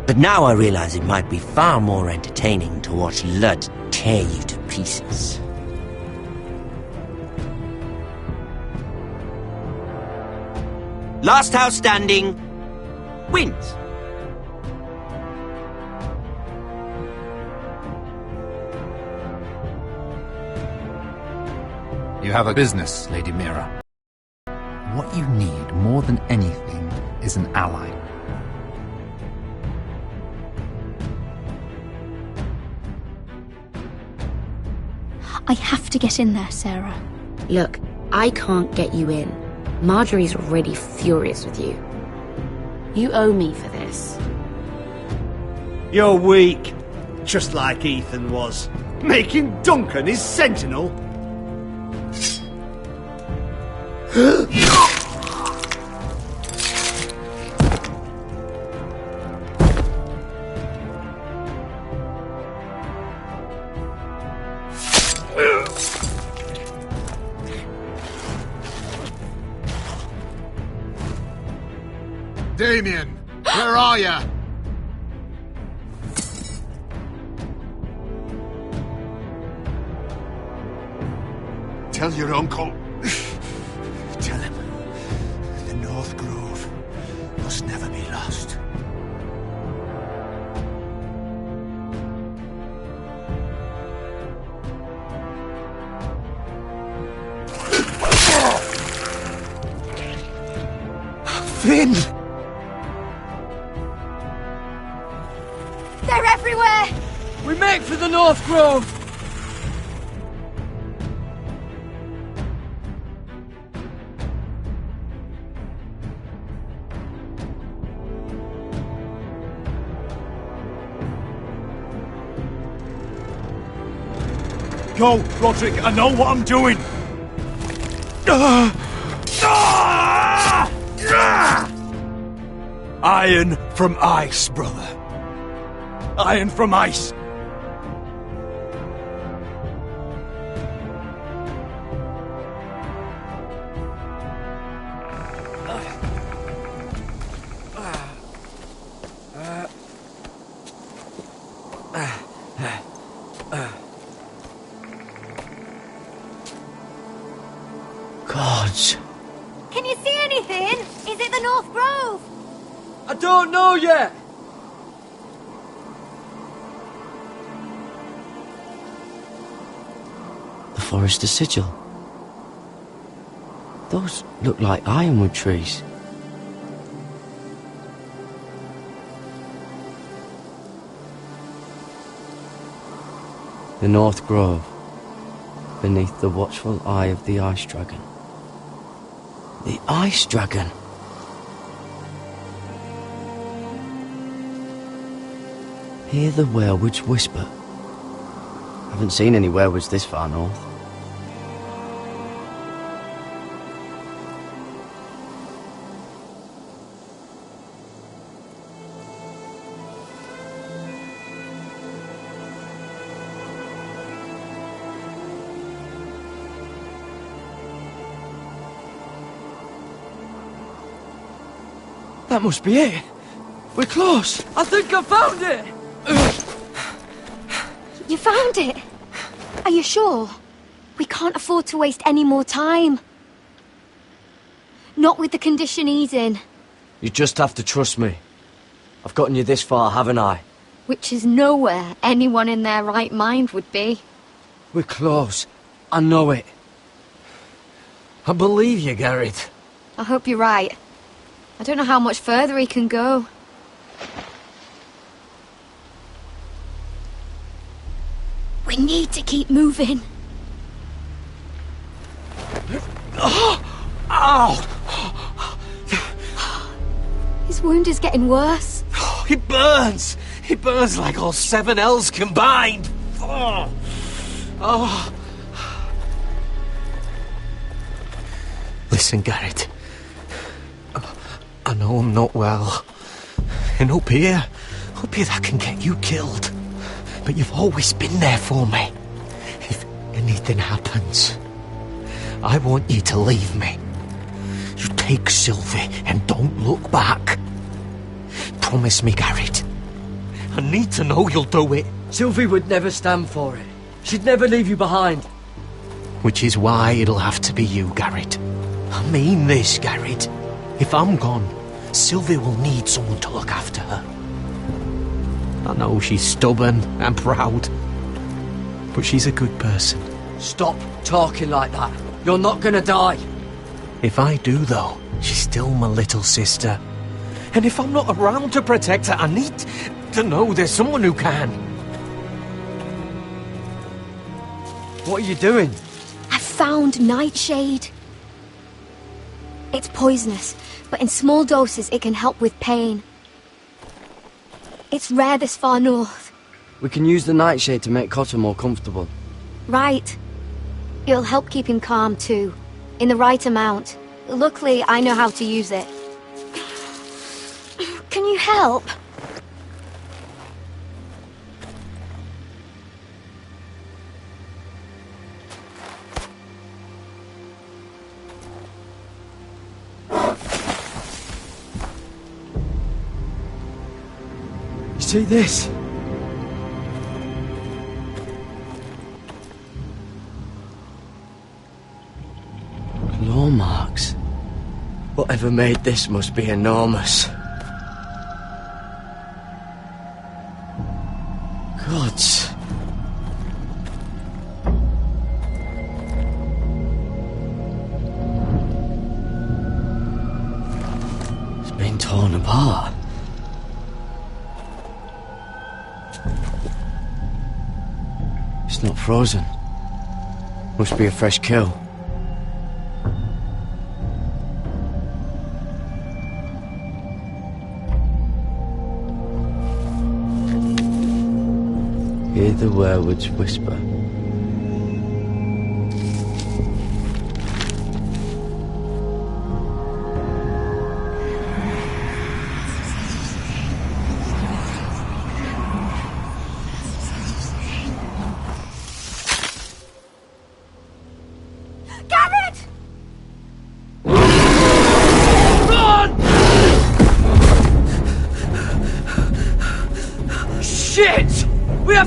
G: But now I realize it might be far more entertaining to watch Lud tear you to pieces. Last house standing wins.
O: You have a business, Lady Mira. What you need more than anything is an ally.
Q: I have to get in there, Sarah.
P: Look, I can't get you in. Marjorie's already furious with you. You owe me for this.
E: You're weak, just like Ethan was, making Duncan his sentinel.
M: Damien, where are ya? Tell your uncle. Tell him the North Grove must never be lost.
V: Finn!
U: They're everywhere!
J: We make for the North Grove!
C: Go, Roderick, I know what I'm doing! Iron from ice, brother. Iron from ice.
G: Gods.
U: Can you see anything? Is it the North Grove?
J: I don't know yet!
G: The Forester Sigil. Those look like ironwood trees. The North Grove, beneath the watchful eye of the Ice Dragon. The Ice Dragon! Hear the werewolves whisper. Haven't seen any werewolves this far north.
J: That must be it. We're close. I think I found it.
U: You found it? Are you sure? We can't afford to waste any more time. Not with the condition he's in.
J: You just have to trust me. I've gotten you this far, haven't I?
U: Which is nowhere anyone in their right mind would be.
J: We're close. I know it.
I: I believe you, Garrett.
U: I hope you're right. I don't know how much further he can go. We need to keep moving.
I: Ow!
U: His wound is getting worse.
I: He burns! He burns like all 7 elves combined! Oh. Oh. Listen, Garrett. I know I'm not well. And up here that can get you killed. But you've always been there for me. If anything happens, I want you to leave me. Take Sylvie and don't look back. Promise me, Garrett. I need to know you'll do it.
J: Sylvie would never stand for it. She'd never leave you behind.
I: Which is why it'll have to be you, Garrett. I mean this, Garrett. If I'm gone, Sylvie will need someone to look after her. I know she's stubborn and proud, but she's a good person.
J: Stop talking like that. You're not gonna die.
I: If I do, though, she's still my little sister. And if I'm not around to protect her, I need to know there's someone who can.
J: What are you doing?
U: I found Nightshade. It's poisonous, but in small doses it can help with pain. It's rare this far north.
J: We can use the nightshade to make Cotter more comfortable.
U: Right. It'll help keep him calm too, in the right amount. Luckily, I know how to use it. Can you help?
J: See this? Claw marks. Whatever made this must be enormous. Gods. It's been torn apart. It's not frozen. Must be a fresh kill. Hear the werewolves whisper.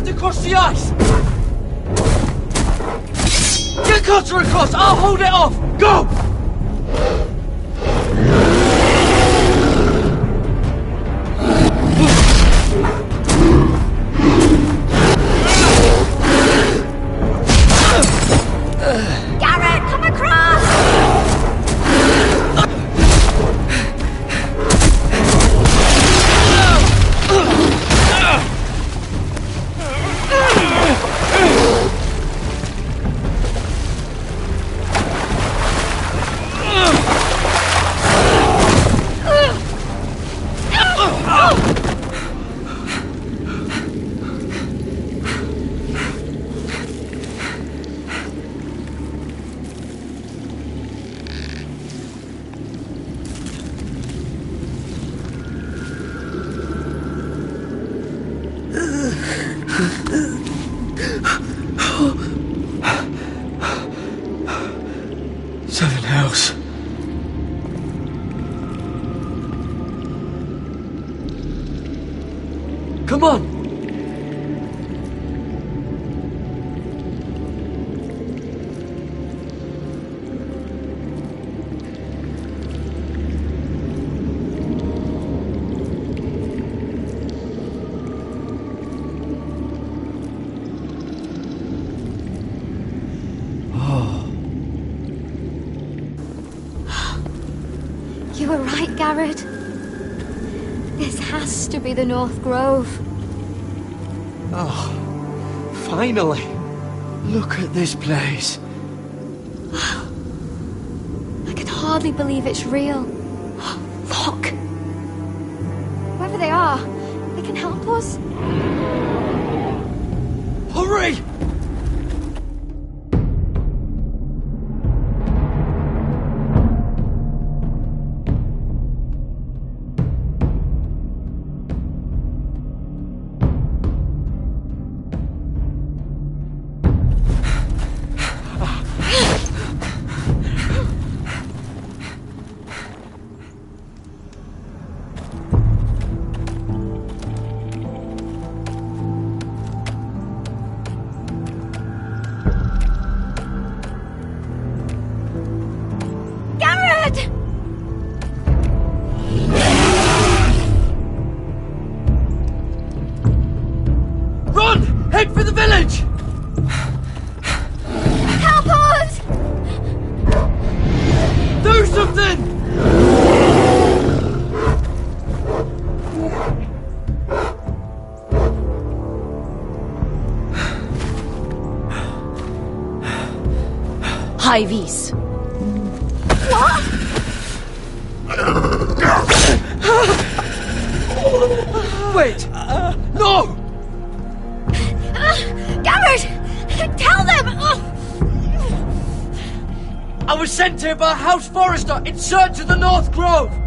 J: Across the ice! Get Cotter across! I'll hold it off! Go!
U: Garrett, come across!
J: Seven hells. Come on!
U: You were right, Garrett. This has to be the North Grove.
J: Oh, finally! Look at this place.
U: I can hardly believe it's real. Look! Whoever they are, they can help us.
J: Hurry!
D: high vis.
U: What?
J: Wait! No!
U: Garrett! Tell them!
J: I was sent here by House Forrester in search of the North Grove!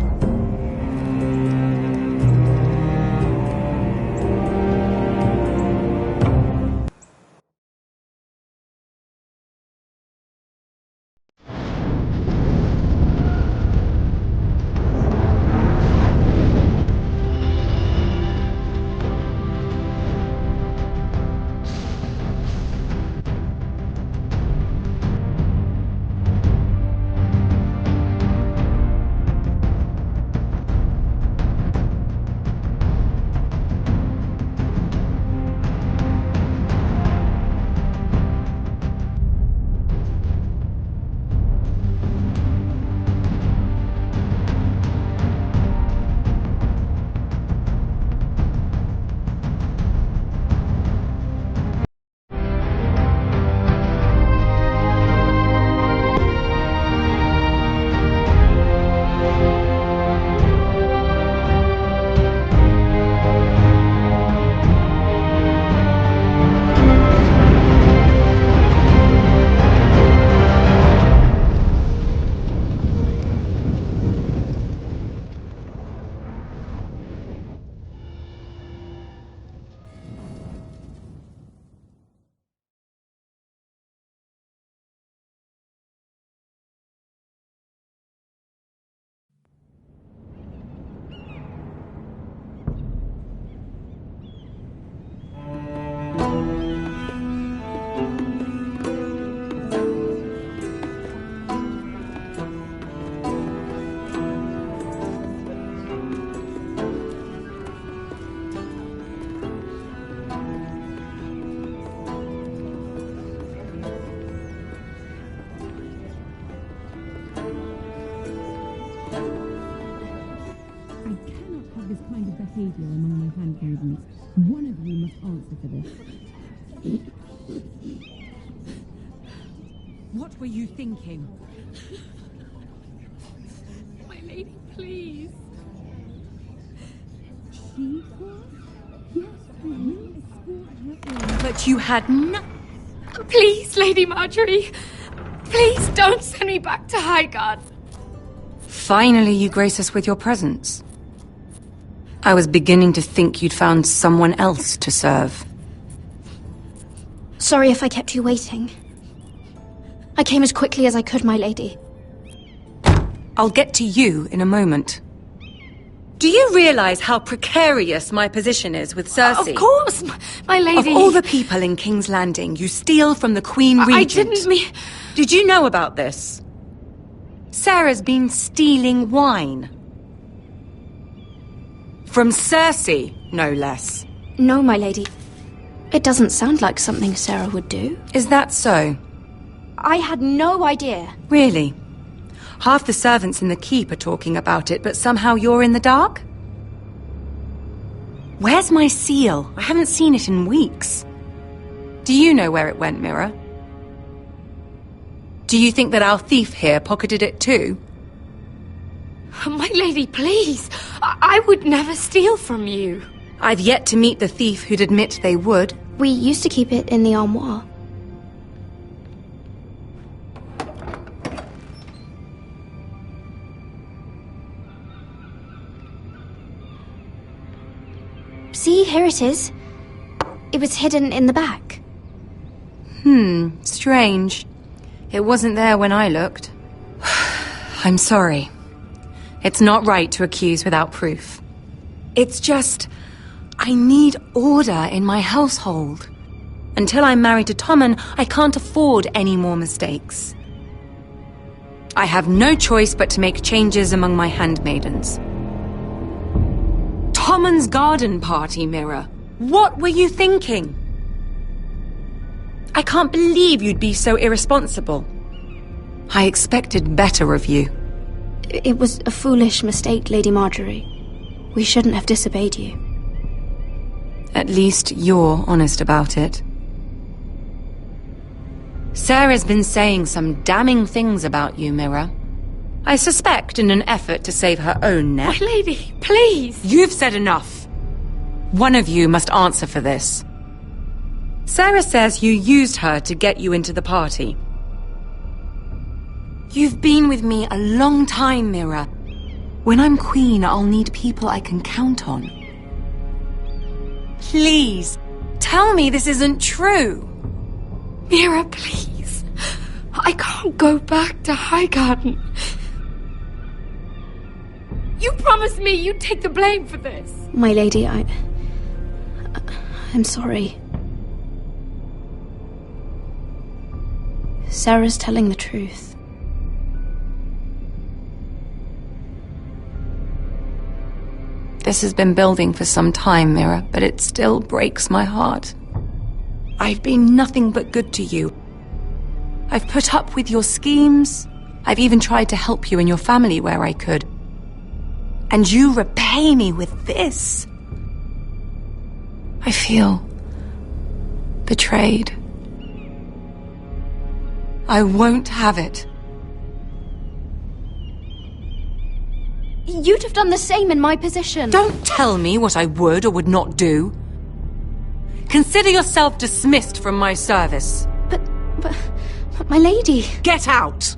K: behavior among my handmaidens. One of you must answer for this. What were you thinking?
R: My lady, please.
K: She was? Yes, I will escort her in.
R: But you had no... Please, Lady Marjorie. Please don't send me back to Highgarden.
L: Finally, you grace us with your presence. I was beginning to think you'd found someone else to serve.
Q: Sorry if I kept you waiting. I came as quickly as I could, my lady.
L: I'll get to you in a moment. Do you realize how precarious my position is with Cersei?
R: Of course, my lady.
L: Of all the people in King's Landing, you steal from the Queen Regent.
R: I didn't mean...
L: Did you know about this? Sarah's been stealing wine. From Cersei, no less.
Q: No, my lady. It doesn't sound like something Sarah would do.
L: Is that so?
Q: I had no idea.
L: Really? Half the servants in the keep are talking about it, but somehow you're in the dark? Where's my seal? I haven't seen it in weeks. Do you know where it went, Mira? Do you think that our thief here pocketed it too?
R: My lady, please. I would never steal from you.
L: I've yet to meet the thief who'd admit they would.
Q: We used to keep it in the armoire. See, here it is. It was hidden in the back.
L: Strange. It wasn't there when I looked. I'm sorry. It's not right to accuse without proof. It's just... I need order in my household. Until I'm married to Tommen, I can't afford any more mistakes. I have no choice but to make changes among my handmaidens. Tommen's garden party, Mira. What were you thinking? I can't believe you'd be so irresponsible. I expected better of you.
Q: It was a foolish mistake, Lady Marjorie. We shouldn't have disobeyed you.
L: At least you're honest about it. Sarah's been saying some damning things about you, Mira. I suspect in an effort to save her own neck.
R: My lady, please!
L: You've said enough. One of you must answer for this. Sarah says you used her to get you into the party. You've been with me a long time, Mira. When I'm queen, I'll need people I can count on. Please, tell me this isn't true.
R: Mira, please. I can't go back to Highgarden. You promised me you'd take the blame for this.
Q: My lady, I'm sorry. Sarah's telling the truth.
L: This has been building for some time, Mira, but it still breaks my heart. I've been nothing but good to you. I've put up with your schemes. I've even tried to help you and your family where I could. And you repay me with this. I feel betrayed. I won't have it.
Q: You'd have done the same in my position.
L: Don't tell me what I would or would not do. Consider yourself dismissed from my service.
Q: But my lady...
L: Get out!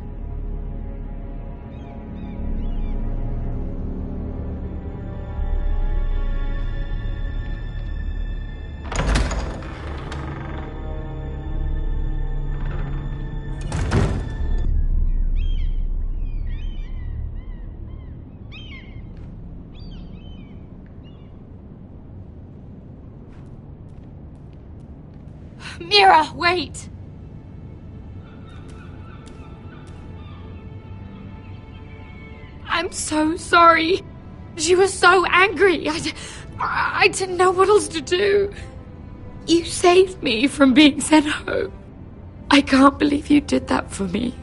R: Mira, wait! I'm so sorry. She was so angry. I didn't know what else to do. You saved me from being sent home. I can't believe you did that for me.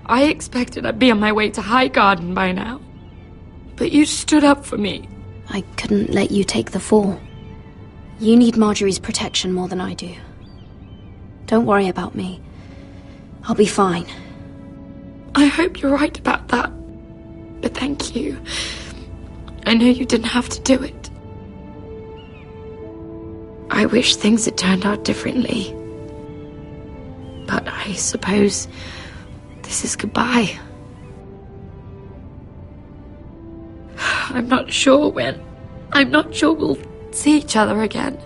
R: I expected I'd be on my way to Highgarden by now. But you stood up for me.
Q: I couldn't let you take the fall. You need Marjorie's protection more than I do. Don't worry about me. I'll be fine.
R: I hope you're right about that. But thank you. I know you didn't have to do it. I wish things had turned out differently. But I suppose this is goodbye. I'm not sure when. I'm not sure we'll see each other again.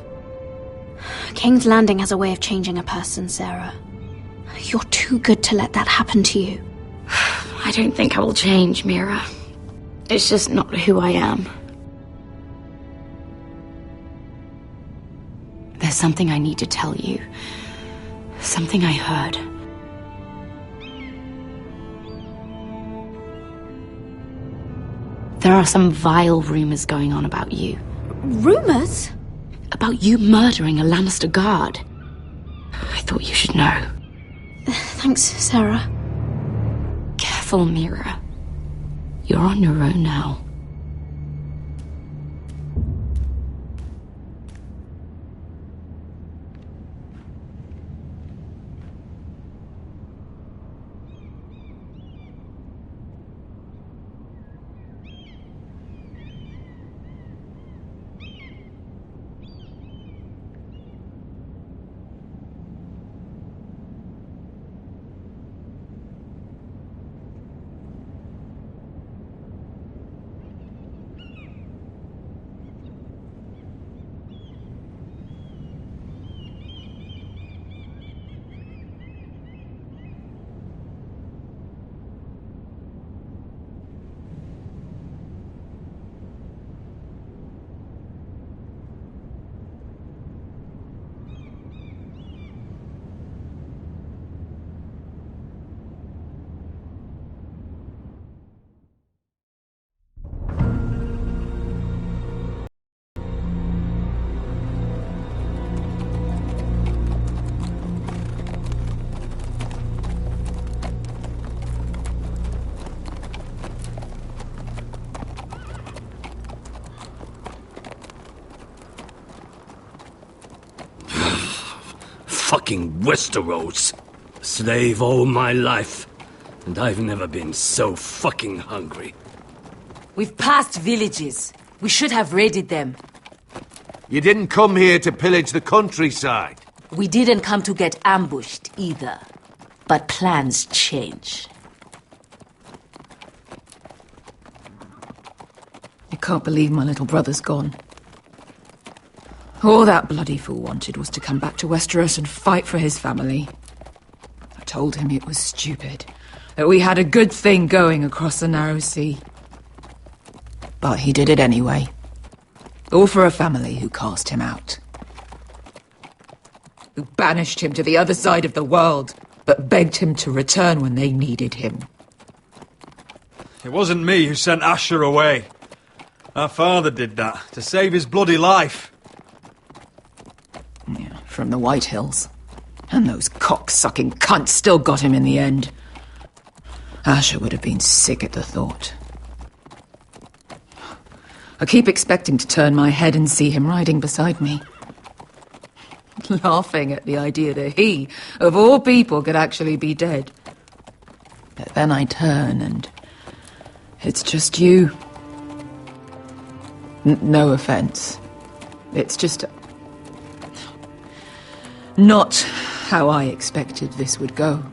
Q: King's Landing has a way of changing a person, Sarah. You're too good to let that happen to you.
R: I don't think I will change, Mira. It's just not who I am.
P: There's something I need to tell you. Something I heard. There are some vile rumors going on about you.
Q: Rumors?
P: About you murdering a Lannister guard. I thought you should know.
Q: Thanks, Sarah.
P: Careful, Mira. You're on your own now.
H: fucking Westeros. Slave all my life, and I've never been so fucking hungry.
S: We've passed villages. We should have raided them.
E: You didn't come here to pillage the countryside.
S: We didn't come to get ambushed either. But plans change.
L: I can't believe my little brother's gone. All that bloody fool wanted was to come back to Westeros and fight for his family. I told him it was stupid, that we had a good thing going across the narrow sea. But he did it anyway. All for a family who cast him out. Who banished him to the other side of the world, but begged him to return when they needed him.
A: It wasn't me who sent Asher away. Our father did that, to save his bloody life.
L: Yeah, from the White Hills. And those cock-sucking cunts still got him in the end. Asher would have been sick at the thought. I keep expecting to turn my head and see him riding beside me. Laughing at the idea that he, of all people, could actually be dead. But then I turn and it's just you. No offense. It's just not how I expected this would go.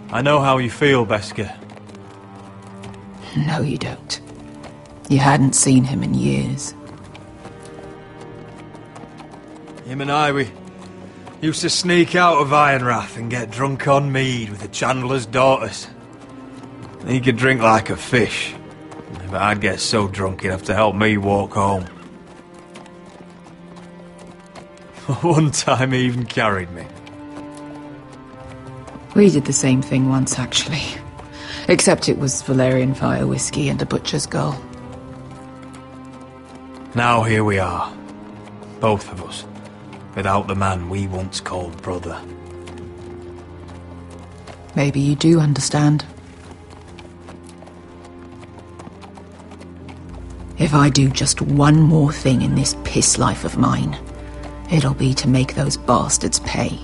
A: I know how you feel, Beskar.
L: No, you don't. You hadn't seen him in years.
A: Him and I, we used to sneak out of Ironrath and get drunk on mead with the Chandler's daughters. He could drink like a fish, but I'd get so drunk he'd have to help me walk home. One time he even carried me.
L: We did the same thing once, actually. Except it was Valerian fire whiskey and a butcher's girl.
A: Now here we are, both of us, without the man we once called brother.
L: Maybe you do understand. If I do just one more thing in this piss life of mine, it'll be to make those bastards pay.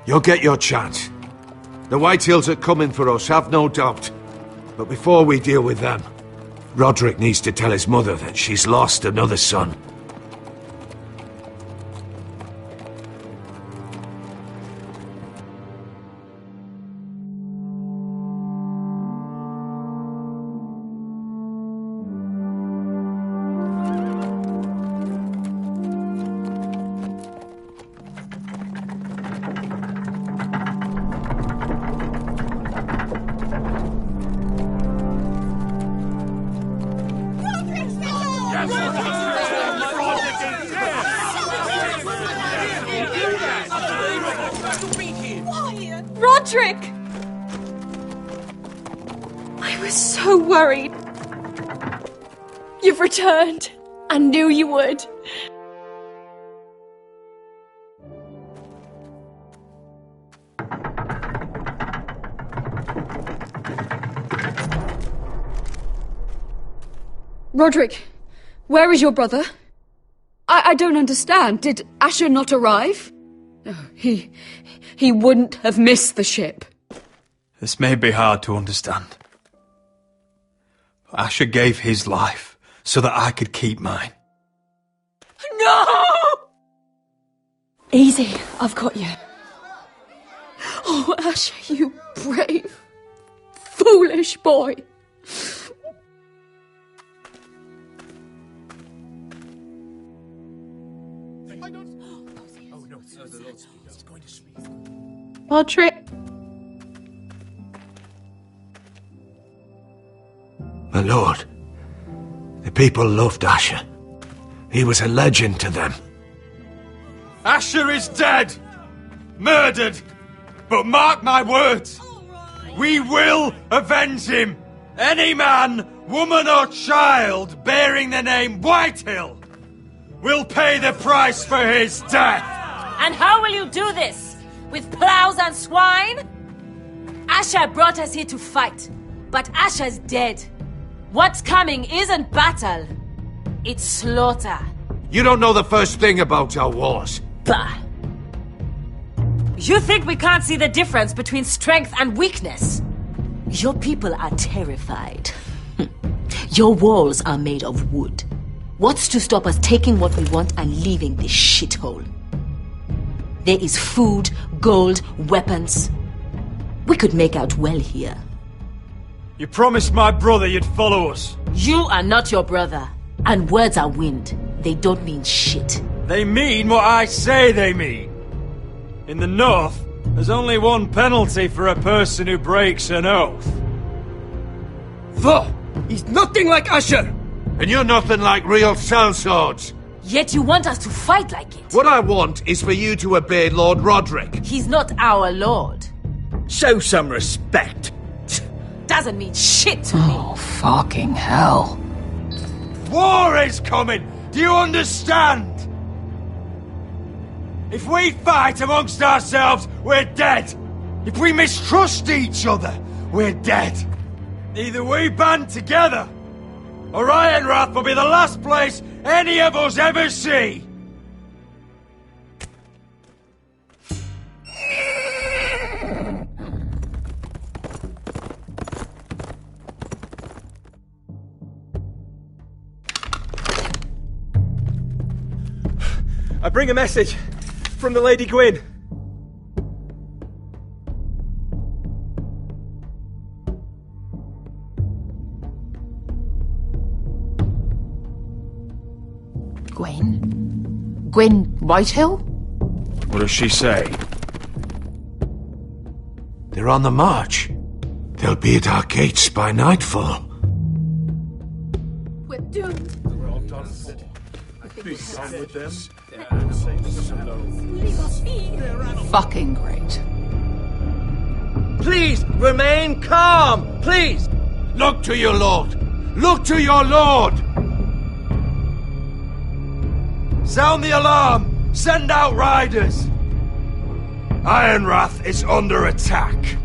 E: You'll get your chance. The Whitehills are coming for us, have no doubt. But before we deal with them, Roderick needs to tell his mother that she's lost another son.
F: Roderick! I was so worried. You've returned. I knew you would. Roderick, where is your brother? I don't understand. Did Asher not arrive? No, he wouldn't have missed the ship.
A: This may be hard to understand. But Asher gave his life so that I could keep mine.
F: No! Easy, I've got you. Oh, Asher, you brave, foolish boy.
R: Roderick.
E: My lord, the people loved Asher. He was a legend to them.
C: Asher is dead! Murdered! But mark my words! We will avenge him! Any man, woman or child bearing the name Whitehill will pay the price for his death!
S: And how will you do this? With plows and swine? Asher brought us here to fight, but Asher's dead. What's coming isn't battle, it's slaughter.
E: You don't know the first thing about our wars.
S: Bah! You think we can't see the difference between strength and weakness? Your people are terrified. Your walls are made of wood. What's to stop us taking what we want and leaving this shithole? There is food, gold, weapons. We could make out well here.
C: You promised my brother you'd follow us.
S: You are not your brother. And words are wind. They don't mean shit.
C: They mean what I say they mean. In the North, there's only one penalty for a person who breaks an oath.
H: Though, he's nothing like Asher!
E: And you're nothing like real sellswords.
S: Yet you want us to fight like it.
E: What I want is for you to obey Lord Roderick.
S: He's not our lord.
H: Show some respect.
S: Doesn't mean shit to me.
L: Oh, fucking hell.
C: War is coming! Do you understand? If we fight amongst ourselves, we're dead. If we mistrust each other, we're dead. Either we band together, or Ironrath will be the last place any of us ever see.
V: I bring a message from the Lady Gwyn.
L: Gwyn? Gwyn Whitehill?
C: What does she say?
E: They're on the march. They'll be at our gates by nightfall.
R: We're doomed.
M: We're all done for. Be done with them.
L: Fucking great.
H: Please, remain calm! Please!
E: Look to your lord! Look to your lord!
C: Sound the alarm! Send out riders! Ironrath is under attack.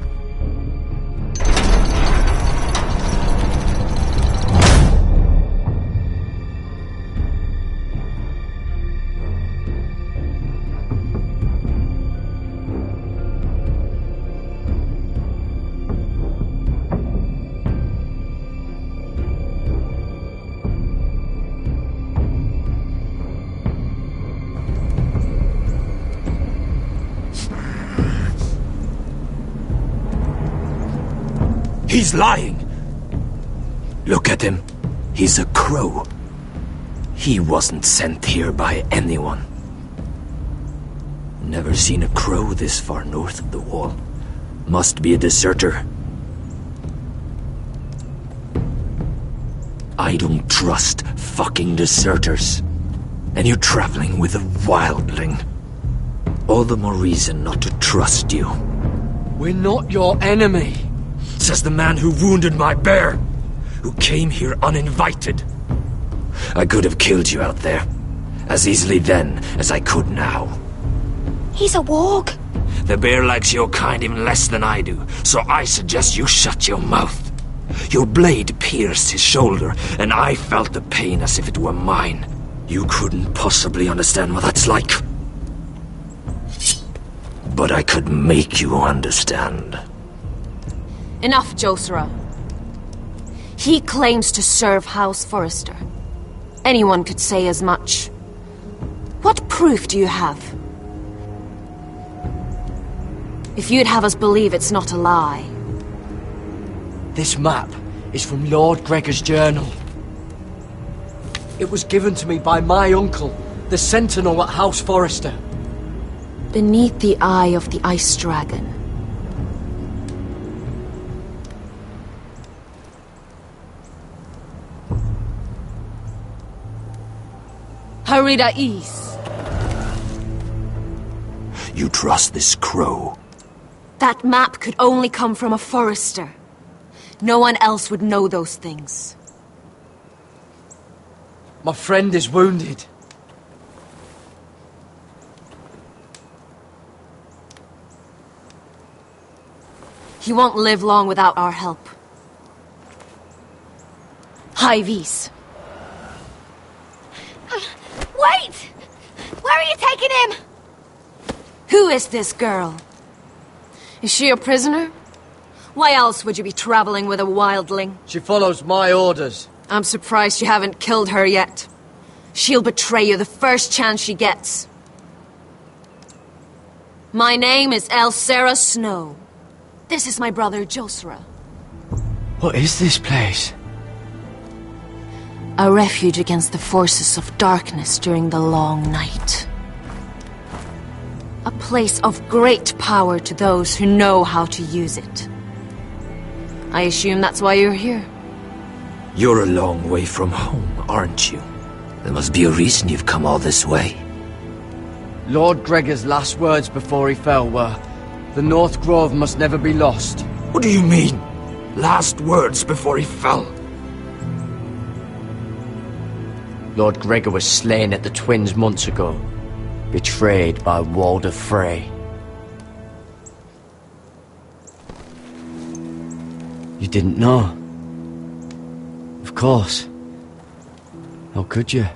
H: He's lying! Look at him. He's a crow. He wasn't sent here by anyone. Never seen a crow this far north of the wall. Must be a deserter. I don't trust fucking deserters. And you're traveling with a wildling. All the more reason not to trust you.
J: We're not your enemy.
H: Says the man who wounded my bear, who came here uninvited. I could have killed you out there, as easily then as I could now.
U: He's a warg.
H: The bear likes your kind even less than I do, so I suggest you shut your mouth. Your blade pierced his shoulder, and I felt the pain as if it were mine. You couldn't possibly understand what that's like. But I could make you understand.
S: Enough, Josera. He claims to serve House Forrester. Anyone could say as much. What proof do you have? If you'd have us believe it's not a lie.
J: This map is from Lord Gregor's journal. It was given to me by my uncle, the Sentinel at House Forrester.
S: Beneath the eye of the Ice Dragon. Harida East.
H: You trust this crow?
S: That map could only come from a Forrester. No one else would know those things.
J: My friend is wounded.
S: He won't live long without our help. High Vis.
U: Wait! Where are you taking him?
S: Who is this girl?
D: Is she a prisoner? Why else would you be traveling with a wildling?
J: She follows my orders.
D: I'm surprised you haven't killed her yet. She'll betray you the first chance she gets. My name is Elsera Snow. This is my brother Josra.
J: What is this place?
D: A refuge against the forces of darkness during the long night. A place of great power to those who know how to use it. I assume that's why you're here.
H: You're a long way from home, aren't you? There must be a reason you've come all this way.
J: Lord Gregor's last words before he fell were, "The North Grove must never be lost."
H: What do you mean? Last words before he fell?
J: Lord Gregor was slain at the Twins months ago, betrayed by Walder Frey. You didn't know? Of course. How could you?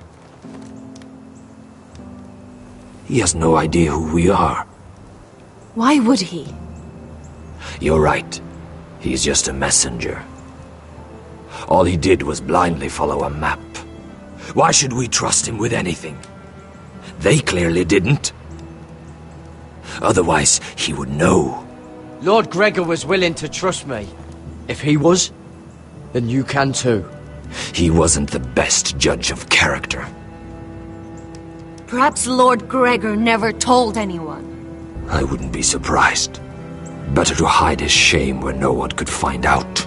H: He has no idea who we are.
D: Why would he?
H: You're right. He's just a messenger. All he did was blindly follow a map. Why should we trust him with anything? They clearly didn't. Otherwise, he would know.
J: Lord Gregor was willing to trust me. If he was, then you can too.
H: He wasn't the best judge of character.
D: Perhaps Lord Gregor never told anyone.
H: I wouldn't be surprised. Better to hide his shame where no one could find out.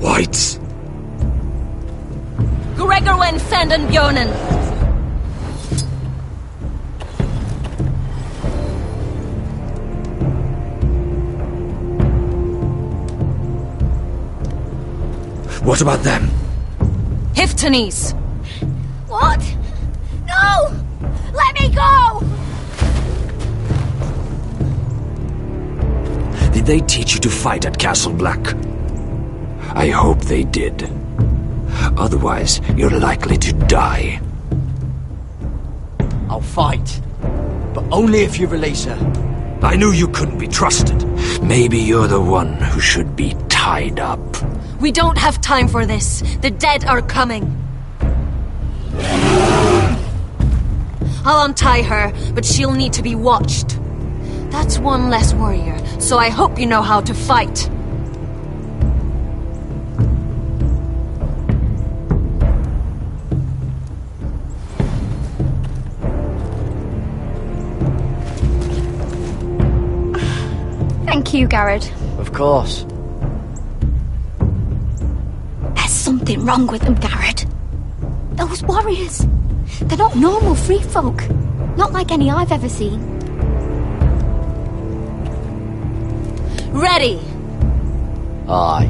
H: Whites!
S: Gregor wen fenden björnen!
H: What about them?
D: Hiftanes!
U: What? No! Let me go!
H: Did they teach you to fight at Castle Black? I hope they did. Otherwise, you're likely to die.
J: I'll fight. But only if you release her.
H: I knew you couldn't be trusted. Maybe you're the one who should be tied up.
D: We don't have time for this. The dead are coming. I'll untie her, but she'll need to be watched. That's one less warrior, so I hope you know how to fight.
F: Thank you, Garrett.
J: Of course.
Q: There's something wrong with them, Garrett. Those warriors. They're not normal free folk. Not like any I've ever seen.
S: Ready!
J: Aye.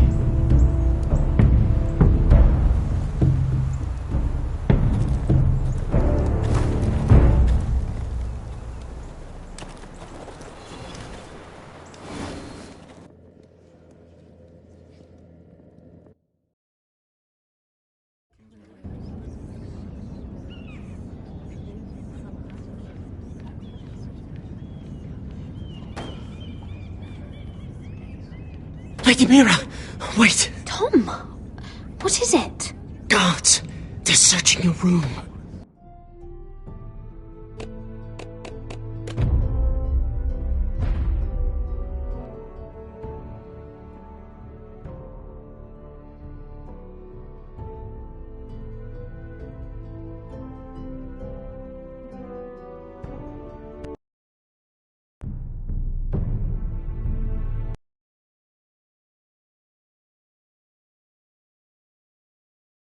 I: Lady Mira! Wait!
Q: Tom! What is it?
I: Guards! They're searching your room.